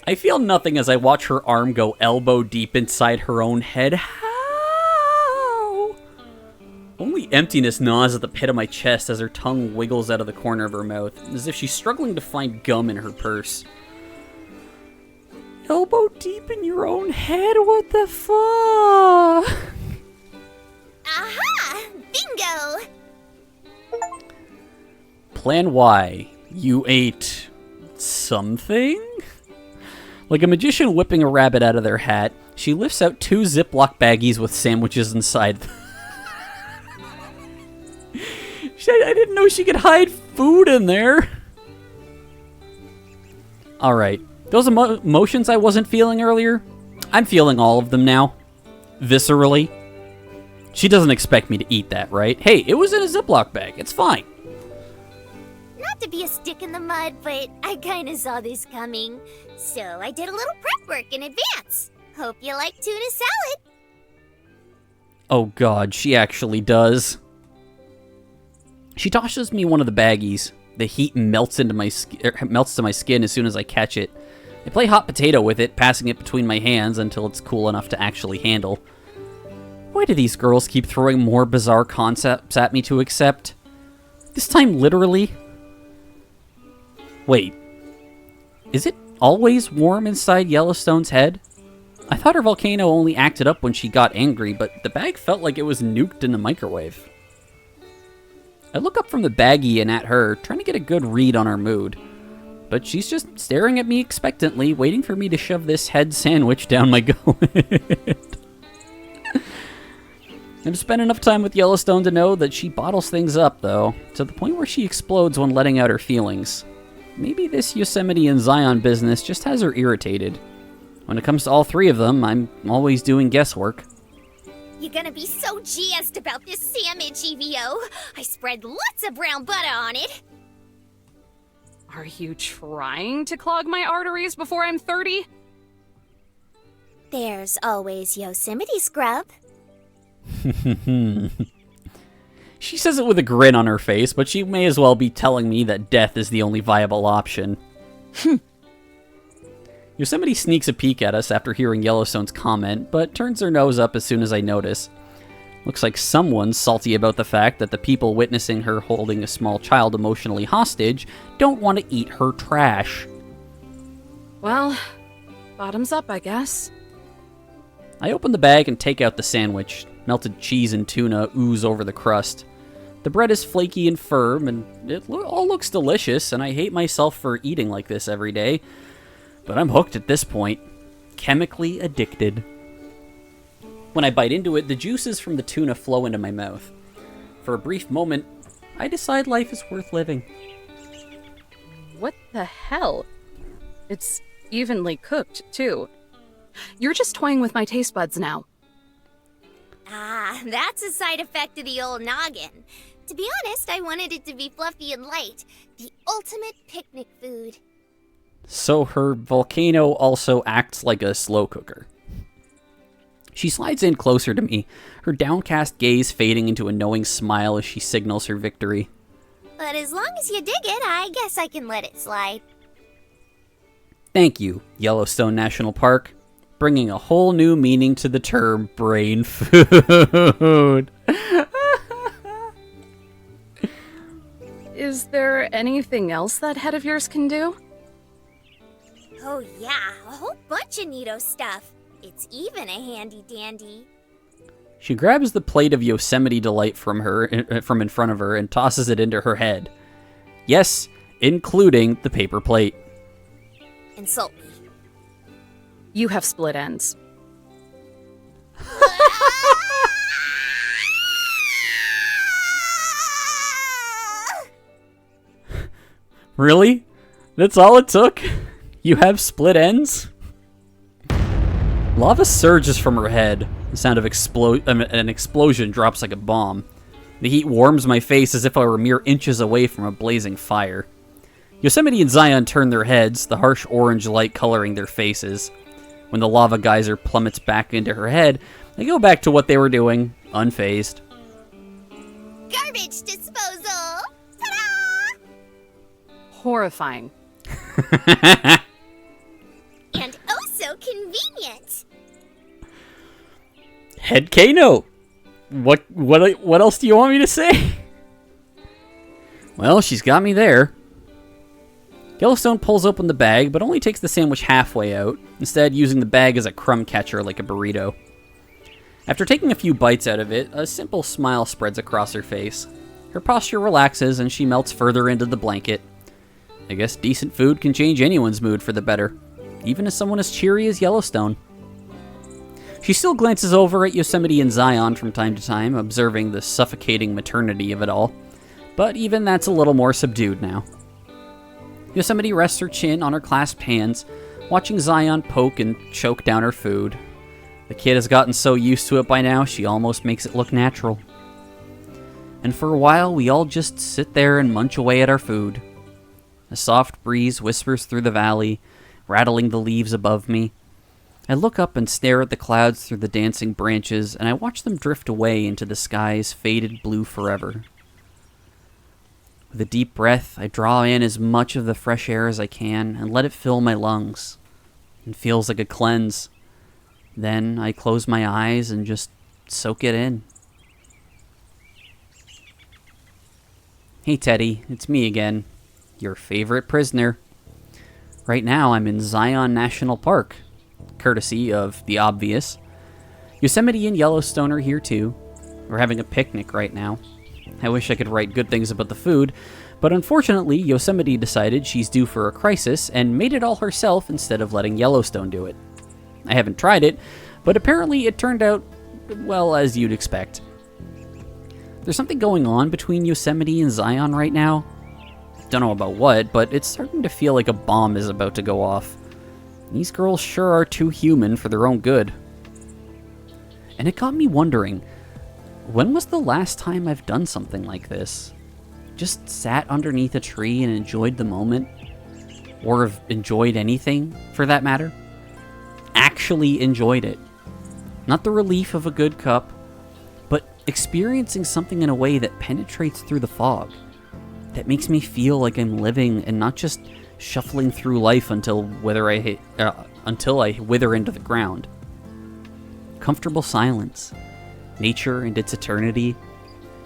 I feel nothing as I watch her arm go elbow deep inside her own head. How? Only emptiness gnaws at the pit of my chest as her tongue wiggles out of the corner of her mouth, as if she's struggling to find gum in her purse. Elbow deep in your own head? What the fuck? Aha! Bingo! Plan Y. You ate something? Like a magician whipping a rabbit out of their hat, she lifts out 2 Ziploc baggies with sandwiches inside. I didn't know she could hide food in there. Alright. Those emotions I wasn't feeling earlier, I'm feeling all of them now. Viscerally. She doesn't expect me to eat that, right? Hey, it was in a Ziploc bag. It's fine. Not to be a stick in the mud, but I kinda saw this coming. So I did a little prep work in advance. Hope you like tuna salad. Oh god, she actually does. She tosses me one of the baggies. The heat melts to my skin as soon as I catch it. I play hot potato with it, passing it between my hands until it's cool enough to actually handle. Why do these girls keep throwing more bizarre concepts at me to accept? This time literally? Wait. Is it always warm inside Yellowstone's head? I thought her volcano only acted up when she got angry, but the bag felt like it was nuked in the microwave. I look up from the baggie and at her, trying to get a good read on her mood. But she's just staring at me expectantly, waiting for me to shove this head sandwich down my gullet. I've spent enough time with Yellowstone to know that she bottles things up, though, to the point where she explodes when letting out her feelings. Maybe this Yosemite and Zion business just has her irritated. When it comes to all 3 of them, I'm always doing guesswork. You're gonna be so jazzed about this sandwich, EVO. I spread lots of brown butter on it. Are you trying to clog my arteries before I'm 30? There's always Yosemite scrub. She says it with a grin on her face, but she may as well be telling me that death is the only viable option. Yosemite sneaks a peek at us after hearing Yellowstone's comment, but turns her nose up as soon as I notice. Looks like someone's salty about the fact that the people witnessing her holding a small child emotionally hostage don't want to eat her trash. Well, bottoms up, I guess. I open the bag and take out the sandwich. Melted cheese and tuna ooze over the crust. The bread is flaky and firm, and it all looks delicious, and I hate myself for eating like this every day. But I'm hooked at this point. Chemically addicted. When I bite into it, the juices from the tuna flow into my mouth. For a brief moment, I decide life is worth living. What the hell? It's evenly cooked, too. You're just toying with my taste buds now. Ah, that's a side effect of the old noggin. To be honest, I wanted it to be fluffy and light. The ultimate picnic food. So her volcano also acts like a slow cooker. She slides in closer to me, her downcast gaze fading into a knowing smile as she signals her victory. But as long as you dig it, I guess I can let it slide. Thank you, Yellowstone National Park, bringing a whole new meaning to the term brain food. Is there anything else that head of yours can do? Oh yeah, a whole bunch of neato stuff. It's even a handy dandy. She grabs the plate of Yosemite Delight from in front of her and tosses it into her head. Yes, including the paper plate. Insult me. You have split ends. Really? That's all it took? You have split ends? Lava surges from her head. The sound of an explosion drops like a bomb. The heat warms my face as if I were mere inches away from a blazing fire. Yosemite and Zion turn their heads, the harsh orange light coloring their faces. When the lava geyser plummets back into her head, they go back to what they were doing, unfazed. Garbage disposal! Ta-da! Horrifying. And oh so convenient! Head Kano! What else do you want me to say? Well, she's got me there. Yellowstone pulls open the bag, but only takes the sandwich halfway out, instead using the bag as a crumb catcher like a burrito. After taking a few bites out of it, a simple smile spreads across her face. Her posture relaxes and she melts further into the blanket. I guess decent food can change anyone's mood for the better, even as someone as cheery as Yellowstone. She still glances over at Yosemite and Zion from time to time, observing the suffocating maternity of it all, but even that's a little more subdued now. Yosemite rests her chin on her clasped hands, watching Zion poke and choke down her food. The kid has gotten so used to it by now, she almost makes it look natural. And for a while, we all just sit there and munch away at our food. A soft breeze whispers through the valley, rattling the leaves above me. I look up and stare at the clouds through the dancing branches, and I watch them drift away into the sky's faded blue forever. With a deep breath, I draw in as much of the fresh air as I can and let it fill my lungs. It feels like a cleanse. Then I close my eyes and just soak it in. Hey Teddy, it's me again, your favorite prisoner. Right now I'm in Zion National Park, courtesy of The Obvious. Yosemite and Yellowstone are here too. We're having a picnic right now. I wish I could write good things about the food, but unfortunately Yosemite decided she's due for a crisis and made it all herself instead of letting Yellowstone do it. I haven't tried it, but apparently it turned out, well, as you'd expect. There's something going on between Yosemite and Zion right now. Don't know about what, but it's starting to feel like a bomb is about to go off. These girls sure are too human for their own good. And it got me wondering, when was the last time I've done something like this? Just sat underneath a tree and enjoyed the moment? Or have enjoyed anything, for that matter? Actually enjoyed it. Not the relief of a good cup, but experiencing something in a way that penetrates through the fog. That makes me feel like I'm living and not just shuffling through life until I wither into the ground. Comfortable silence. Nature and its eternity,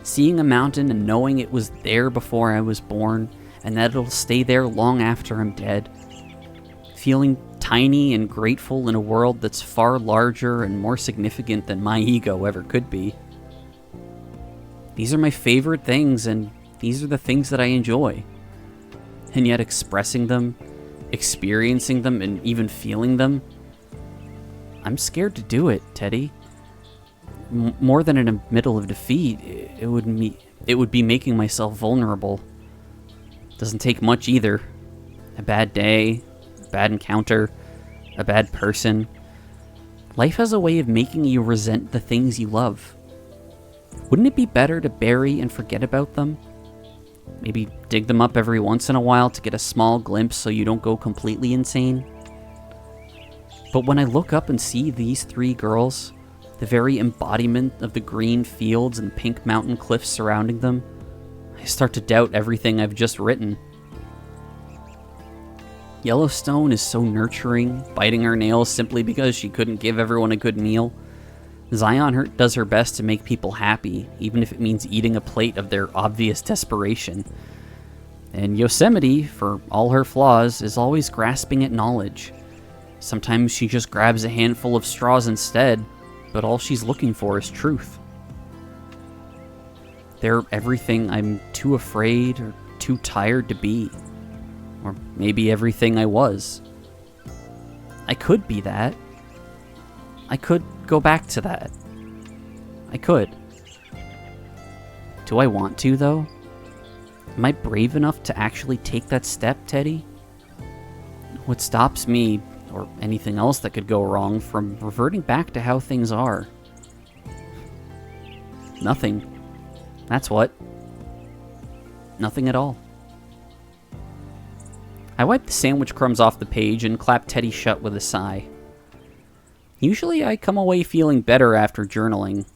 seeing a mountain and knowing it was there before I was born, and that it'll stay there long after I'm dead. Feeling tiny and grateful in a world that's far larger and more significant than my ego ever could be. These are my favorite things, and these are the things that I enjoy. And yet expressing them, experiencing them, and even feeling them, I'm scared to do it, Teddy. More than in the middle of defeat, it would be making myself vulnerable. Doesn't take much either. A bad day, a bad encounter, a bad person. Life has a way of making you resent the things you love. Wouldn't it be better to bury and forget about them? Maybe dig them up every once in a while to get a small glimpse so you don't go completely insane? But when I look up and see these three girls, the very embodiment of the green fields and pink mountain cliffs surrounding them, I start to doubt everything I've just written. Yellowstone is so nurturing, biting her nails simply because she couldn't give everyone a good meal. Zion does her best to make people happy, even if it means eating a plate of their obvious desperation. And Yosemite, for all her flaws, is always grasping at knowledge. Sometimes she just grabs a handful of straws instead, but all she's looking for is truth. They're everything I'm too afraid or too tired to be. Or maybe everything I was. I could be that. I could go back to that. I could. Do I want to, though? Am I brave enough to actually take that step, Teddy? What stops me, or anything else that could go wrong, from reverting back to how things are? Nothing. That's what. Nothing at all. I wipe the sandwich crumbs off the page and clap Teddy shut with a sigh. Usually I come away feeling better after journaling,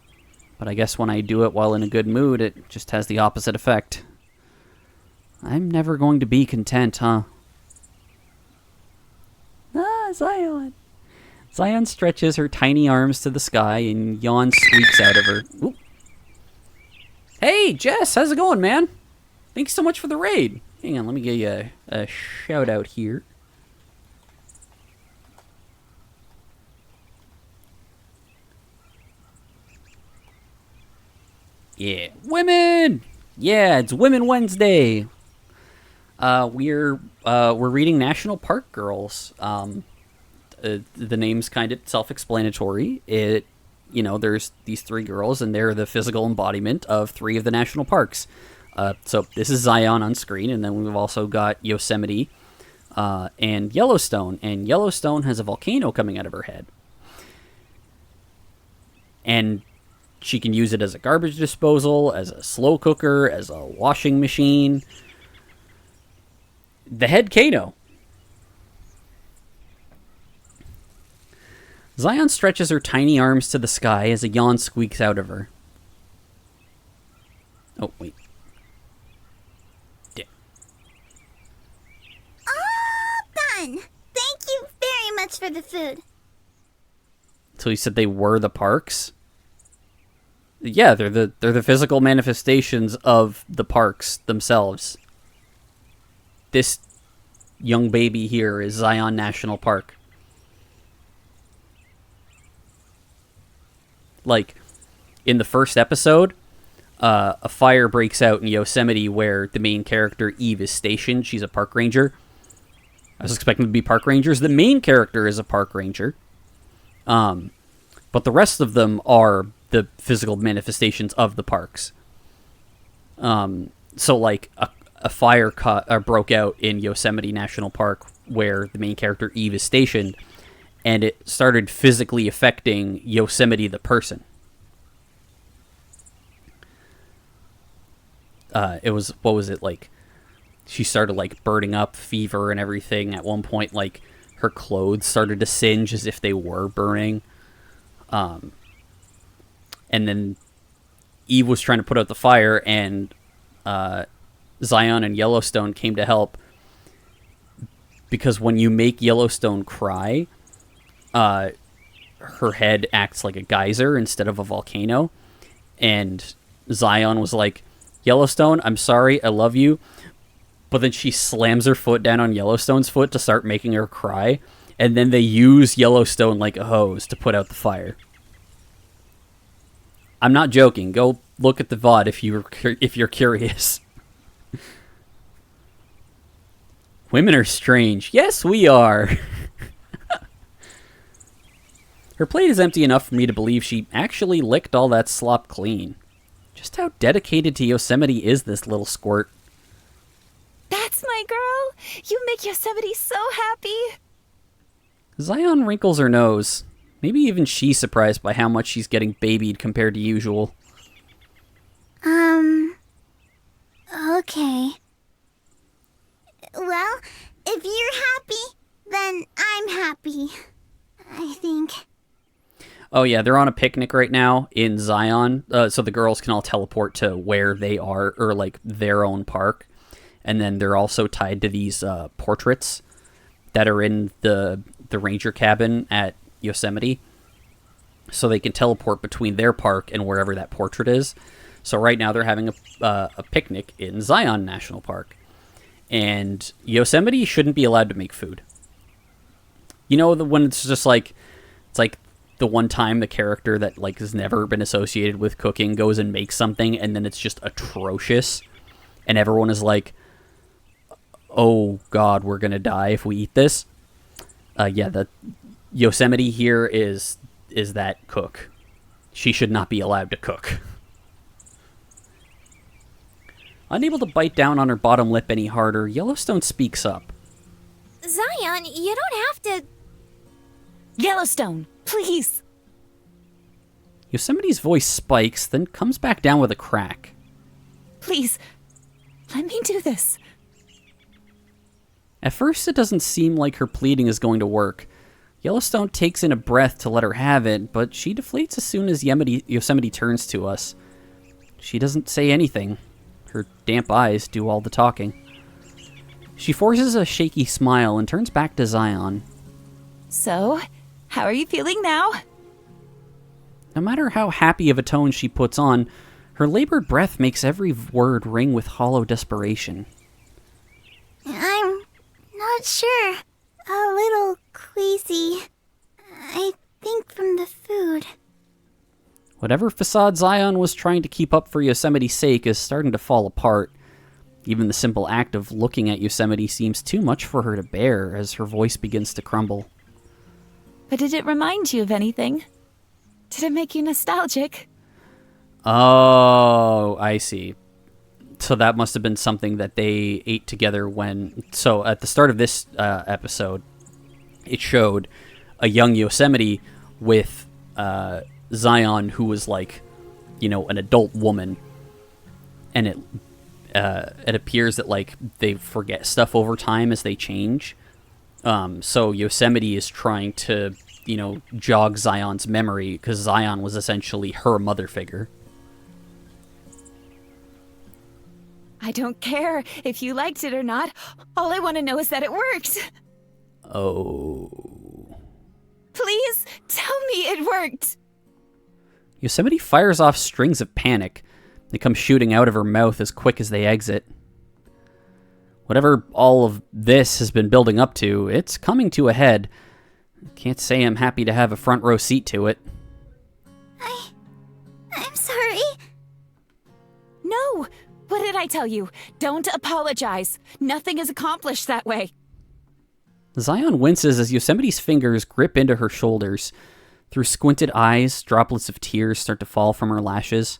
but I guess when I do it while in a good mood, it just has the opposite effect. I'm never going to be content, huh? Ah, Zion! Zion stretches her tiny arms to the sky and yawn squeaks out of her. Oop. Hey, Jess, how's it going, man? Thanks so much for the raid. Hang on, let me give you a shout out here. Yeah, women! Yeah, it's Women Wednesday. We're reading National Park Girls. The name's kind of self-explanatory. There's these 3 girls, and they're the physical embodiment of 3 of the national parks. So this is Zion on screen, and then we've also got Yosemite and Yellowstone. And Yellowstone has a volcano coming out of her head. And she can use it as a garbage disposal, as a slow cooker, as a washing machine. The head Kano. Zion stretches her tiny arms to the sky as a yawn squeaks out of her. Oh, wait. All done. Thank you very much for the food. So you said they were the parks? Yeah, they're the physical manifestations of the parks themselves. This young baby here is Zion National Park. Like, in the first episode, a fire breaks out in Yosemite where the main character, Eve, is stationed. She's a park ranger. I was expecting them to be park rangers. The main character is a park ranger. But the rest of them are the physical manifestations of the parks. So, like, a fire broke out in Yosemite National Park where the main character, Eve, is stationed, and it started physically affecting Yosemite the person. It was, what was it, like, she started, like, burning up, fever and everything. At one point, like, her clothes started to singe as if they were burning. And then Eve was trying to put out the fire, and Zion and Yellowstone came to help. Because when you make Yellowstone cry, her head acts like a geyser instead of a volcano. And Zion was like, Yellowstone, I'm sorry, I love you. But then she slams her foot down on Yellowstone's foot to start making her cry. And then they use Yellowstone like a hose to put out the fire. I'm not joking. Go look at the VOD if you're curious. Women are strange. Yes, we are. Her plate is empty enough for me to believe she actually licked all that slop clean. Just how dedicated to Yosemite is this little squirt? That's my girl! You make Yosemite so happy! Zion wrinkles her nose. Maybe even she's surprised by how much she's getting babied compared to usual. Okay. Well, if you're happy, then I'm happy. I think. Oh yeah, they're on a picnic right now in Zion, so the girls can all teleport to where they are, or like their own park. And then they're also tied to these portraits that are in the ranger cabin at Yosemite, so they can teleport between their park and wherever that portrait is. So right now they're having a picnic in Zion National Park, and Yosemite shouldn't be allowed to make food. You know, when it's just like, it's like the one time the character that like has never been associated with cooking goes and makes something, and then it's just atrocious, and everyone is like, oh god, we're gonna die if we eat this. Yeah, the Yosemite here is that cook. She should not be allowed to cook. Unable to bite down on her bottom lip any harder, Yellowstone speaks up. Zion, you don't have to. Yellowstone, please. Yosemite's voice spikes, then comes back down with a crack. Please, let me do this. At first, it doesn't seem like her pleading is going to work. Yellowstone takes in a breath to let her have it, but she deflates as soon as Yosemite turns to us. She doesn't say anything. Her damp eyes do all the talking. She forces a shaky smile and turns back to Zion. So, how are you feeling now? No matter how happy of a tone she puts on, her labored breath makes every word ring with hollow desperation. I'm not sure. A little queasy. I think from the food. Whatever facade Zion was trying to keep up for Yosemite's sake is starting to fall apart. Even the simple act of looking at Yosemite seems too much for her to bear as her voice begins to crumble. But did it remind you of anything? Did it make you nostalgic? Oh, I see. So that must have been something that they ate together when... So at the start of this episode, it showed a young Yosemite with Zion, who was like, you know, an adult woman. And it appears that, like, they forget stuff over time as they change. So Yosemite is trying to, you know, jog Zion's memory, because Zion was essentially her mother figure. I don't care if you liked it or not. All I want to know is that it worked. Oh. Please, tell me it worked. Yosemite fires off strings of panic. They come shooting out of her mouth as quick as they exit. Whatever all of this has been building up to, it's coming to a head. Can't say I'm happy to have a front row seat to it. I'm sorry. No. What did I tell you? Don't apologize. Nothing is accomplished that way. Zion winces as Yosemite's fingers grip into her shoulders. Through squinted eyes, droplets of tears start to fall from her lashes.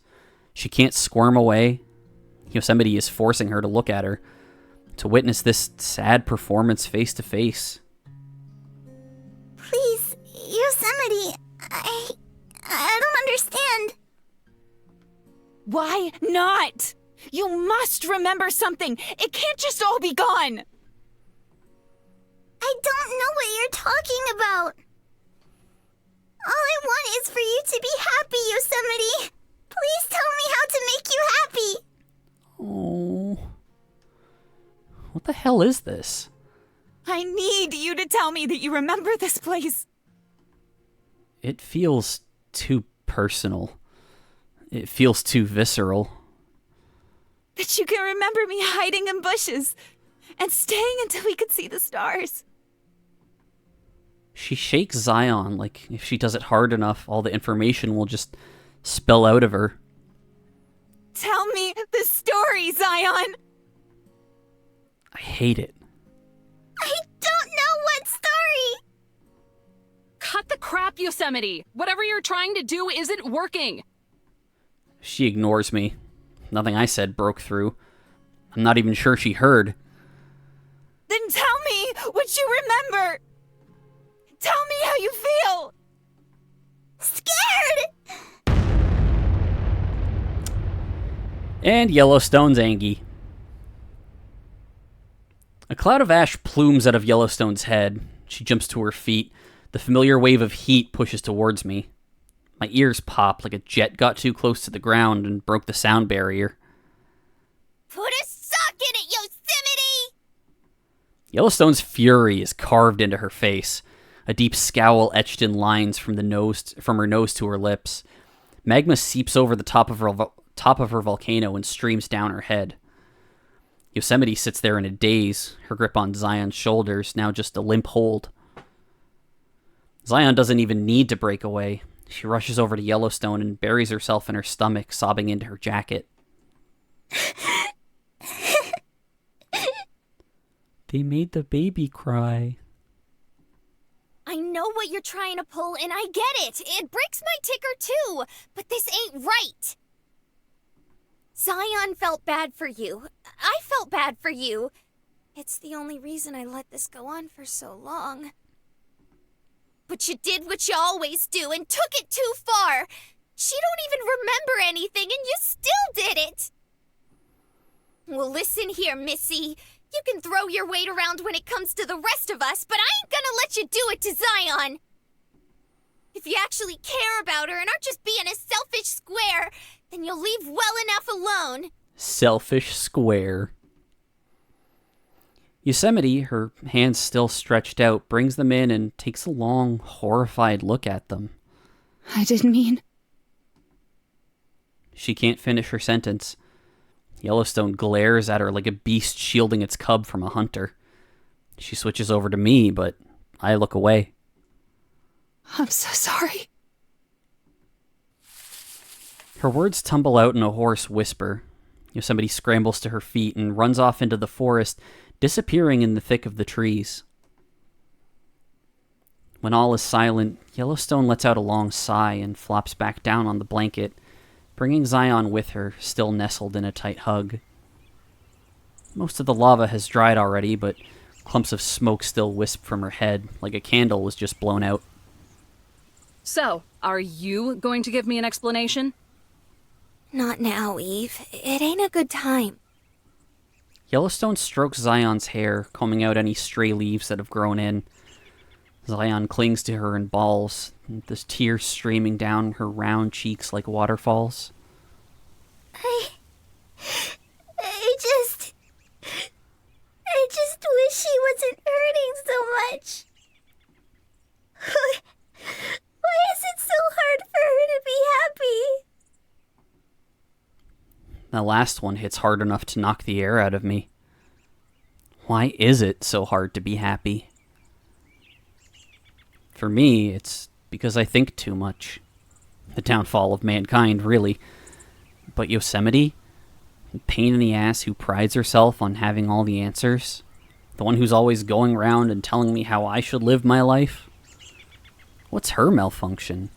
She can't squirm away. Yosemite is forcing her to look at her, to witness this sad performance face to face. Please, Yosemite, I don't understand. Why not? You must remember something. It can't just all be gone. I don't know what you're talking about. All I want is for you to be happy, Yosemite. Please tell me how to make you happy. Oh. What the hell is this? I need you to tell me that you remember this place. It feels too personal. It feels too visceral. That you can remember me hiding in bushes and staying until we could see the stars. She shakes Zion like if she does it hard enough, all the information will just spill out of her. Tell me the story, Zion! I hate it. I don't know what story. Cut the crap, Yosemite! Whatever you're trying to do isn't working! She ignores me. Nothing I said broke through. I'm not even sure she heard. Then tell me what you remember! Tell me how you feel! Scared! And Yellowstone's Angie. A cloud of ash plumes out of Yellowstone's head. She jumps to her feet. The familiar wave of heat pushes towards me. My ears pop like a jet got too close to the ground and broke the sound barrier. Put a sock in it, Yosemite! Yellowstone's fury is carved into her face, a deep scowl etched in lines from her nose to her lips. Magma seeps over the top of her volcano and streams down her head. Yosemite sits there in a daze, her grip on Zion's shoulders now just a limp hold. Zion doesn't even need to break away. She rushes over to Yellowstone and buries herself in her stomach, sobbing into her jacket. They made the baby cry. I know what you're trying to pull, and I get it. It breaks my ticker, too. But this ain't right. Zion felt bad for you. I felt bad for you. It's the only reason I let this go on for so long. But you did what you always do and took it too far. She don't even remember anything and you still did it. Well, listen here, Missy. You can throw your weight around when it comes to the rest of us, but I ain't gonna let you do it to Zion. If you actually care about her and aren't just being a selfish square, then you'll leave well enough alone. Selfish square. Yosemite, her hands still stretched out, brings them in and takes a long, horrified look at them. I didn't mean... She can't finish her sentence. Yellowstone glares at her like a beast shielding its cub from a hunter. She switches over to me, but I look away. I'm so sorry. Her words tumble out in a hoarse whisper. Yosemite scrambles to her feet and runs off into the forest, disappearing in the thick of the trees. When all is silent, Yellowstone lets out a long sigh and flops back down on the blanket, bringing Zion with her, still nestled in a tight hug. Most of the lava has dried already, but clumps of smoke still wisp from her head, like a candle was just blown out. So, are you going to give me an explanation? Not now, Eve. It ain't a good time. Yellowstone strokes Zion's hair, combing out any stray leaves that have grown in. Zion clings to her in balls, the tears streaming down her round cheeks like waterfalls. I just wish she wasn't hurting so much. Why is it so hard for her to be happy? The last one hits hard enough to knock the air out of me. Why is it so hard to be happy? For me, it's because I think too much. The downfall of mankind, really. But Yosemite? The pain in the ass who prides herself on having all the answers? The one who's always going around and telling me how I should live my life? What's her malfunction?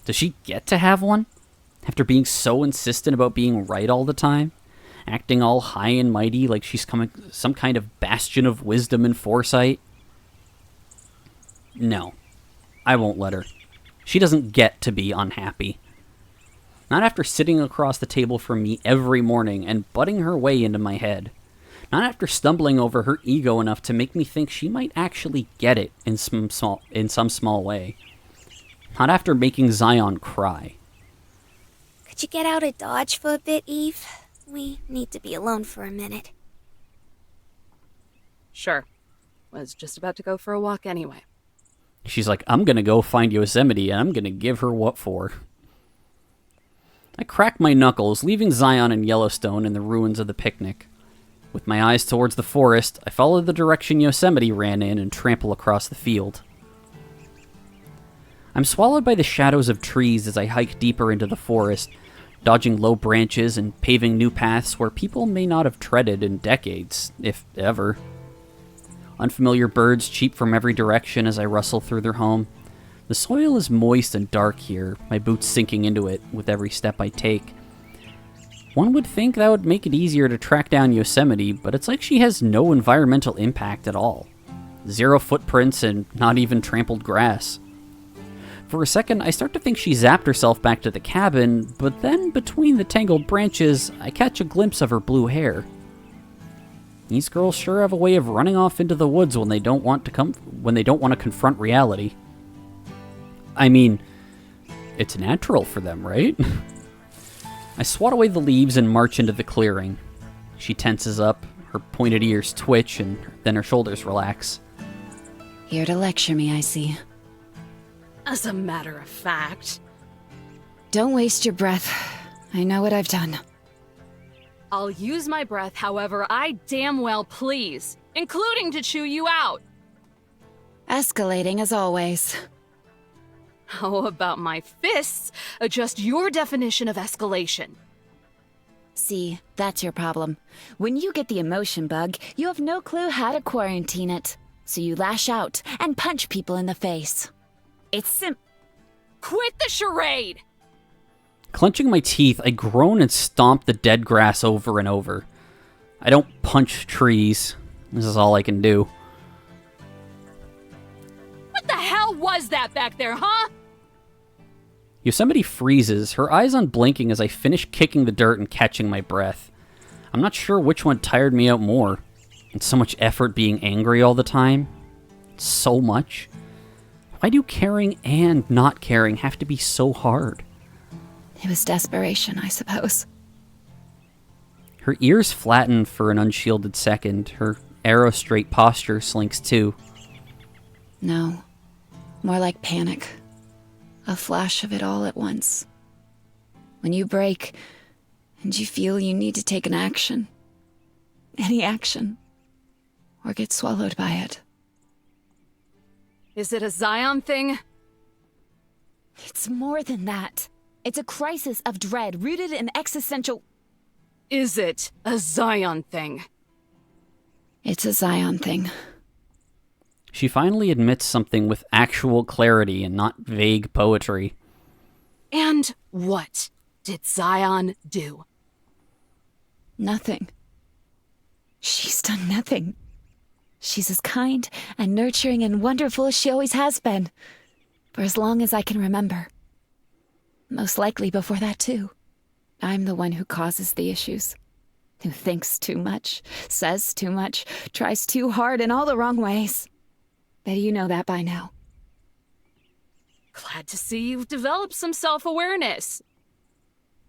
Does she get to have one? After being so insistent about being right all the time? Acting all high and mighty like she's some kind of bastion of wisdom and foresight? No, I won't let her. She doesn't get to be unhappy. Not after sitting across the table from me every morning and butting her way into my head. Not after stumbling over her ego enough to make me think she might actually get it in some small way. Not after making Zion cry. Could you get out of Dodge for a bit, Eve? We need to be alone for a minute. Sure. Was just about to go for a walk anyway. She's like, I'm gonna go find Yosemite and I'm gonna give her what for. I crack my knuckles, leaving Zion and Yellowstone in the ruins of the picnic. With my eyes towards the forest, I follow the direction Yosemite ran in and trample across the field. I'm swallowed by the shadows of trees as I hike deeper into the forest, dodging low branches and paving new paths where people may not have treaded in decades, if ever. Unfamiliar birds cheep from every direction as I rustle through their home. The soil is moist and dark here, my boots sinking into it with every step I take. One would think that would make it easier to track down Yosemite, but it's like she has no environmental impact at all. 0 footprints and not even trampled grass. For a second, I start to think she zapped herself back to the cabin, but then between the tangled branches, I catch a glimpse of her blue hair. These girls sure have a way of running off into the woods when they don't want to confront reality. I mean, it's natural for them, right? I swat away the leaves and march into the clearing. She tenses up, her pointed ears twitch, and then her shoulders relax. Here to lecture me, I see. As a matter of fact. Don't waste your breath. I know what I've done. I'll use my breath however I damn well please, including to chew you out. Escalating as always. How about my fists adjust your definition of escalation? See, that's your problem. When you get the emotion bug, you have no clue how to quarantine it. So you lash out and punch people in the face. It's Quit the charade! Clenching my teeth, I groan and stomp the dead grass over and over. I don't punch trees. This is all I can do. What the hell was that back there, huh? Yosemite freezes, her eyes unblinking as I finish kicking the dirt and catching my breath. I'm not sure which one tired me out more. It's so much effort being angry all the time. So much. Why do caring and not caring have to be so hard? It was desperation, I suppose. Her ears flatten for an unshielded second. Her arrow-straight posture slinks too. No. More like panic. A flash of it all at once. When you break, and you feel you need to take an action. Any action. Or get swallowed by it. Is it a Zion thing? It's more than that. It's a crisis of dread rooted in existential... Is it a Zion thing? It's a Zion thing. She finally admits something with actual clarity and not vague poetry. And what did Zion do? Nothing. She's done nothing. She's as kind and nurturing and wonderful as she always has been. For as long as I can remember. Most likely before that, too. I'm the one who causes the issues. Who thinks too much, says too much, tries too hard in all the wrong ways. Bet you know that by now. Glad to see you've developed some self-awareness.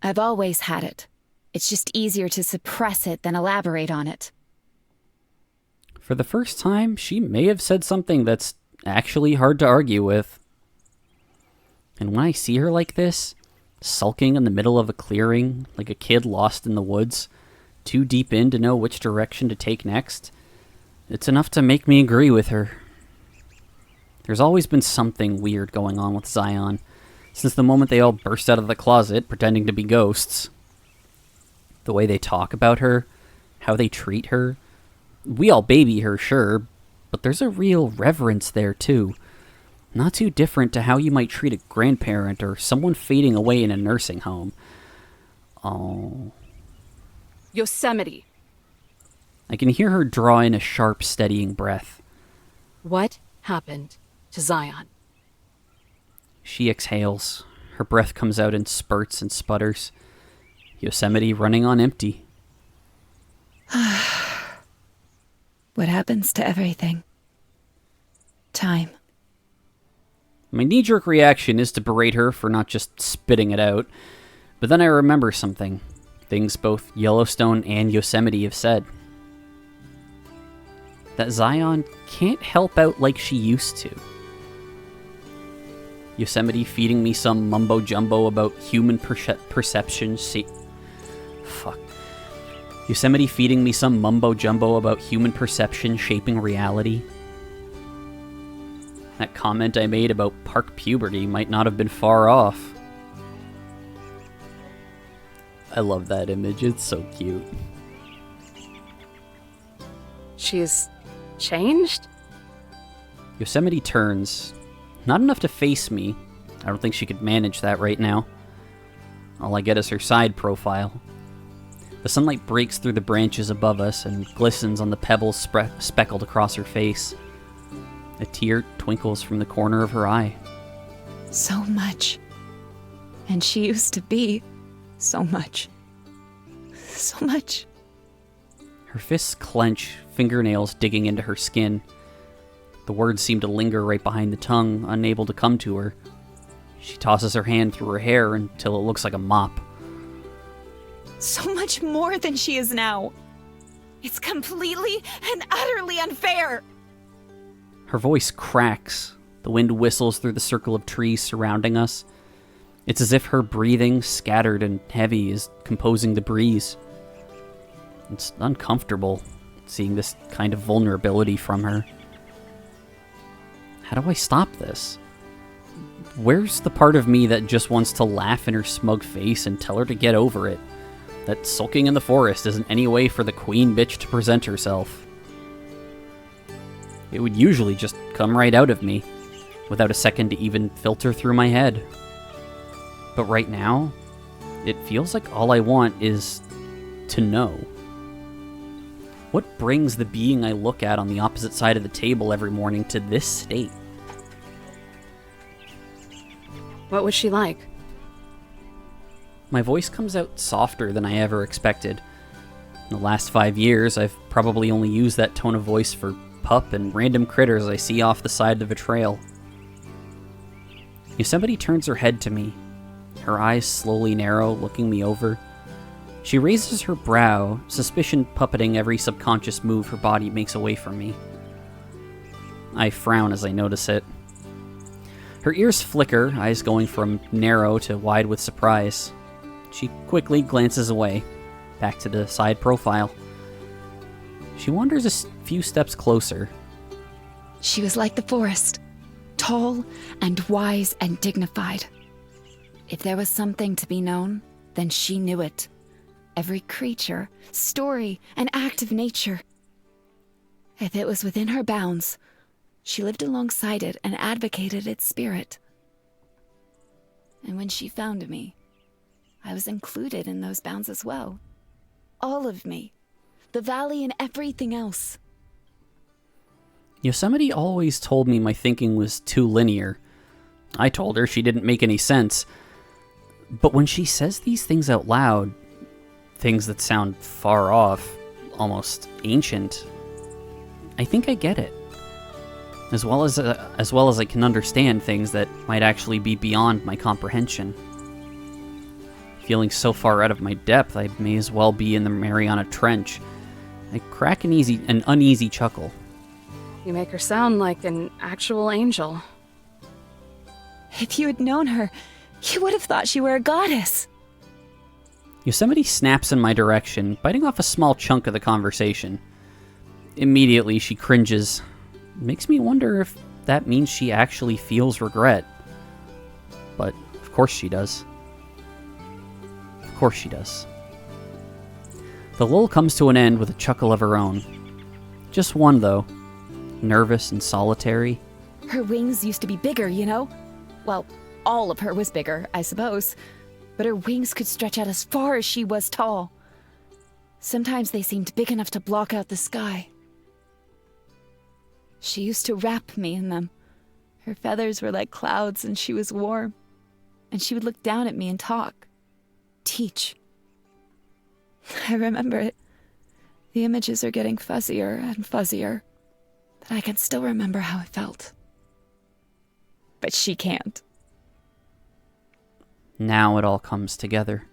I've always had it. It's just easier to suppress it than elaborate on it. For the first time, she may have said something that's actually hard to argue with. And when I see her like this, sulking in the middle of a clearing, like a kid lost in the woods, too deep in to know which direction to take next, it's enough to make me agree with her. There's always been something weird going on with Zion, since the moment they all burst out of the closet pretending to be ghosts. The way they talk about her, how they treat her. We all baby her, sure, but there's a real reverence there, too. Not too different to how you might treat a grandparent or someone fading away in a nursing home. Oh. Yosemite. I can hear her draw in a sharp, steadying breath. What happened to Zion? She exhales. Her breath comes out in spurts and sputters. Yosemite running on empty. What happens to everything? Time. My knee-jerk reaction is to berate her for not just spitting it out, but then I remember something. Things both Yellowstone and Yosemite have said. That Zion can't help out like she used to. Yosemite feeding me some mumbo-jumbo about human perception... Fuck. Yosemite feeding me some mumbo-jumbo about human perception shaping reality. That comment I made about park puberty might not have been far off. I love that image, it's so cute. She's changed? Yosemite turns. Not enough to face me. I don't think she could manage that right now. All I get is her side profile. The sunlight breaks through the branches above us and glistens on the pebbles speckled across her face. A tear twinkles from the corner of her eye. So much. And she used to be so much. So much. Her fists clench, fingernails digging into her skin. The words seem to linger right behind the tongue, unable to come to her. She tosses her hand through her hair until it looks like a mop. So much more than she is now. It's completely and utterly unfair. Her voice cracks. The wind whistles through the circle of trees surrounding us. It's as if her breathing, scattered and heavy, is composing the breeze. It's uncomfortable, seeing this kind of vulnerability from her. How do I stop this? Where's the part of me that just wants to laugh in her smug face and tell her to get over it? That sulking in the forest isn't any way for the queen bitch to present herself. It would usually just come right out of me, without a second to even filter through my head. But right now, it feels like all I want is to know. What brings the being I look at on the opposite side of the table every morning to this state? What was she like? My voice comes out softer than I ever expected. In the last 5 years, I've probably only used that tone of voice for pup and random critters I see off the side of a trail. Yosemite turns her head to me, her eyes slowly narrow, looking me over. She raises her brow, suspicion puppeting every subconscious move her body makes away from me. I frown as I notice it. Her ears flicker, eyes going from narrow to wide with surprise. She quickly glances away, back to the side profile. She wanders a few steps closer. She was like the forest, tall and wise and dignified. If there was something to be known, then she knew it. Every creature, story, and act of nature. If it was within her bounds, she lived alongside it and advocated its spirit. And when she found me, I was included in those bounds as well. All of me. The valley and everything else. Yosemite always told me my thinking was too linear. I told her she didn't make any sense. But when she says these things out loud, things that sound far off, almost ancient, I think I get it. As well as I can understand things that might actually be beyond my comprehension. Feeling so far out of my depth, I may as well be in the Mariana Trench. I crack an uneasy chuckle. You make her sound like an actual angel. If you had known her, you would have thought she were a goddess. Yosemite snaps in my direction, biting off a small chunk of the conversation. Immediately, she cringes. It makes me wonder if that means she actually feels regret. But, of course she does. Of course she does. The lull comes to an end with a chuckle of her own. Just one, though. Nervous and solitary. Her wings used to be bigger, you know? Well, all of her was bigger, I suppose. But her wings could stretch out as far as she was tall. Sometimes they seemed big enough to block out the sky. She used to wrap me in them. Her feathers were like clouds and she was warm. And she would look down at me and talk. Teach. I remember it. The images are getting fuzzier and fuzzier. But I can still remember how it felt. But she can't. Now it all comes together.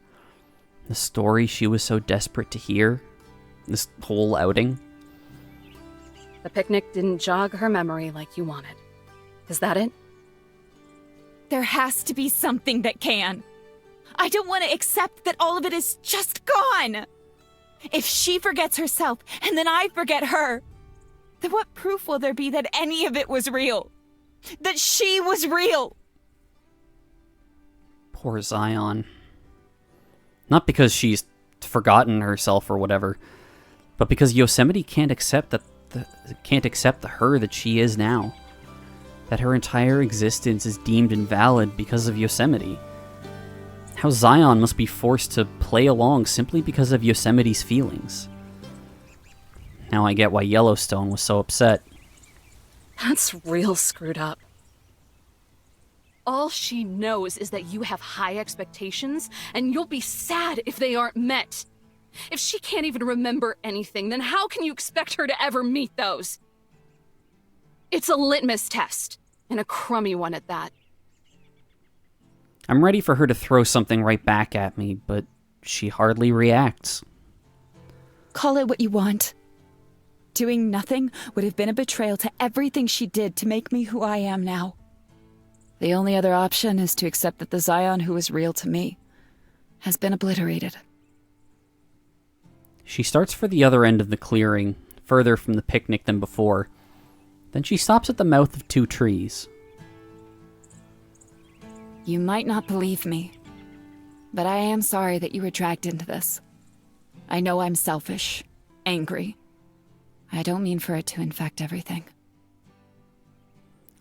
The story she was so desperate to hear. This whole outing. The picnic didn't jog her memory like you wanted. Is that it? There has to be something that can. I don't want to accept that all of it is just gone. If she forgets herself and then I forget her, then what proof will there be that any of it was real? That she was real? Poor Zion. Not because she's forgotten herself or whatever, but because Yosemite can't accept the her that she is now. That her entire existence is deemed invalid because of Yosemite. How Zion must be forced to play along simply because of Yosemite's feelings. Now I get why Yellowstone was so upset. That's real screwed up. All she knows is that you have high expectations, and you'll be sad if they aren't met. If she can't even remember anything, then how can you expect her to ever meet those? It's a litmus test, and a crummy one at that. I'm ready for her to throw something right back at me, but she hardly reacts. Call it what you want. Doing nothing would have been a betrayal to everything she did to make me who I am now. The only other option is to accept that the Zion who was real to me has been obliterated. She starts for the other end of the clearing, further from the picnic than before. Then she stops at the mouth of 2 trees. You might not believe me, but I am sorry that you were dragged into this. I know I'm selfish, angry. I don't mean for it to infect everything.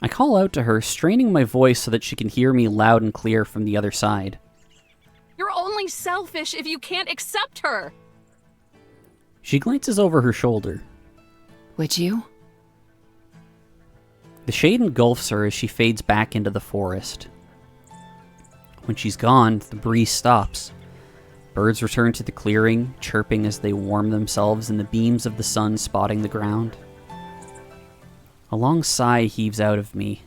I call out to her, straining my voice so that she can hear me loud and clear from the other side. You're only only selfish if you can't accept her. She glances over her shoulder. Would you? The shade engulfs her as she fades back into the forest. When she's gone, the breeze stops. Birds return to the clearing, chirping as they warm themselves in the beams of the sun spotting the ground. A long sigh heaves out of me.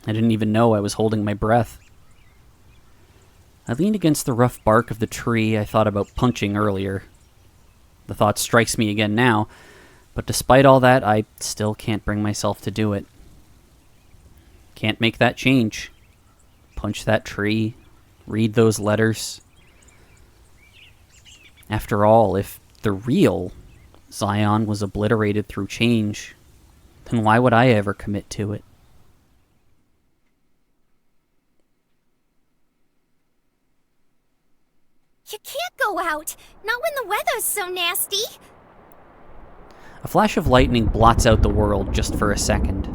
I didn't even know I was holding my breath. I lean against the rough bark of the tree I thought about punching earlier. The thought strikes me again now, but despite all that, I still can't bring myself to do it. Can't make that change. Punch that tree. Read those letters. After all, if the real Zion was obliterated through change, then why would I ever commit to it? You can't go out, not when the weather's so nasty. A flash of lightning blots out the world just for a second.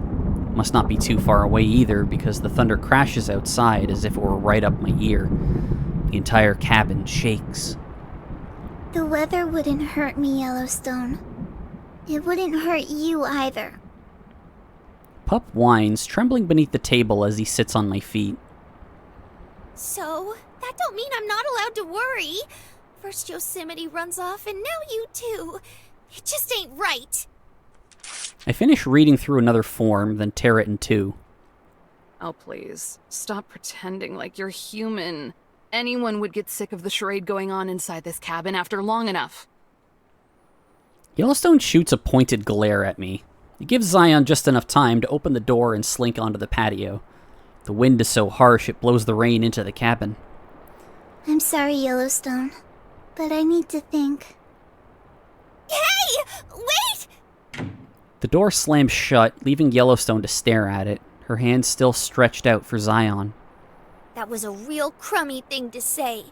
Must not be too far away either, because the thunder crashes outside as if it were right up my ear. The entire cabin shakes. The weather wouldn't hurt me, Yellowstone. It wouldn't hurt you either. Pup whines, trembling beneath the table as he sits on my feet. So, that don't mean I'm not allowed to worry. First Yosemite runs off, and now you too. It just ain't right. I finish reading through another form, then tear it in two. Oh, please. Stop pretending like you're human. Anyone would get sick of the charade going on inside this cabin after long enough. Yellowstone shoots a pointed glare at me. It gives Zion just enough time to open the door and slink onto the patio. The wind is so harsh it blows the rain into the cabin. I'm sorry, Yellowstone, but I need to think. Hey! Wait! The door slams shut, leaving Yellowstone to stare at it, her hands still stretched out for Zion. That was a real crummy thing to say.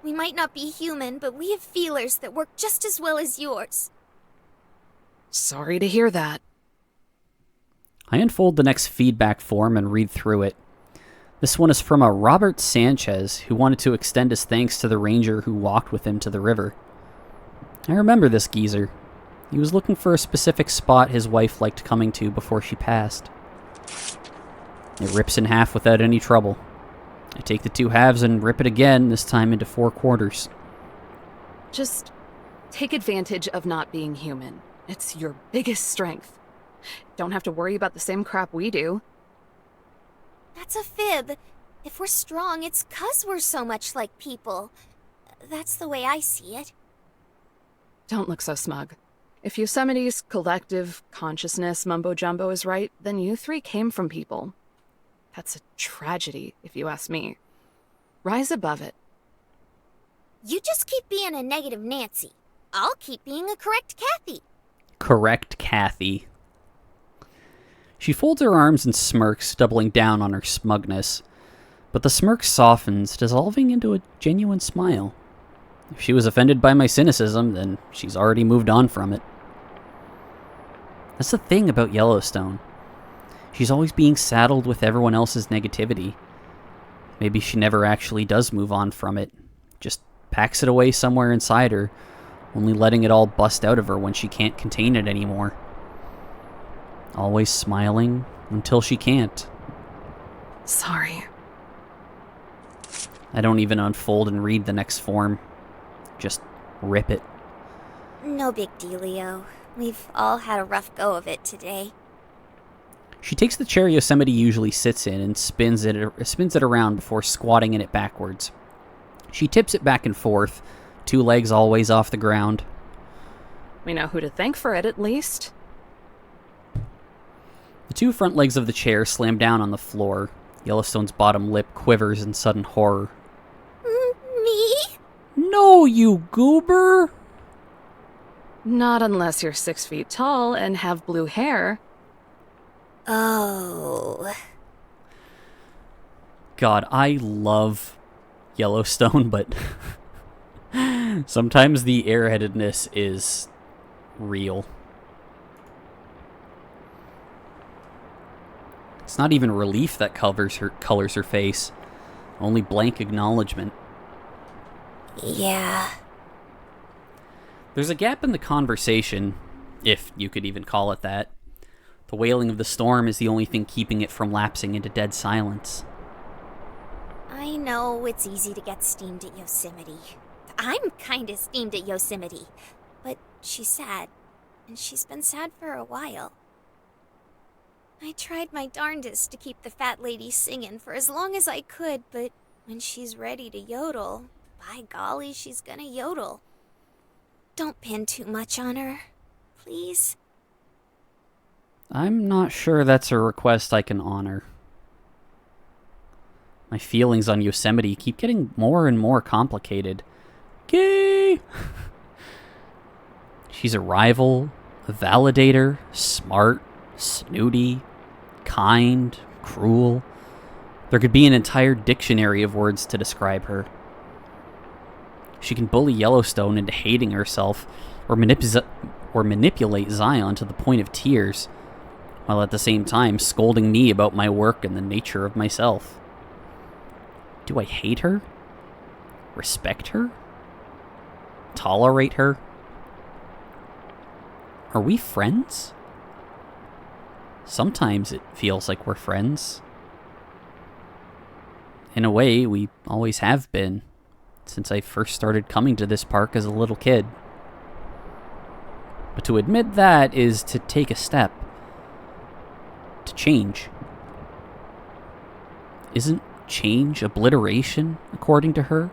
We might not be human, but we have feelers that work just as well as yours. Sorry to hear that. I unfold the next feedback form and read through it. This one is from a Robert Sanchez, who wanted to extend his thanks to the ranger who walked with him to the river. I remember this geezer. He was looking for a specific spot his wife liked coming to before she passed. It rips in half without any trouble. I take the two halves and rip it again, this time into 4 quarters. Just take advantage of not being human. It's your biggest strength. Don't have to worry about the same crap we do. That's a fib. If we're strong, it's 'cause we're so much like people. That's the way I see it. Don't look so smug. If Yosemite's collective consciousness mumbo-jumbo is right, then you 3 came from people. That's a tragedy, if you ask me. Rise above it. You just keep being a negative Nancy. I'll keep being a correct Kathy. Correct Kathy. She folds her arms and smirks, doubling down on her smugness. But the smirk softens, dissolving into a genuine smile. If she was offended by my cynicism, then she's already moved on from it. That's the thing about Yellowstone. She's always being saddled with everyone else's negativity. Maybe she never actually does move on from it. Just packs it away somewhere inside her, only letting it all bust out of her when she can't contain it anymore. Always smiling until she can't. Sorry. I don't even unfold and read the next form. Just rip it. No big dealio. We've all had a rough go of it today. She takes the chair Yosemite usually sits in and spins it around before squatting in it backwards. She tips it back and forth, 2 legs always off the ground. We know who to thank for it, at least. The 2 front legs of the chair slam down on the floor. Yellowstone's bottom lip quivers in sudden horror. Me? No, you goober! Not unless you're 6 feet tall and have blue hair. Oh. God, I love Yellowstone, but sometimes the airheadedness is real. It's not even relief that colors her face, only blank acknowledgement. Yeah. There's a gap in the conversation, if you could even call it that. The wailing of the storm is the only thing keeping it from lapsing into dead silence. I know it's easy to get steamed at Yosemite. I'm kinda steamed at Yosemite. But she's sad. And she's been sad for a while. I tried my darndest to keep the fat lady singing for as long as I could, but when she's ready to yodel, by golly, she's gonna yodel. Don't pin too much on her, please. I'm not sure that's a request I can honor. My feelings on Yosemite keep getting more and more complicated. Gay! She's a rival, a validator, smart, snooty, kind, cruel. There could be an entire dictionary of words to describe her. She can bully Yellowstone into hating herself, or manipulate Zion to the point of tears, while at the same time scolding me about my work and the nature of myself. Do I hate her? Respect her? Tolerate her? Are we friends? Sometimes it feels like we're friends. In a way, we always have been, since I first started coming to this park as a little kid. But to admit that is to take a step. To change. Isn't change obliteration, according to her?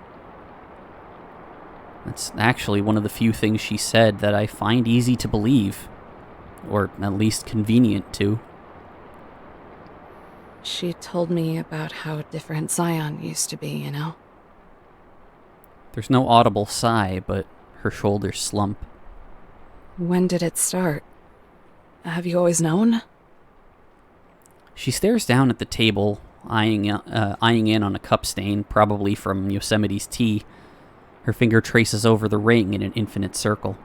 That's actually one of the few things she said that I find easy to believe. Or at least convenient to. She told me about how different Zion used to be, you know? There's no audible sigh, but her shoulders slump. When did it start? Have you always known? She stares down at the table, eyeing in on a cup stain, probably from Yosemite's tea. Her finger traces over the ring in an infinite circle.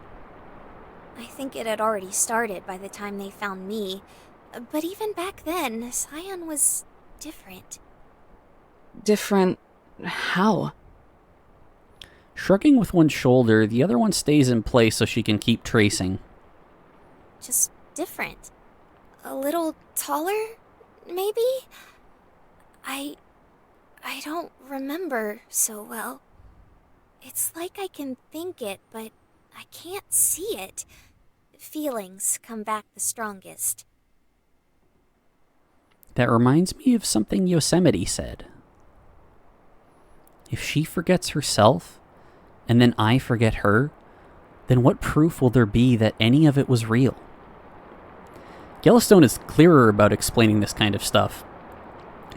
I think it had already started by the time they found me. But even back then, Zion was different. Different... how? Shrugging with one shoulder, the other one stays in place so she can keep tracing. Just different. A little taller, maybe? I don't remember so well. It's like I can think it, but I can't see it. Feelings come back the strongest. That reminds me of something Yosemite said. If she forgets herself, and then I forget her, then what proof will there be that any of it was real? Yellowstone is clearer about explaining this kind of stuff.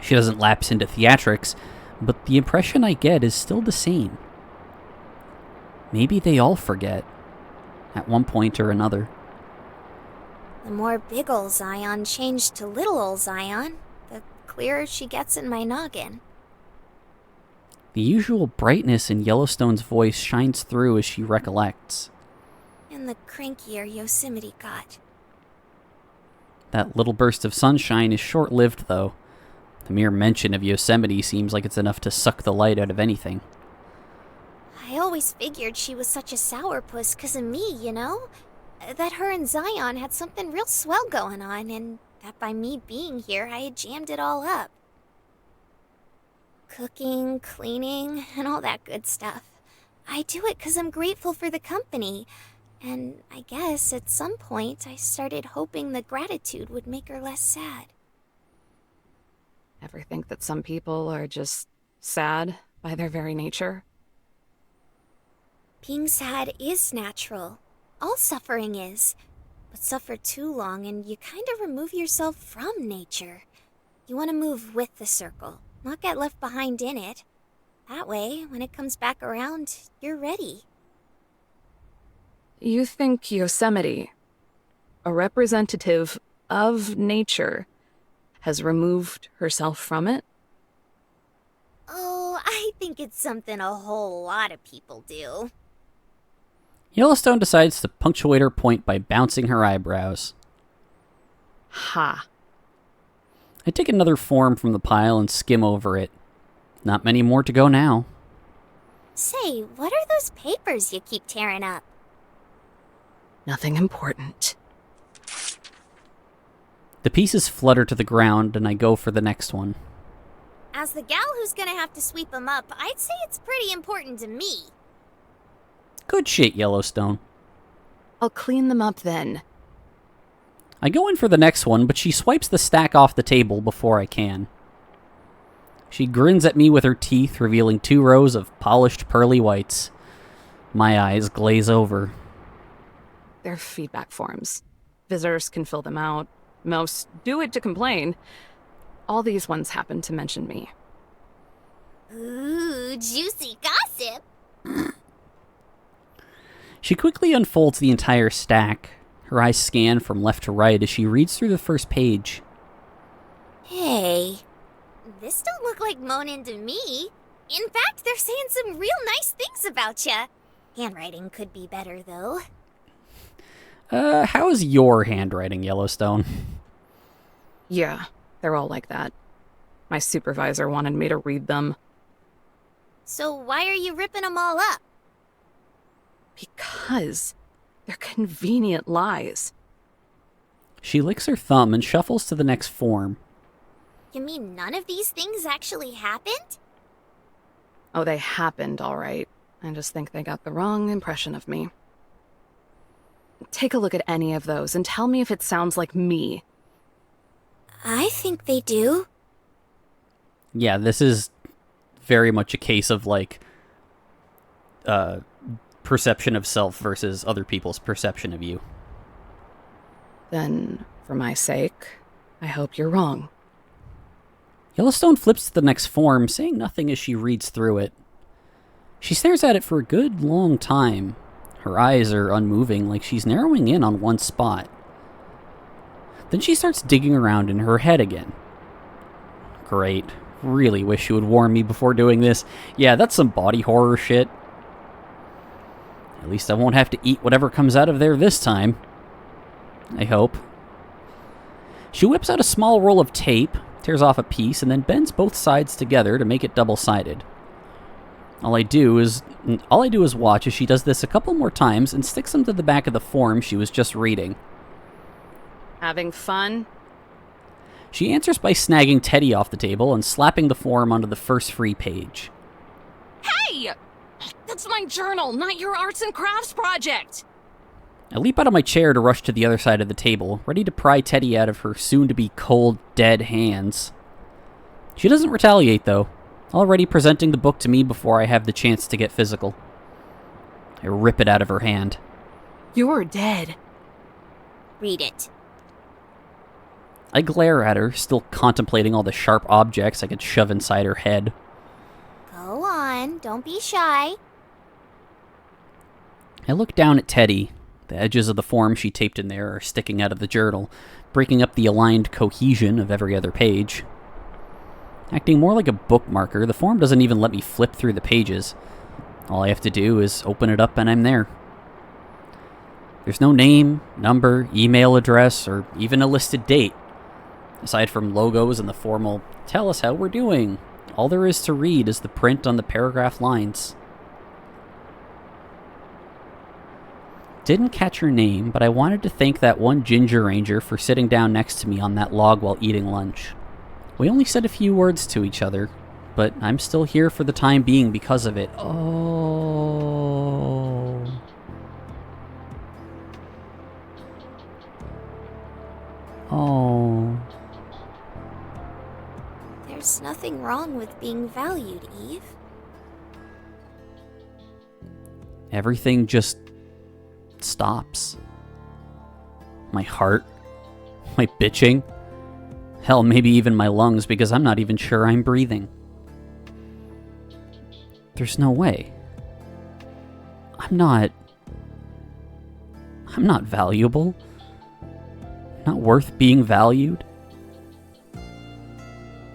She doesn't lapse into theatrics, but the impression I get is still the same. Maybe they all forget, at one point or another. The more big ol' Zion changed to little ol' Zion, the clearer she gets in my noggin. The usual brightness in Yellowstone's voice shines through as she recollects. And the crankier Yosemite got. That little burst of sunshine is short-lived, though. The mere mention of Yosemite seems like it's enough to suck the light out of anything. I always figured she was such a sourpuss 'cause of me, you know? That her and Zion had something real swell going on, and that by me being here, I had jammed it all up. Cooking, cleaning, and all that good stuff. I do it 'cause I'm grateful for the company. And I guess at some point I started hoping the gratitude would make her less sad. Ever think that some people are just sad by their very nature? Being sad is natural. All suffering is. But suffer too long and you kind of remove yourself from nature. You want to move with the circle, not get left behind in it. That way, when it comes back around, you're ready. You think Yosemite, a representative of nature, has removed herself from it? Oh, I think it's something a whole lot of people do. Yellowstone decides to punctuate her point by bouncing her eyebrows. Ha. I take another form from the pile and skim over it. Not many more to go now. Say, what are those papers you keep tearing up? Nothing important. The pieces flutter to the ground, and I go for the next one. As the gal who's gonna have to sweep them up, I'd say it's pretty important to me. Good shit, Yellowstone. I'll clean them up then. I go in for the next one, but she swipes the stack off the table before I can. She grins at me with her teeth, revealing 2 rows of polished pearly whites. My eyes glaze over. They're feedback forms. Visitors can fill them out. Most do it to complain. All these ones happen to mention me. Ooh, juicy gossip. She quickly unfolds the entire stack. Her eyes scan from left to right as she reads through the first page. Hey, this don't look like moaning to me. In fact, they're saying some real nice things about ya. Handwriting could be better, though. How is your handwriting, Yellowstone? Yeah, they're all like that. My supervisor wanted me to read them. So why are you ripping them all up? Because they're convenient lies. She licks her thumb and shuffles to the next form. You mean none of these things actually happened? Oh, they happened, all right. I just think they got the wrong impression of me. Take a look at any of those and tell me if it sounds like me. I think they do. Yeah, this is very much a case of, like, perception of self versus other people's perception of you. Then, for my sake, I hope you're wrong. Yellowstone flips to the next form, saying nothing as she reads through it. She stares at it for a good long time. Her eyes are unmoving, like she's narrowing in on one spot. Then she starts digging around in her head again. Great. Really wish you would warn me before doing this. Yeah, that's some body horror shit. At least I won't have to eat whatever comes out of there this time. I hope. She whips out a small roll of tape, tears off a piece, and then bends both sides together to make it double-sided. All I do is watch as she does this a couple more times and sticks them to the back of the form she was just reading. Having fun? She answers by snagging Teddy off the table and slapping the form onto the first free page. Hey! That's my journal, not your arts and crafts project! I leap out of my chair to rush to the other side of the table, ready to pry Teddy out of her soon-to-be cold, dead hands. She doesn't retaliate, though, already presenting the book to me before I have the chance to get physical. I rip it out of her hand. You're dead. Read it. I glare at her, still contemplating all the sharp objects I could shove inside her head. Go on, don't be shy. I look down at Teddy. The edges of the form she taped in there are sticking out of the journal, breaking up the aligned cohesion of every other page. Acting more like a bookmarker, the form doesn't even let me flip through the pages. All I have to do is open it up and I'm there. There's no name, number, email address, or even a listed date. Aside from logos and the formal, "Tell us how we're doing," all there is to read is the print on the paragraph lines. Didn't catch her name, but I wanted to thank that one Ginger Ranger for sitting down next to me on that log while eating lunch. We only said a few words to each other, but I'm still here for the time being because of it. Oh. Oh. There's nothing wrong with being valued, Eve. Everything just stops. My heart, my bitching, hell, maybe even my lungs, because I'm not even sure I'm breathing. There's no way. I'm not valuable. Not worth being valued.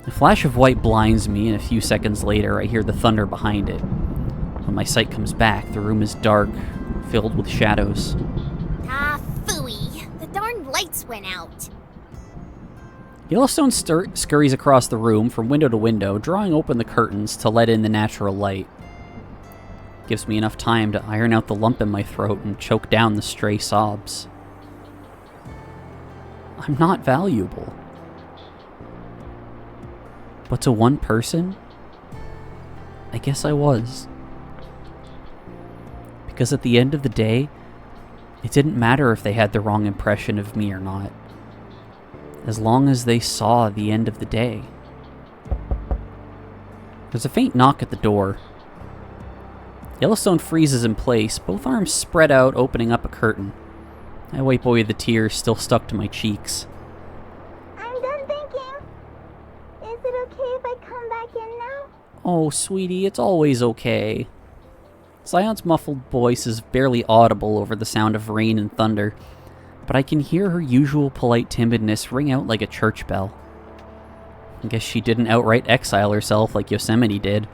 A flash of white blinds me, and a few seconds later I hear the thunder behind it. When my sight comes back, the room is dark, filled with shadows. Ah, phooey. The darn lights went out. Yellowstone scurries across the room from window to window, drawing open the curtains to let in the natural light. Gives me enough time to iron out the lump in my throat and choke down the stray sobs. I'm not valuable. But to one person, I guess I was. Because at the end of the day, it didn't matter if they had the wrong impression of me or not. As long as they saw the end of the day. There's a faint knock at the door. Yellowstone freezes in place, both arms spread out, opening up a curtain. I wipe away the tears still stuck to my cheeks. I'm done thinking. Is it okay if I come back in now? Oh, sweetie, it's always okay. Zion's muffled voice is barely audible over the sound of rain and thunder, but I can hear her usual polite timidness ring out like a church bell. I guess she didn't outright exile herself like Yosemite did.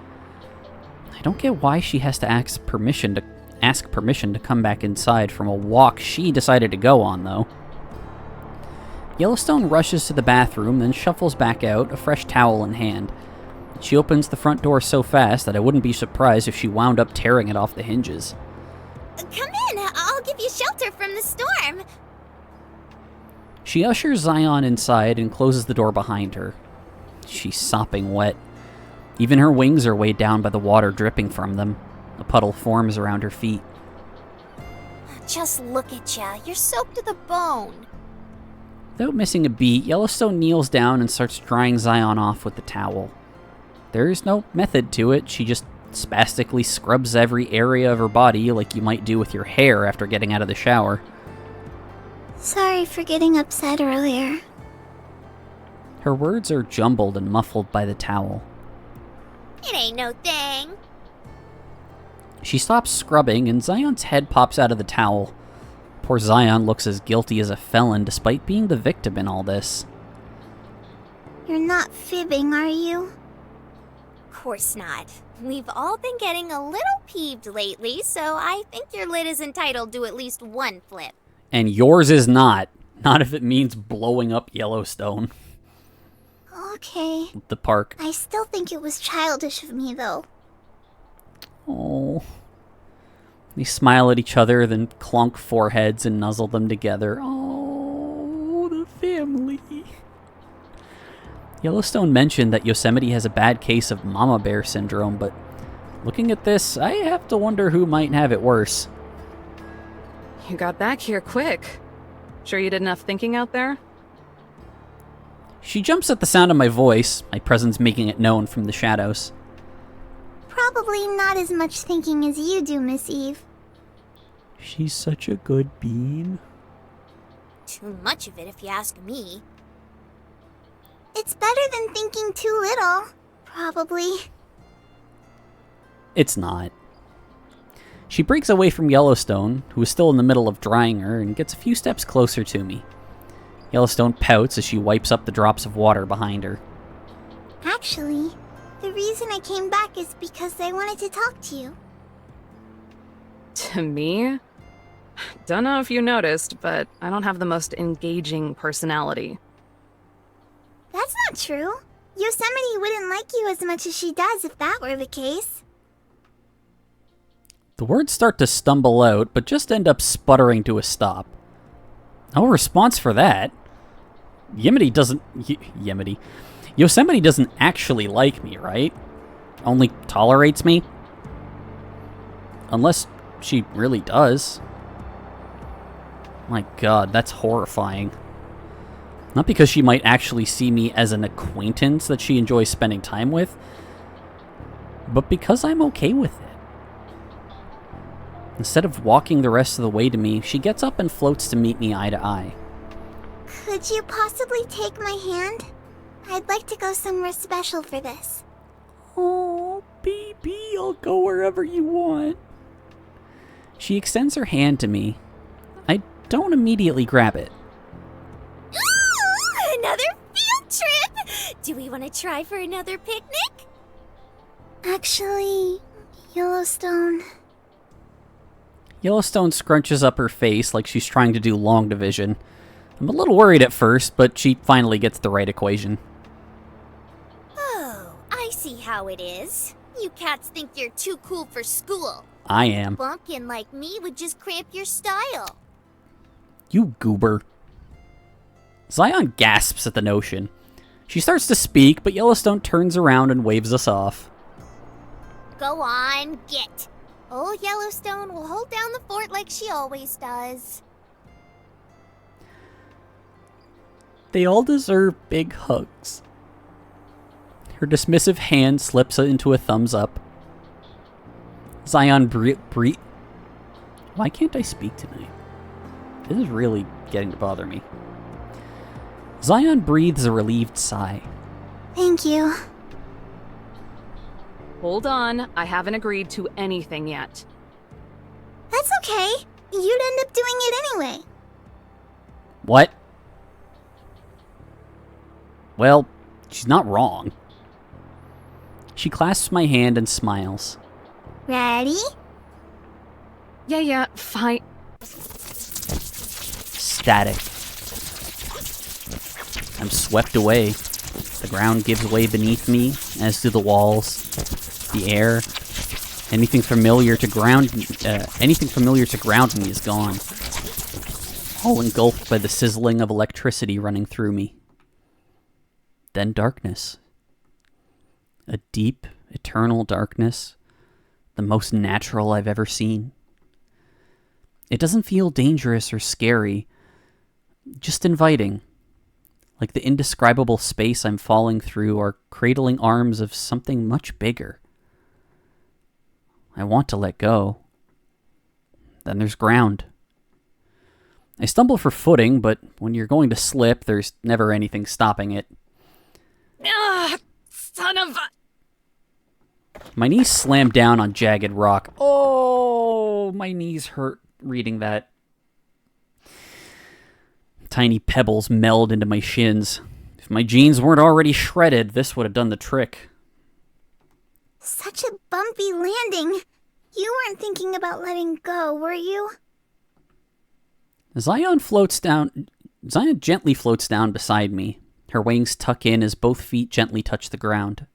I don't get why she has to ask permission to come back inside from a walk she decided to go on, though. Yellowstone rushes to the bathroom, then shuffles back out, a fresh towel in hand. She opens the front door so fast that I wouldn't be surprised if she wound up tearing it off the hinges. Come in, I'll give you shelter from the storm. She ushers Zion inside and closes the door behind her. She's sopping wet. Even her wings are weighed down by the water dripping from them. A puddle forms around her feet. Just look at ya, you're soaked to the bone. Without missing a beat, Yellowstone kneels down and starts drying Zion off with the towel. There's no method to it, she just spastically scrubs every area of her body like you might do with your hair after getting out of the shower. Sorry for getting upset earlier. Her words are jumbled and muffled by the towel. It ain't no thing. She stops scrubbing, and Zion's head pops out of the towel. Poor Zion looks as guilty as a felon despite being the victim in all this. You're not fibbing, are you? Course not. We've all been getting a little peeved lately, so I think your lid is entitled to at least one flip. And yours is not. Not if it means blowing up Yellowstone. Okay. The park. I still think it was childish of me, though. Oh. They smile at each other, then clunk foreheads and nuzzle them together. Oh, the family. Yellowstone mentioned that Yosemite has a bad case of mama bear syndrome, but looking at this, I have to wonder who might have it worse. You got back here quick. Sure you did enough thinking out there? She jumps at the sound of my voice, my presence making it known from the shadows. Probably not as much thinking as you do, Miss Eve. She's such a good bean. Too much of it if you ask me. It's better than thinking too little, probably. It's not. She breaks away from Yellowstone, who is still in the middle of drying her, and gets a few steps closer to me. Yellowstone pouts as she wipes up the drops of water behind her. Actually, the reason I came back is because I wanted to talk to you. To me? Don't know if you noticed, but I don't have the most engaging personality. That's not true. Yosemite wouldn't like you as much as she does if that were the case. The words start to stumble out, but just end up sputtering to a stop. No response for that. Yosemite doesn't actually like me, right? Only tolerates me? Unless she really does. My god, that's horrifying. Not because she might actually see me as an acquaintance that she enjoys spending time with, but because I'm okay with it. Instead of walking the rest of the way to me, she gets up and floats to meet me eye to eye. Could you possibly take my hand? I'd like to go somewhere special for this. Oh, baby, I'll go wherever you want. She extends her hand to me. I don't immediately grab it. Ooh, another field trip! Do we want to try for another picnic? Actually, Yellowstone... Yellowstone scrunches up her face like she's trying to do long division. I'm a little worried at first, but she finally gets the right equation. Oh, I see how it is. You cats think you're too cool for school. I am. Bumpkin like me would just cramp your style. You goober. Zion gasps at the notion. She starts to speak, but Yellowstone turns around and waves us off. Go on, get. Old Yellowstone will hold down the fort like she always does. They all deserve big hugs. Her dismissive hand slips into a thumbs up. Zion Why can't I speak tonight? This is really getting to bother me. Zion breathes a relieved sigh. Thank you. Hold on, I haven't agreed to anything yet. That's okay. You'd end up doing it anyway. What? Well, she's not wrong. She clasps my hand and smiles. Ready? Yeah, fine. Static. I'm swept away. The ground gives way beneath me, as do the walls, the air. Anything familiar to ground me is gone. All engulfed by the sizzling of electricity running through me. Then darkness. A deep, eternal darkness. The most natural I've ever seen. It doesn't feel dangerous or scary. Just inviting. Like the indescribable space I'm falling through are cradling arms of something much bigger. I want to let go. Then there's ground. I stumble for footing, but when you're going to slip, there's never anything stopping it. Ah, son of a... My knees slam down on jagged rock. Oh, my knees hurt reading that. Tiny pebbles meld into my shins. If my jeans weren't already shredded, this would have done the trick. Such a bumpy landing. You weren't thinking about letting go, were you? Zion gently floats down beside me. Her wings tuck in as both feet gently touch the ground.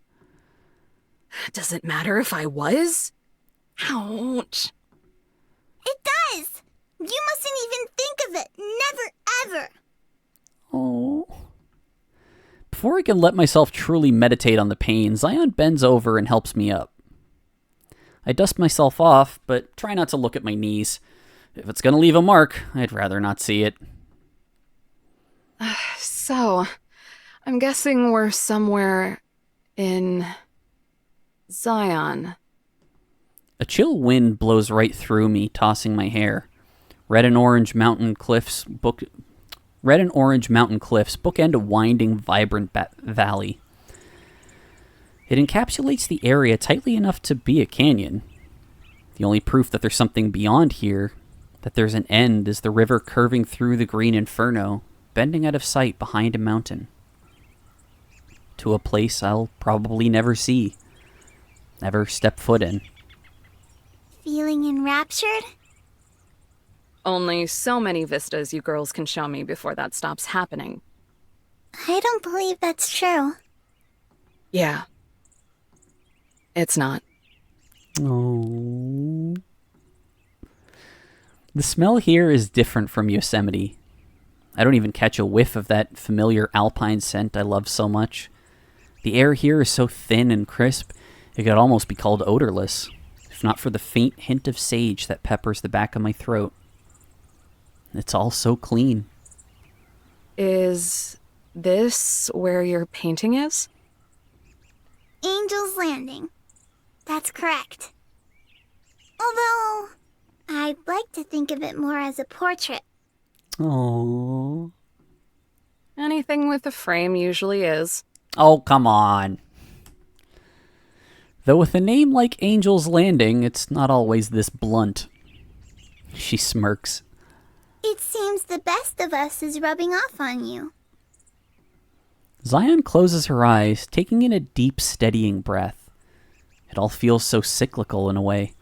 Does it matter if I was? Ouch. It does! You mustn't even think of it. Never, ever. Oh. Before I can let myself truly meditate on the pain, Zion bends over and helps me up. I dust myself off, but try not to look at my knees. If it's gonna leave a mark, I'd rather not see it. So, I'm guessing we're somewhere in Zion. A chill wind blows right through me, tossing my hair. Red and orange mountain cliffs bookend a winding, vibrant valley. It encapsulates the area tightly enough to be a canyon. The only proof that there's something beyond here, that there's an end, is the river curving through the green inferno, bending out of sight behind a mountain. To a place I'll probably never see, never step foot in. Feeling enraptured? Only so many vistas you girls can show me before that stops happening. I don't believe that's true. Yeah. It's not. Oh. The smell here is different from Yosemite. I don't even catch a whiff of that familiar alpine scent I love so much. The air here is so thin and crisp, it could almost be called odorless, if not for the faint hint of sage that peppers the back of my throat. It's all so clean. Is this where your painting is? Angel's Landing. That's correct. Although, I'd like to think of it more as a portrait. Oh. Anything with a frame usually is. Oh, come on. Though with a name like Angel's Landing, it's not always this blunt. She smirks. It seems the best of us is rubbing off on you. Zion closes her eyes, taking in a deep, steadying breath. It all feels so cyclical in a way.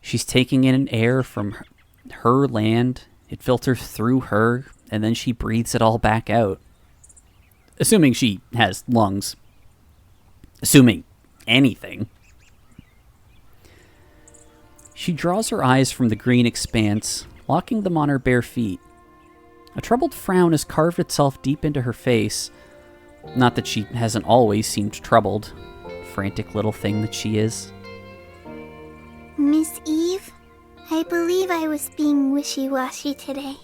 She's taking in an air from her land, it filters through her, and then she breathes it all back out. Assuming she has lungs. Assuming anything. She draws her eyes from the green expanse, locking them on her bare feet. A troubled frown has carved itself deep into her face. Not that she hasn't always seemed troubled. Frantic little thing that she is. Miss Eve, I believe I was being wishy-washy today.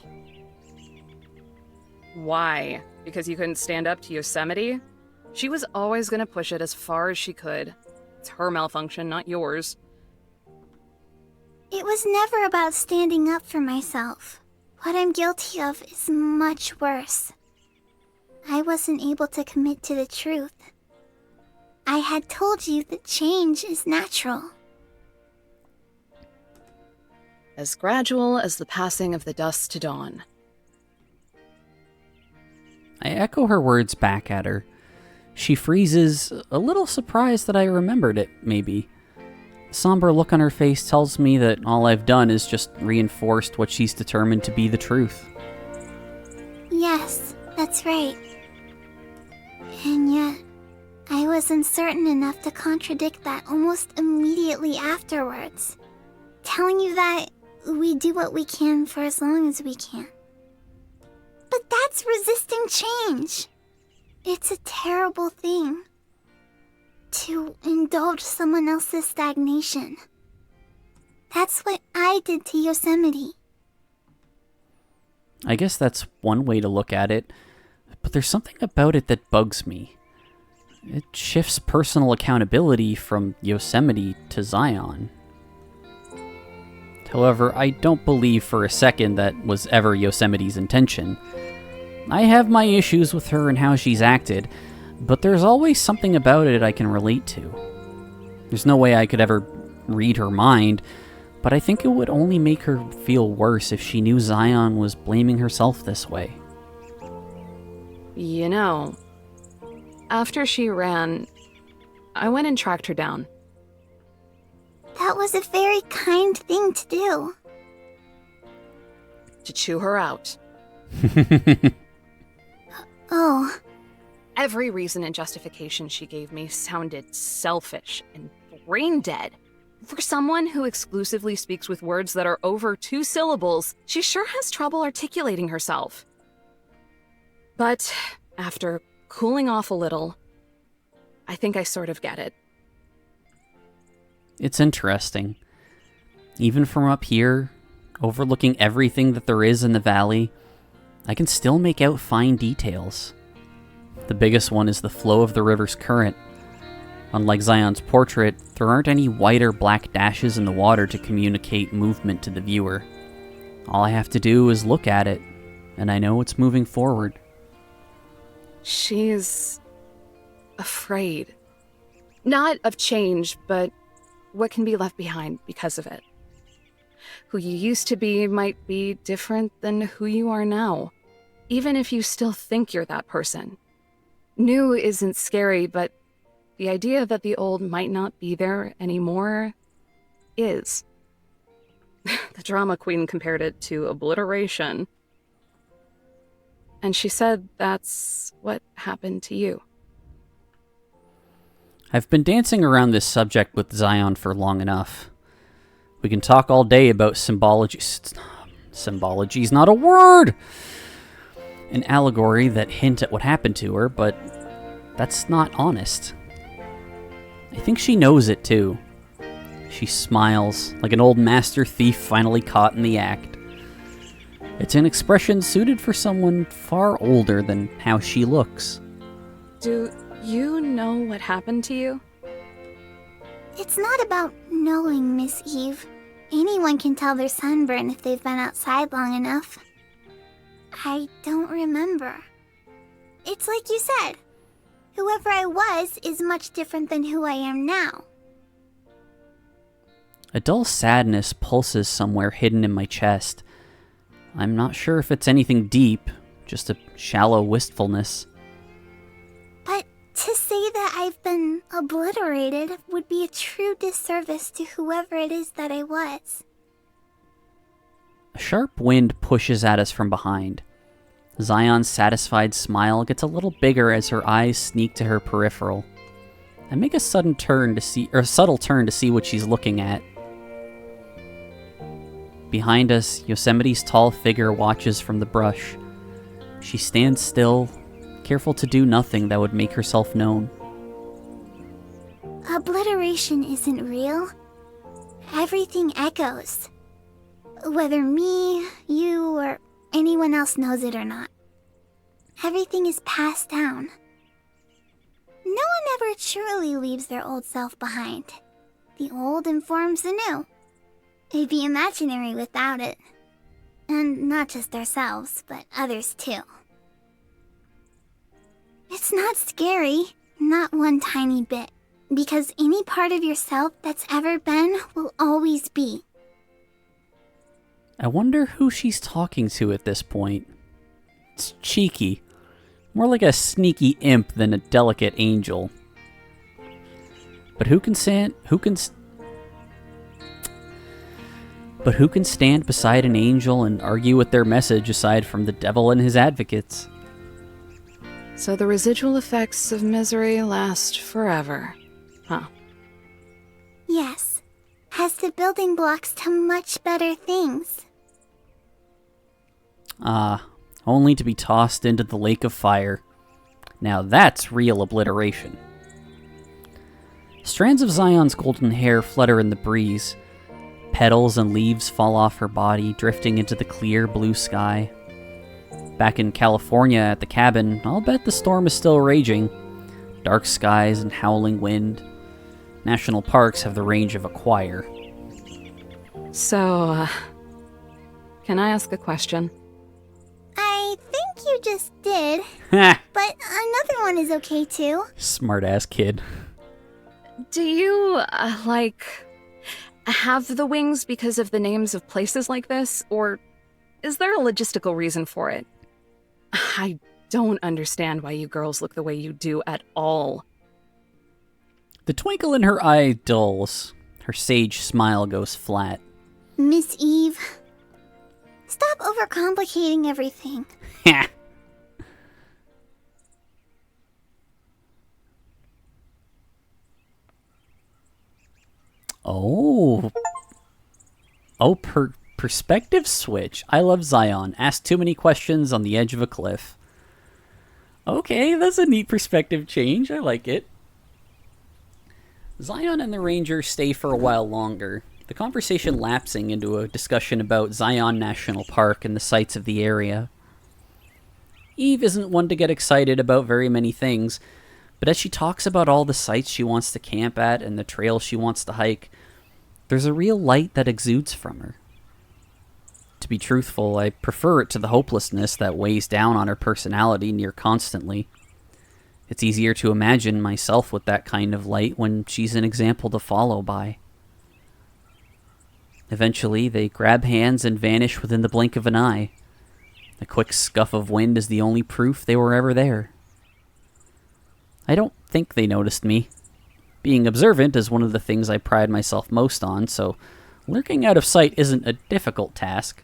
Why? Because you couldn't stand up to Yosemite? She was always gonna push it as far as she could. It's her malfunction, not yours. It was never about standing up for myself. What I'm guilty of is much worse. I wasn't able to commit to the truth. I had told you that change is natural. As gradual as the passing of the dusk to dawn. I echo her words back at her. She freezes, a little surprised that I remembered it, maybe. The somber look on her face tells me that all I've done is just reinforced what she's determined to be the truth. Yes, that's right. And yet, I was uncertain enough to contradict that almost immediately afterwards, telling you that we do what we can for as long as we can. But that's resisting change. It's a terrible thing to indulge someone else's stagnation. That's what I did to Yosemite. I guess that's one way to look at it, but there's something about it that bugs me. It shifts personal accountability from Yosemite to Zion. However, I don't believe for a second that was ever Yosemite's intention. I have my issues with her and how she's acted, but there's always something about it I can relate to. There's no way I could ever read her mind, but I think it would only make her feel worse if she knew Zion was blaming herself this way. You know, after she ran, I went and tracked her down. That was a very kind thing to do. To chew her out. Oh. Every reason and justification she gave me sounded selfish and brain dead. For someone who exclusively speaks with words that are over 2 syllables, she sure has trouble articulating herself. But after cooling off a little, I think I sort of get it. It's interesting. Even from up here, overlooking everything that there is in the valley, I can still make out fine details. The biggest one is the flow of the river's current. Unlike Zion's portrait, there aren't any white or black dashes in the water to communicate movement to the viewer. All I have to do is look at it, and I know it's moving forward. She's afraid. Not of change, but what can be left behind because of it. Who you used to be might be different than who you are now, even if you still think you're that person. New isn't scary, but the idea that the old might not be there anymore is. The drama queen compared it to obliteration. And she said that's what happened to you. I've been dancing around this subject with Zion for long enough. We can talk all day about symbology. Symbology's not a word! An allegory that hint at what happened to her, but that's not honest. I think she knows it too. She smiles, like an old master thief finally caught in the act. It's an expression suited for someone far older than how she looks. Do you know what happened to you? It's not about knowing, Miss Eve. Anyone can tell their sunburn if they've been outside long enough. I don't remember. It's like you said. Whoever I was is much different than who I am now. A dull sadness pulses somewhere hidden in my chest. I'm not sure if it's anything deep, just a shallow wistfulness. But to say that I've been obliterated would be a true disservice to whoever it is that I was. A sharp wind pushes at us from behind. Zion's satisfied smile gets a little bigger as her eyes sneak to her peripheral. I make a subtle turn to see what she's looking at. Behind us, Yosemite's tall figure watches from the brush. She stands still, careful to do nothing that would make herself known. Obliteration isn't real. Everything echoes. Whether me, you, or anyone else knows it or not. Everything is passed down. No one ever truly leaves their old self behind. The old informs the new. It'd be imaginary without it. And not just ourselves, but others too. It's not scary, not one tiny bit, because any part of yourself that's ever been will always be. I wonder who she's talking to at this point. It's cheeky. More like a sneaky imp than a delicate angel. But who can stand beside an angel and argue with their message aside from the devil and his advocates? So the residual effects of misery last forever, huh? Yes, has the building blocks to much better things. Only to be tossed into the lake of fire. Now that's real obliteration. Strands of Zion's golden hair flutter in the breeze. Petals and leaves fall off her body, drifting into the clear blue sky. Back in California at the cabin, I'll bet the storm is still raging. Dark skies and howling wind. National parks have the range of a choir. So, can I ask a question? I think you just did, Ha! but another one is okay too. Smart-ass kid. Do you, have the wings because of the names of places like this, or is there a logistical reason for it? I don't understand why you girls look the way you do at all. The twinkle in her eye dulls. Her sage smile goes flat. Miss Eve, stop overcomplicating everything. Ha! Oh. Oh, perspective switch. I love Zion. Ask too many questions on the edge of a cliff. Okay, that's a neat perspective change. I like it. Zion and the Ranger stay for a while longer, the conversation lapsing into a discussion about Zion National Park and the sights of the area. Eve isn't one to get excited about very many things, but as she talks about all the sites she wants to camp at and the trails she wants to hike, there's a real light that exudes from her. To be truthful, I prefer it to the hopelessness that weighs down on her personality near constantly. It's easier to imagine myself with that kind of light when she's an example to follow by. Eventually, they grab hands and vanish within the blink of an eye. A quick scuff of wind is the only proof they were ever there. I don't think they noticed me. Being observant is one of the things I pride myself most on, so lurking out of sight isn't a difficult task.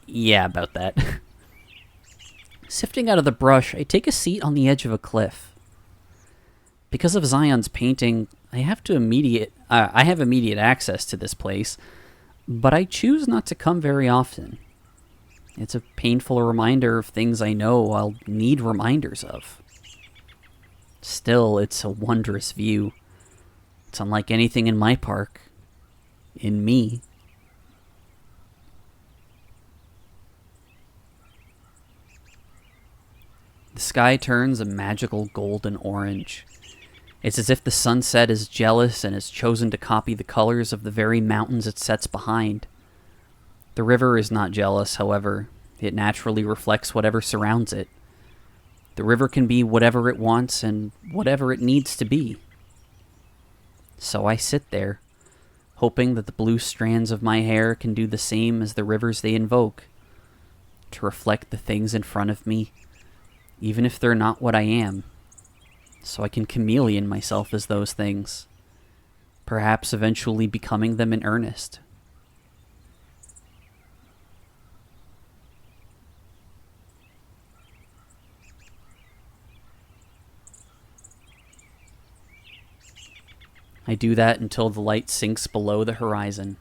Yeah, about that. Sifting out of the brush, I take a seat on the edge of a cliff. Because of Zion's painting, I have immediate access to this place, but I choose not to come very often. It's a painful reminder of things I know I'll need reminders of. Still, it's a wondrous view. It's unlike anything in my park. In me. The sky turns a magical golden orange. It's as if the sunset is jealous and has chosen to copy the colors of the very mountains it sets behind. The river is not jealous, however. It naturally reflects whatever surrounds it. The river can be whatever it wants and whatever it needs to be. So I sit there, hoping that the blue strands of my hair can do the same as the rivers they invoke, to reflect the things in front of me, even if they're not what I am, so I can chameleon myself as those things, perhaps eventually becoming them in earnest. I do that until the light sinks below the horizon.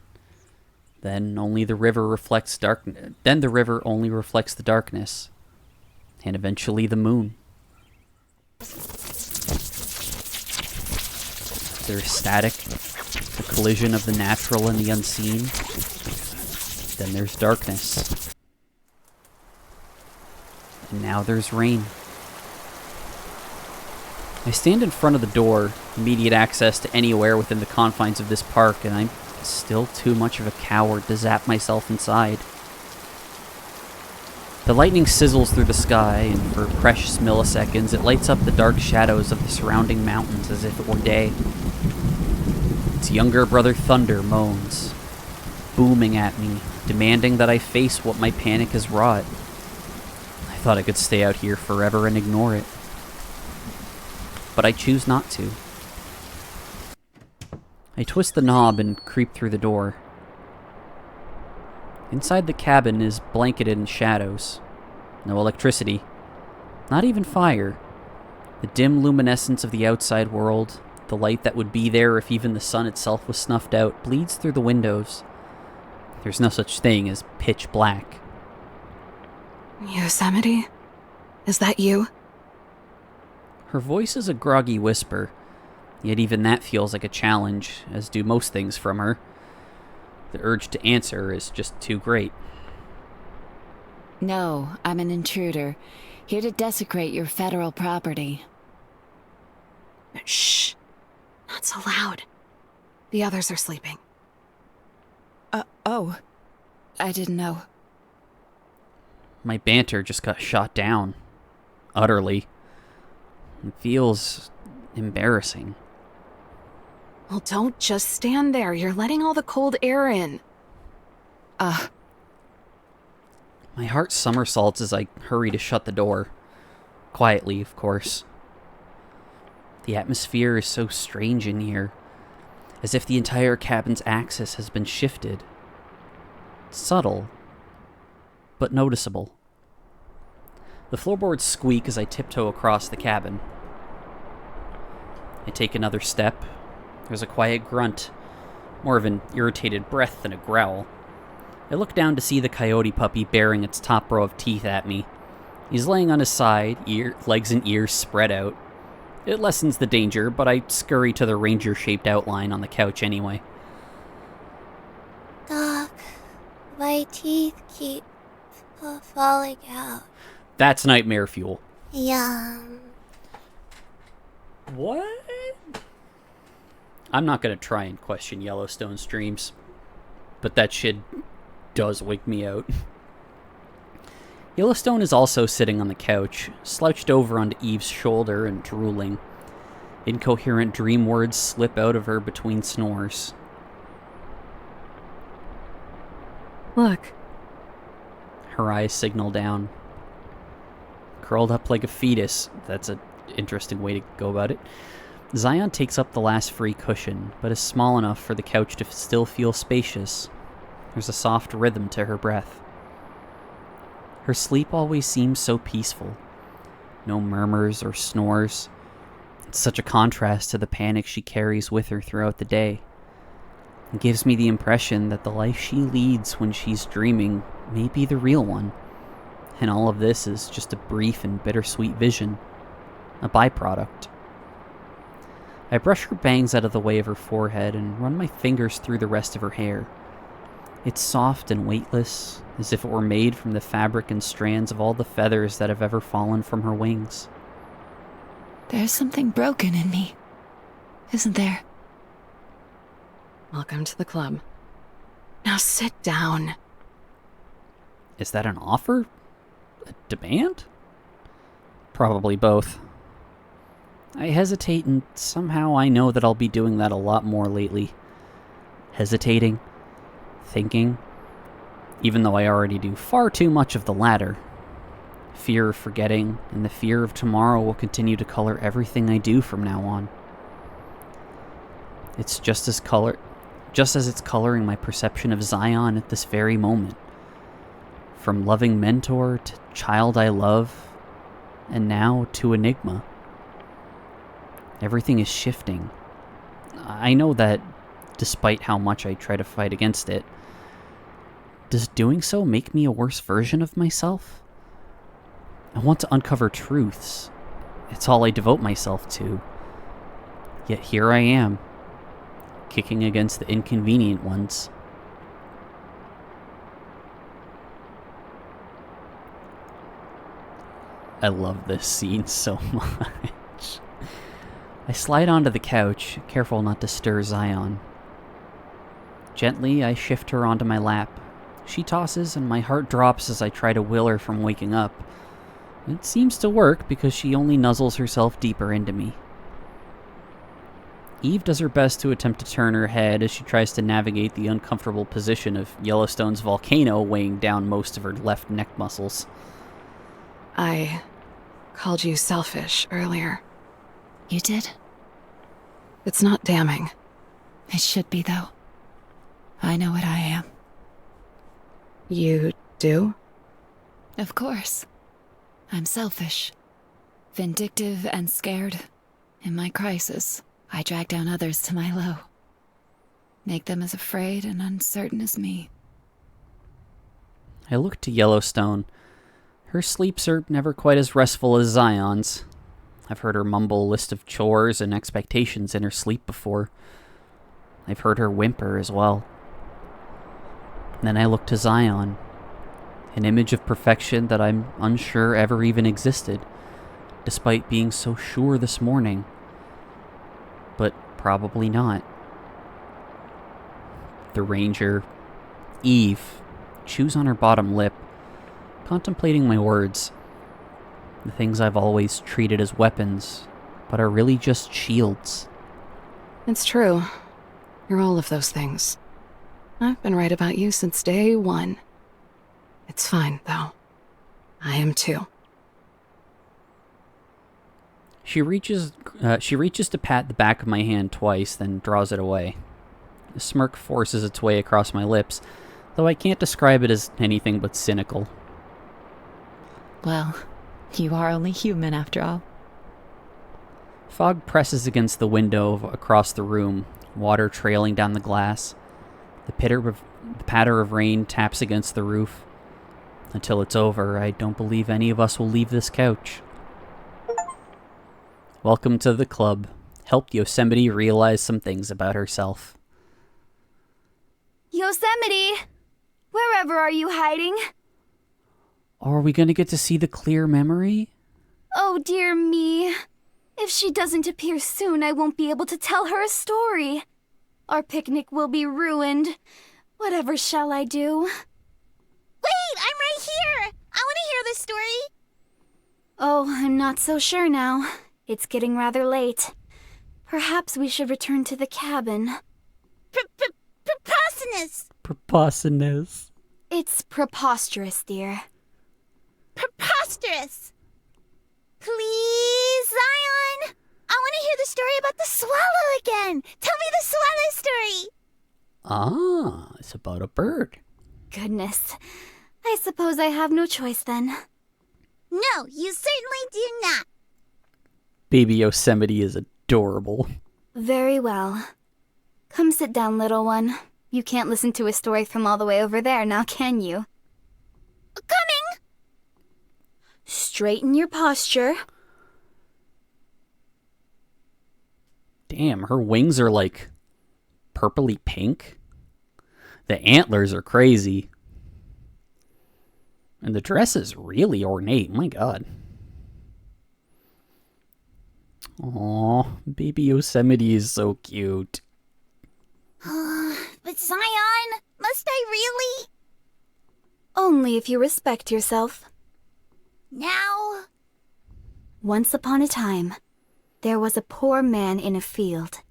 Then only the river reflects Then the river only reflects the darkness, and eventually the moon. There's static, the collision of the natural and the unseen. Then there's darkness. And now there's rain. I stand in front of the door, immediate access to anywhere within the confines of this park, and I'm still too much of a coward to zap myself inside. The lightning sizzles through the sky, and for precious milliseconds it lights up the dark shadows of the surrounding mountains as if it were day. Its younger brother Thunder moans, booming at me, demanding that I face what my panic has wrought. I thought I could stay out here forever and ignore it. But I choose not to. I twist the knob and creep through the door. Inside the cabin is blanketed in shadows. No electricity. Not even fire. The dim luminescence of the outside world, the light that would be there if even the sun itself was snuffed out, bleeds through the windows. There's no such thing as pitch black. Yosemite? Is that you? Her voice is a groggy whisper, yet even that feels like a challenge, as do most things from her. The urge to answer is just too great. No, I'm an intruder, here to desecrate your federal property. Shh. Not so loud. The others are sleeping. Oh. I didn't know. My banter just got shot down. Utterly. It feels embarrassing. Well, don't just stand there. You're letting all the cold air in. My heart somersaults as I hurry to shut the door. Quietly, of course. The atmosphere is so strange in here, as if the entire cabin's axis has been shifted. Subtle, but noticeable. The floorboards squeak as I tiptoe across the cabin. I take another step. There's a quiet grunt, more of an irritated breath than a growl. I look down to see the coyote puppy baring its top row of teeth at me. He's laying on his side, legs and ears spread out. It lessens the danger, but I scurry to the ranger-shaped outline on the couch anyway. Doc, my teeth keep falling out. That's nightmare fuel. Yum. What? I'm not going to try and question Yellowstone's dreams, but that shit does wake me out. Yellowstone is also sitting on the couch, slouched over onto Eve's shoulder and drooling. Incoherent dream words slip out of her between snores. Look. Her eyes signal down. Curled up like a fetus, that's an interesting way to go about it. Zion takes up the last free cushion, but is small enough for the couch to still feel spacious. There's a soft rhythm to her breath. Her sleep always seems so peaceful. No murmurs or snores. It's such a contrast to the panic she carries with her throughout the day. It gives me the impression that the life she leads when she's dreaming may be the real one, and all of this is just a brief and bittersweet vision, a byproduct. I brush her bangs out of the way of her forehead and run my fingers through the rest of her hair. It's soft and weightless, as if it were made from the fabric and strands of all the feathers that have ever fallen from her wings. There's something broken in me, isn't there? Welcome to the club. Now sit down. Is that an offer? A demand? Probably both. I hesitate, and somehow I know that I'll be doing that a lot more lately. Hesitating, thinking, even though I already do far too much of the latter. Fear of forgetting, and the fear of tomorrow will continue to color everything I do from now on. It's just as it's coloring my perception of Zion at this very moment. From loving mentor to child I love, and now to enigma. Everything is shifting. I know that, despite how much I try to fight against it, does doing so make me a worse version of myself? I want to uncover truths. It's all I devote myself to. Yet here I am, kicking against the inconvenient ones. I love this scene so much. I slide onto the couch, careful not to stir Zion. Gently, I shift her onto my lap. She tosses, and my heart drops as I try to will her from waking up. It seems to work because she only nuzzles herself deeper into me. Eve does her best to attempt to turn her head as she tries to navigate the uncomfortable position of Yellowstone's volcano weighing down most of her left neck muscles. I called you selfish earlier. You did? It's not damning. It should be, though. I know what I am. You do? Of course. I'm selfish. Vindictive and scared. In my crisis, I drag down others to my low. Make them as afraid and uncertain as me. I look to Yellowstone. Her sleeps are never quite as restful as Zion's. I've heard her mumble a list of chores and expectations in her sleep before. I've heard her whimper as well. Then I look to Zion, an image of perfection that I'm unsure ever even existed, despite being so sure this morning. But probably not. The ranger, Eve, chews on her bottom lip, contemplating my words. The things I've always treated as weapons, but are really just shields. It's true. You're all of those things. I've been right about you since day one. It's fine, though. I am too. She reaches to pat the back of my hand twice, then draws it away. A smirk forces its way across my lips, though I can't describe it as anything but cynical. Well, you are only human after all. Fog presses against the window across the room, water trailing down the glass. The patter of rain taps against the roof. Until it's over, I don't believe any of us will leave this couch. Welcome to the club. Help Yosemite realize some things about herself. Yosemite! Wherever are you hiding? Are we gonna get to see the clear memory? Oh, dear me. If she doesn't appear soon, I won't be able to tell her a story. Our picnic will be ruined. Whatever shall I do? Wait, I'm right here! I want to hear this story! Oh, I'm not so sure now. It's getting rather late. Perhaps we should return to the cabin. Preposterous! Preposterous. It's preposterous, dear. Preposterous! Please, Zion! I want to hear the story about the swallow again! Tell me the swallow story! Ah, it's about a bird. Goodness. I suppose I have no choice then. No, you certainly do not. Baby Yosemite is adorable. Very well. Come sit down, little one. You can't listen to a story from all the way over there, now can you? Coming! Straighten your posture. Damn, her wings are like purpley pink. The antlers are crazy. And the dress is really ornate. My God. Aw, baby Yosemite is so cute. But Zion, must I really? Only if you respect yourself. Now? Once upon a time, there was a poor man in a field.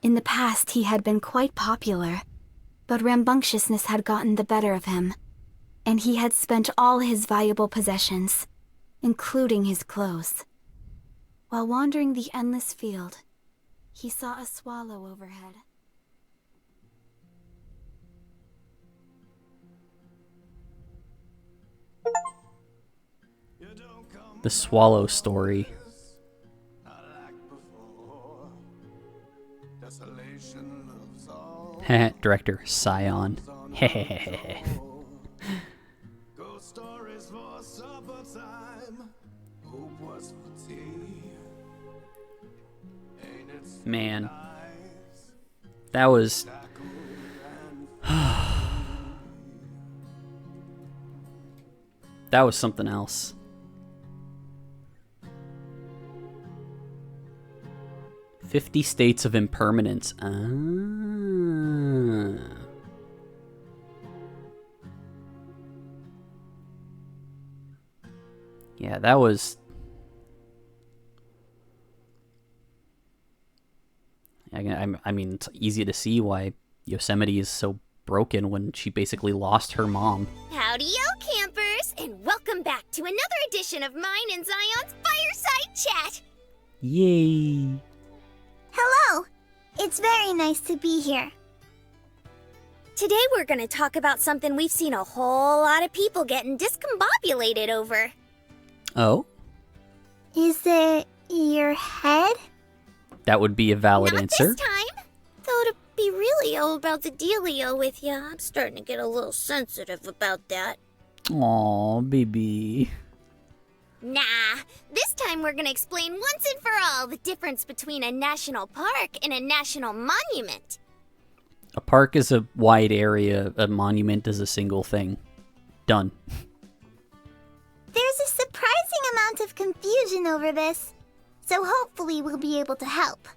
In the past, he had been quite popular, but rambunctiousness had gotten the better of him, and he had spent all his valuable possessions, including his clothes. While wandering the endless field, he saw a swallow overhead. The swallow story. Not like before. Desolation loves all. Director Scion. Hehehehe. Ghost stories for supper time. Hope was for tea. Ain't it Man, nice? that was... that was something else. "50 States of Impermanence." Yeah, that was... I mean, it's easy to see why Yosemite is so broken when she basically lost her mom. Howdy-yo, campers, and welcome back to another edition of mine and Zion's Fireside Chat. Yay! Hello! It's very nice to be here. Today we're going to talk about something we've seen a whole lot of people getting discombobulated over. Oh? Is it your head? That would be a valid Not answer. this time. Though to be really about the dealio with you, I'm starting to get a little sensitive about that. Aw, baby. Nah, this time we're gonna explain once and for all the difference between a national park and a national monument. A park is a wide area, a monument is a single thing. Done. There's a surprising amount of confusion over this, so hopefully we'll be able to help.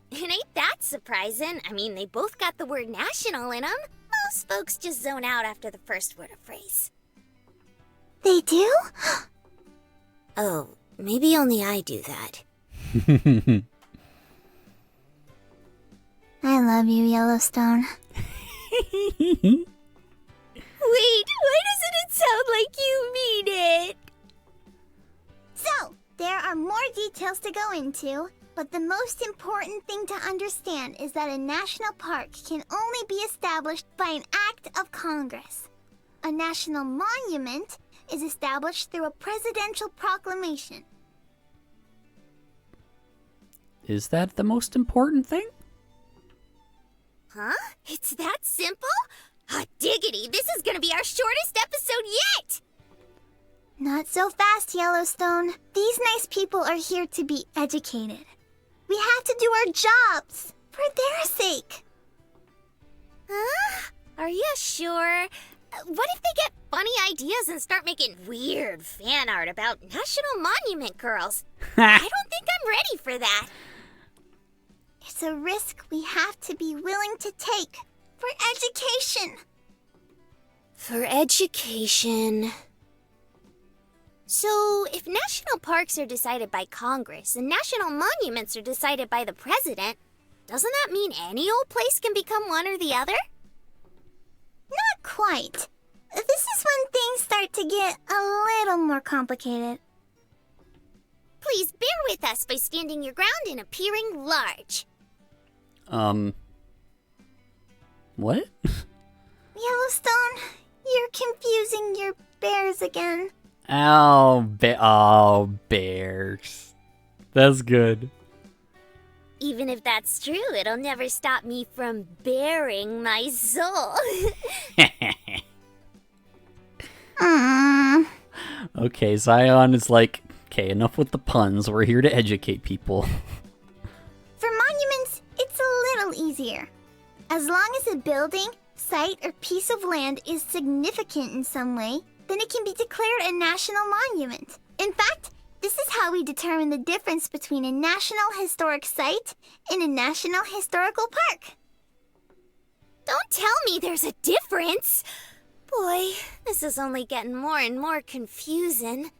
It ain't that surprising. I mean, they both got the word national in them. Most folks just zone out after the first word or phrase. They do? Oh, maybe only I do that. I love you, Yellowstone. Wait, why doesn't it sound like you mean it? So, there are more details to go into, but the most important thing to understand is that a national park can only be established by an act of Congress. A national monument is established through a presidential proclamation. Is that the most important thing? Huh? It's that simple? Hot diggity, this is gonna be our shortest episode yet! Not so fast, Yellowstone. These nice people are here to be educated. We have to do our jobs for their sake. Huh? Are you sure? What if they get funny ideas and start making weird fan art about National Monument girls? I don't think I'm ready for that. It's a risk we have to be willing to take for education. For education. So, if national parks are decided by Congress and national monuments are decided by the president, doesn't that mean any old place can become one or the other? Not quite. This is when things start to get a little more complicated. Please bear with us by standing your ground and appearing large. What? Yellowstone, you're confusing your bears again. Oh, bears. That's good. Even if that's true, it'll never stop me from bearing my soul. Okay, Zion is like, okay, enough with the puns. We're here to educate people. For monuments, it's a little easier. As long as a building, site, or piece of land is significant in some way, then it can be declared a national monument. In fact, this is how we determine the difference between a national historic site and a national historical park. Don't tell me there's a difference. Boy, this is only getting more and more confusing.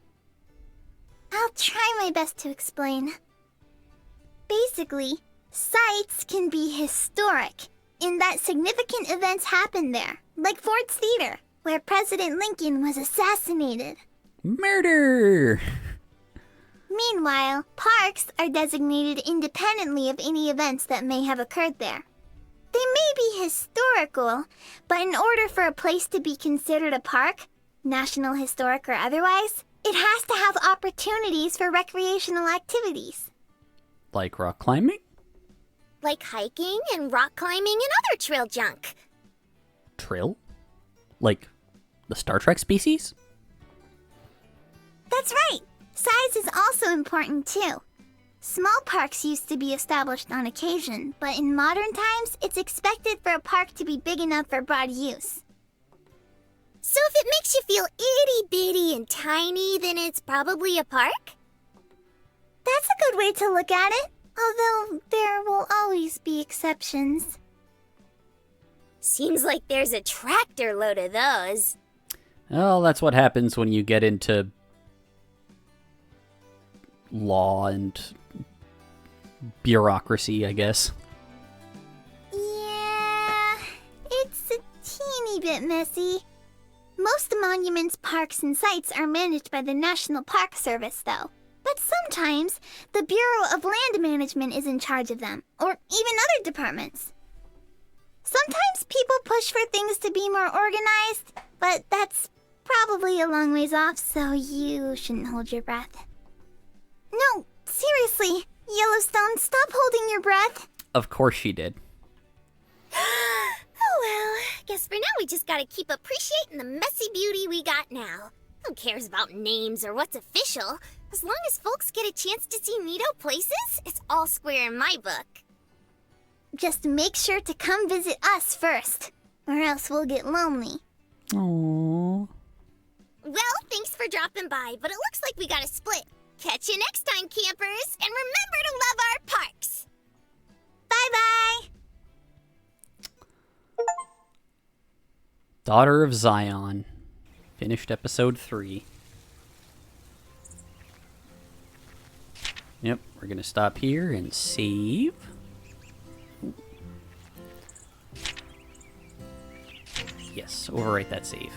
I'll try my best to explain. Basically, sites can be historic in that significant events happened there, like Ford's Theater, where President Lincoln was assassinated. Murder! Meanwhile, parks are designated independently of any events that may have occurred there. They may be historical, but in order for a place to be considered a park, national historic or otherwise, it has to have opportunities for recreational activities. Like rock climbing? Like hiking and rock climbing and other trail junk. Trill? Like, the Star Trek species? That's right. Size is also important too. Small parks used to be established on occasion, but in modern times, it's expected for a park to be big enough for broad use. So if it makes you feel itty-bitty and tiny, then it's probably a park? That's a good way to look at it, although there will always be exceptions. Seems like there's a tractor load of those. Well, that's what happens when you get into law and bureaucracy, I guess. Yeah, it's a teeny bit messy. Most monuments, parks, and sites are managed by the National Park Service, though. But sometimes, the Bureau of Land Management is in charge of them, or even other departments. Sometimes people push for things to be more organized, but that's probably a long ways off, so you shouldn't hold your breath. No, seriously, Yellowstone, stop holding your breath. Of course she did. Oh well, guess for now we just gotta keep appreciating the messy beauty we got now. Who cares about names or what's official? As long as folks get a chance to see neato places, it's all square in my book. Just make sure to come visit us first, or else we'll get lonely. Aww. Well, thanks for dropping by, but it looks like we gotta split. Catch you next time, campers, and remember to love our parks! Bye-bye! Daughter of Zion. Finished episode 3. Yep, we're gonna stop here and save. Yes, overwrite that save.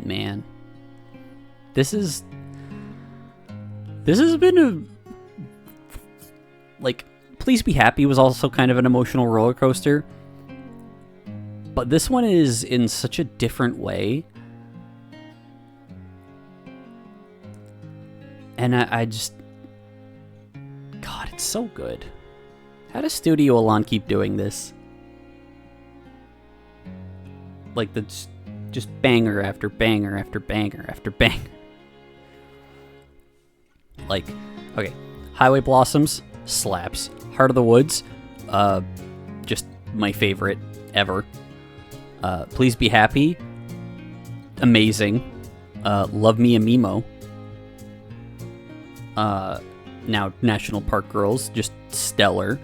Man. This has been a... Like, Please Be Happy was also kind of an emotional roller coaster. But this one is in such a different way. And I just... God, it's so good. How does Studio Alon keep doing this? Like, that's just banger after banger after banger after banger. Like, okay, Highway Blossoms, slaps. Heart of the Woods, just my favorite ever. Please Be Happy, amazing. Love Me a Mimo. Now National Park Girls, just stellar.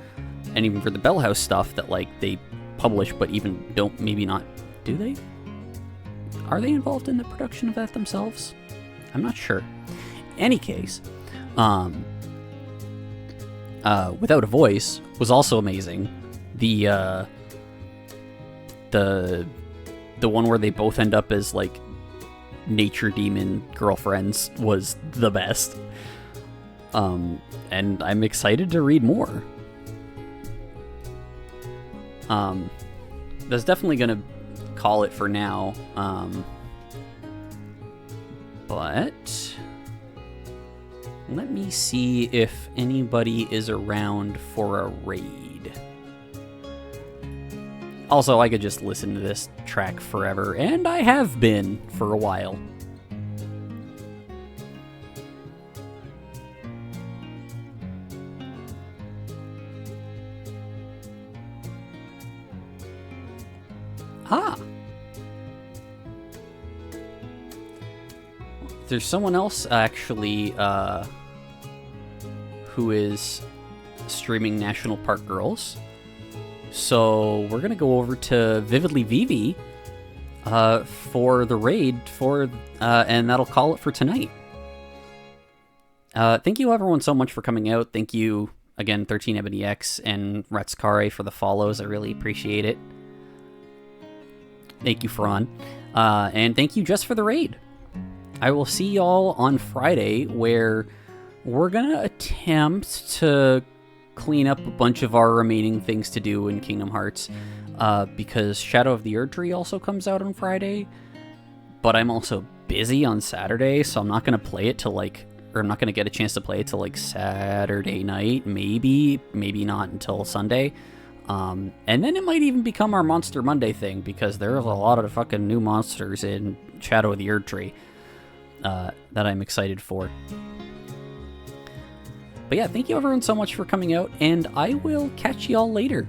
And even for the Bell House stuff that, like, they publish but even don't, maybe not, do they? Are they involved in the production of that themselves? I'm not sure. Any case, Without a Voice was also amazing. The one where they both end up as, like, nature demon girlfriends was the best. And I'm excited to read more. That's definitely gonna call it for now. But let me see if anybody is around for a raid. Also, I could just listen to this track forever, and I have been for a while. Ah! There's someone else, actually, who is streaming National Park Girls. So we're going to go over to Vividly Vivi for the raid, and that'll call it for tonight. Thank you, everyone, so much for coming out. Thank you, again, 13EbonyX and Retskare for the follows. I really appreciate it. Thank you, Fran. And thank you, Jess, for the raid. I will see y'all on Friday, where we're going to attempt to clean up a bunch of our remaining things to do in Kingdom Hearts, because Shadow of the Erdtree also comes out on Friday, but I'm also busy on Saturday, so I'm not going to play it till, like, or I'm not gonna get a chance to play it till like Saturday night, maybe not until Sunday. And then it might even become our Monster Monday thing, because there's a lot of fucking new monsters in Shadow of the Erdtree that I'm excited for. But yeah, thank you everyone so much for coming out, and I will catch you all later.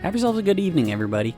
Have yourselves a good evening, everybody.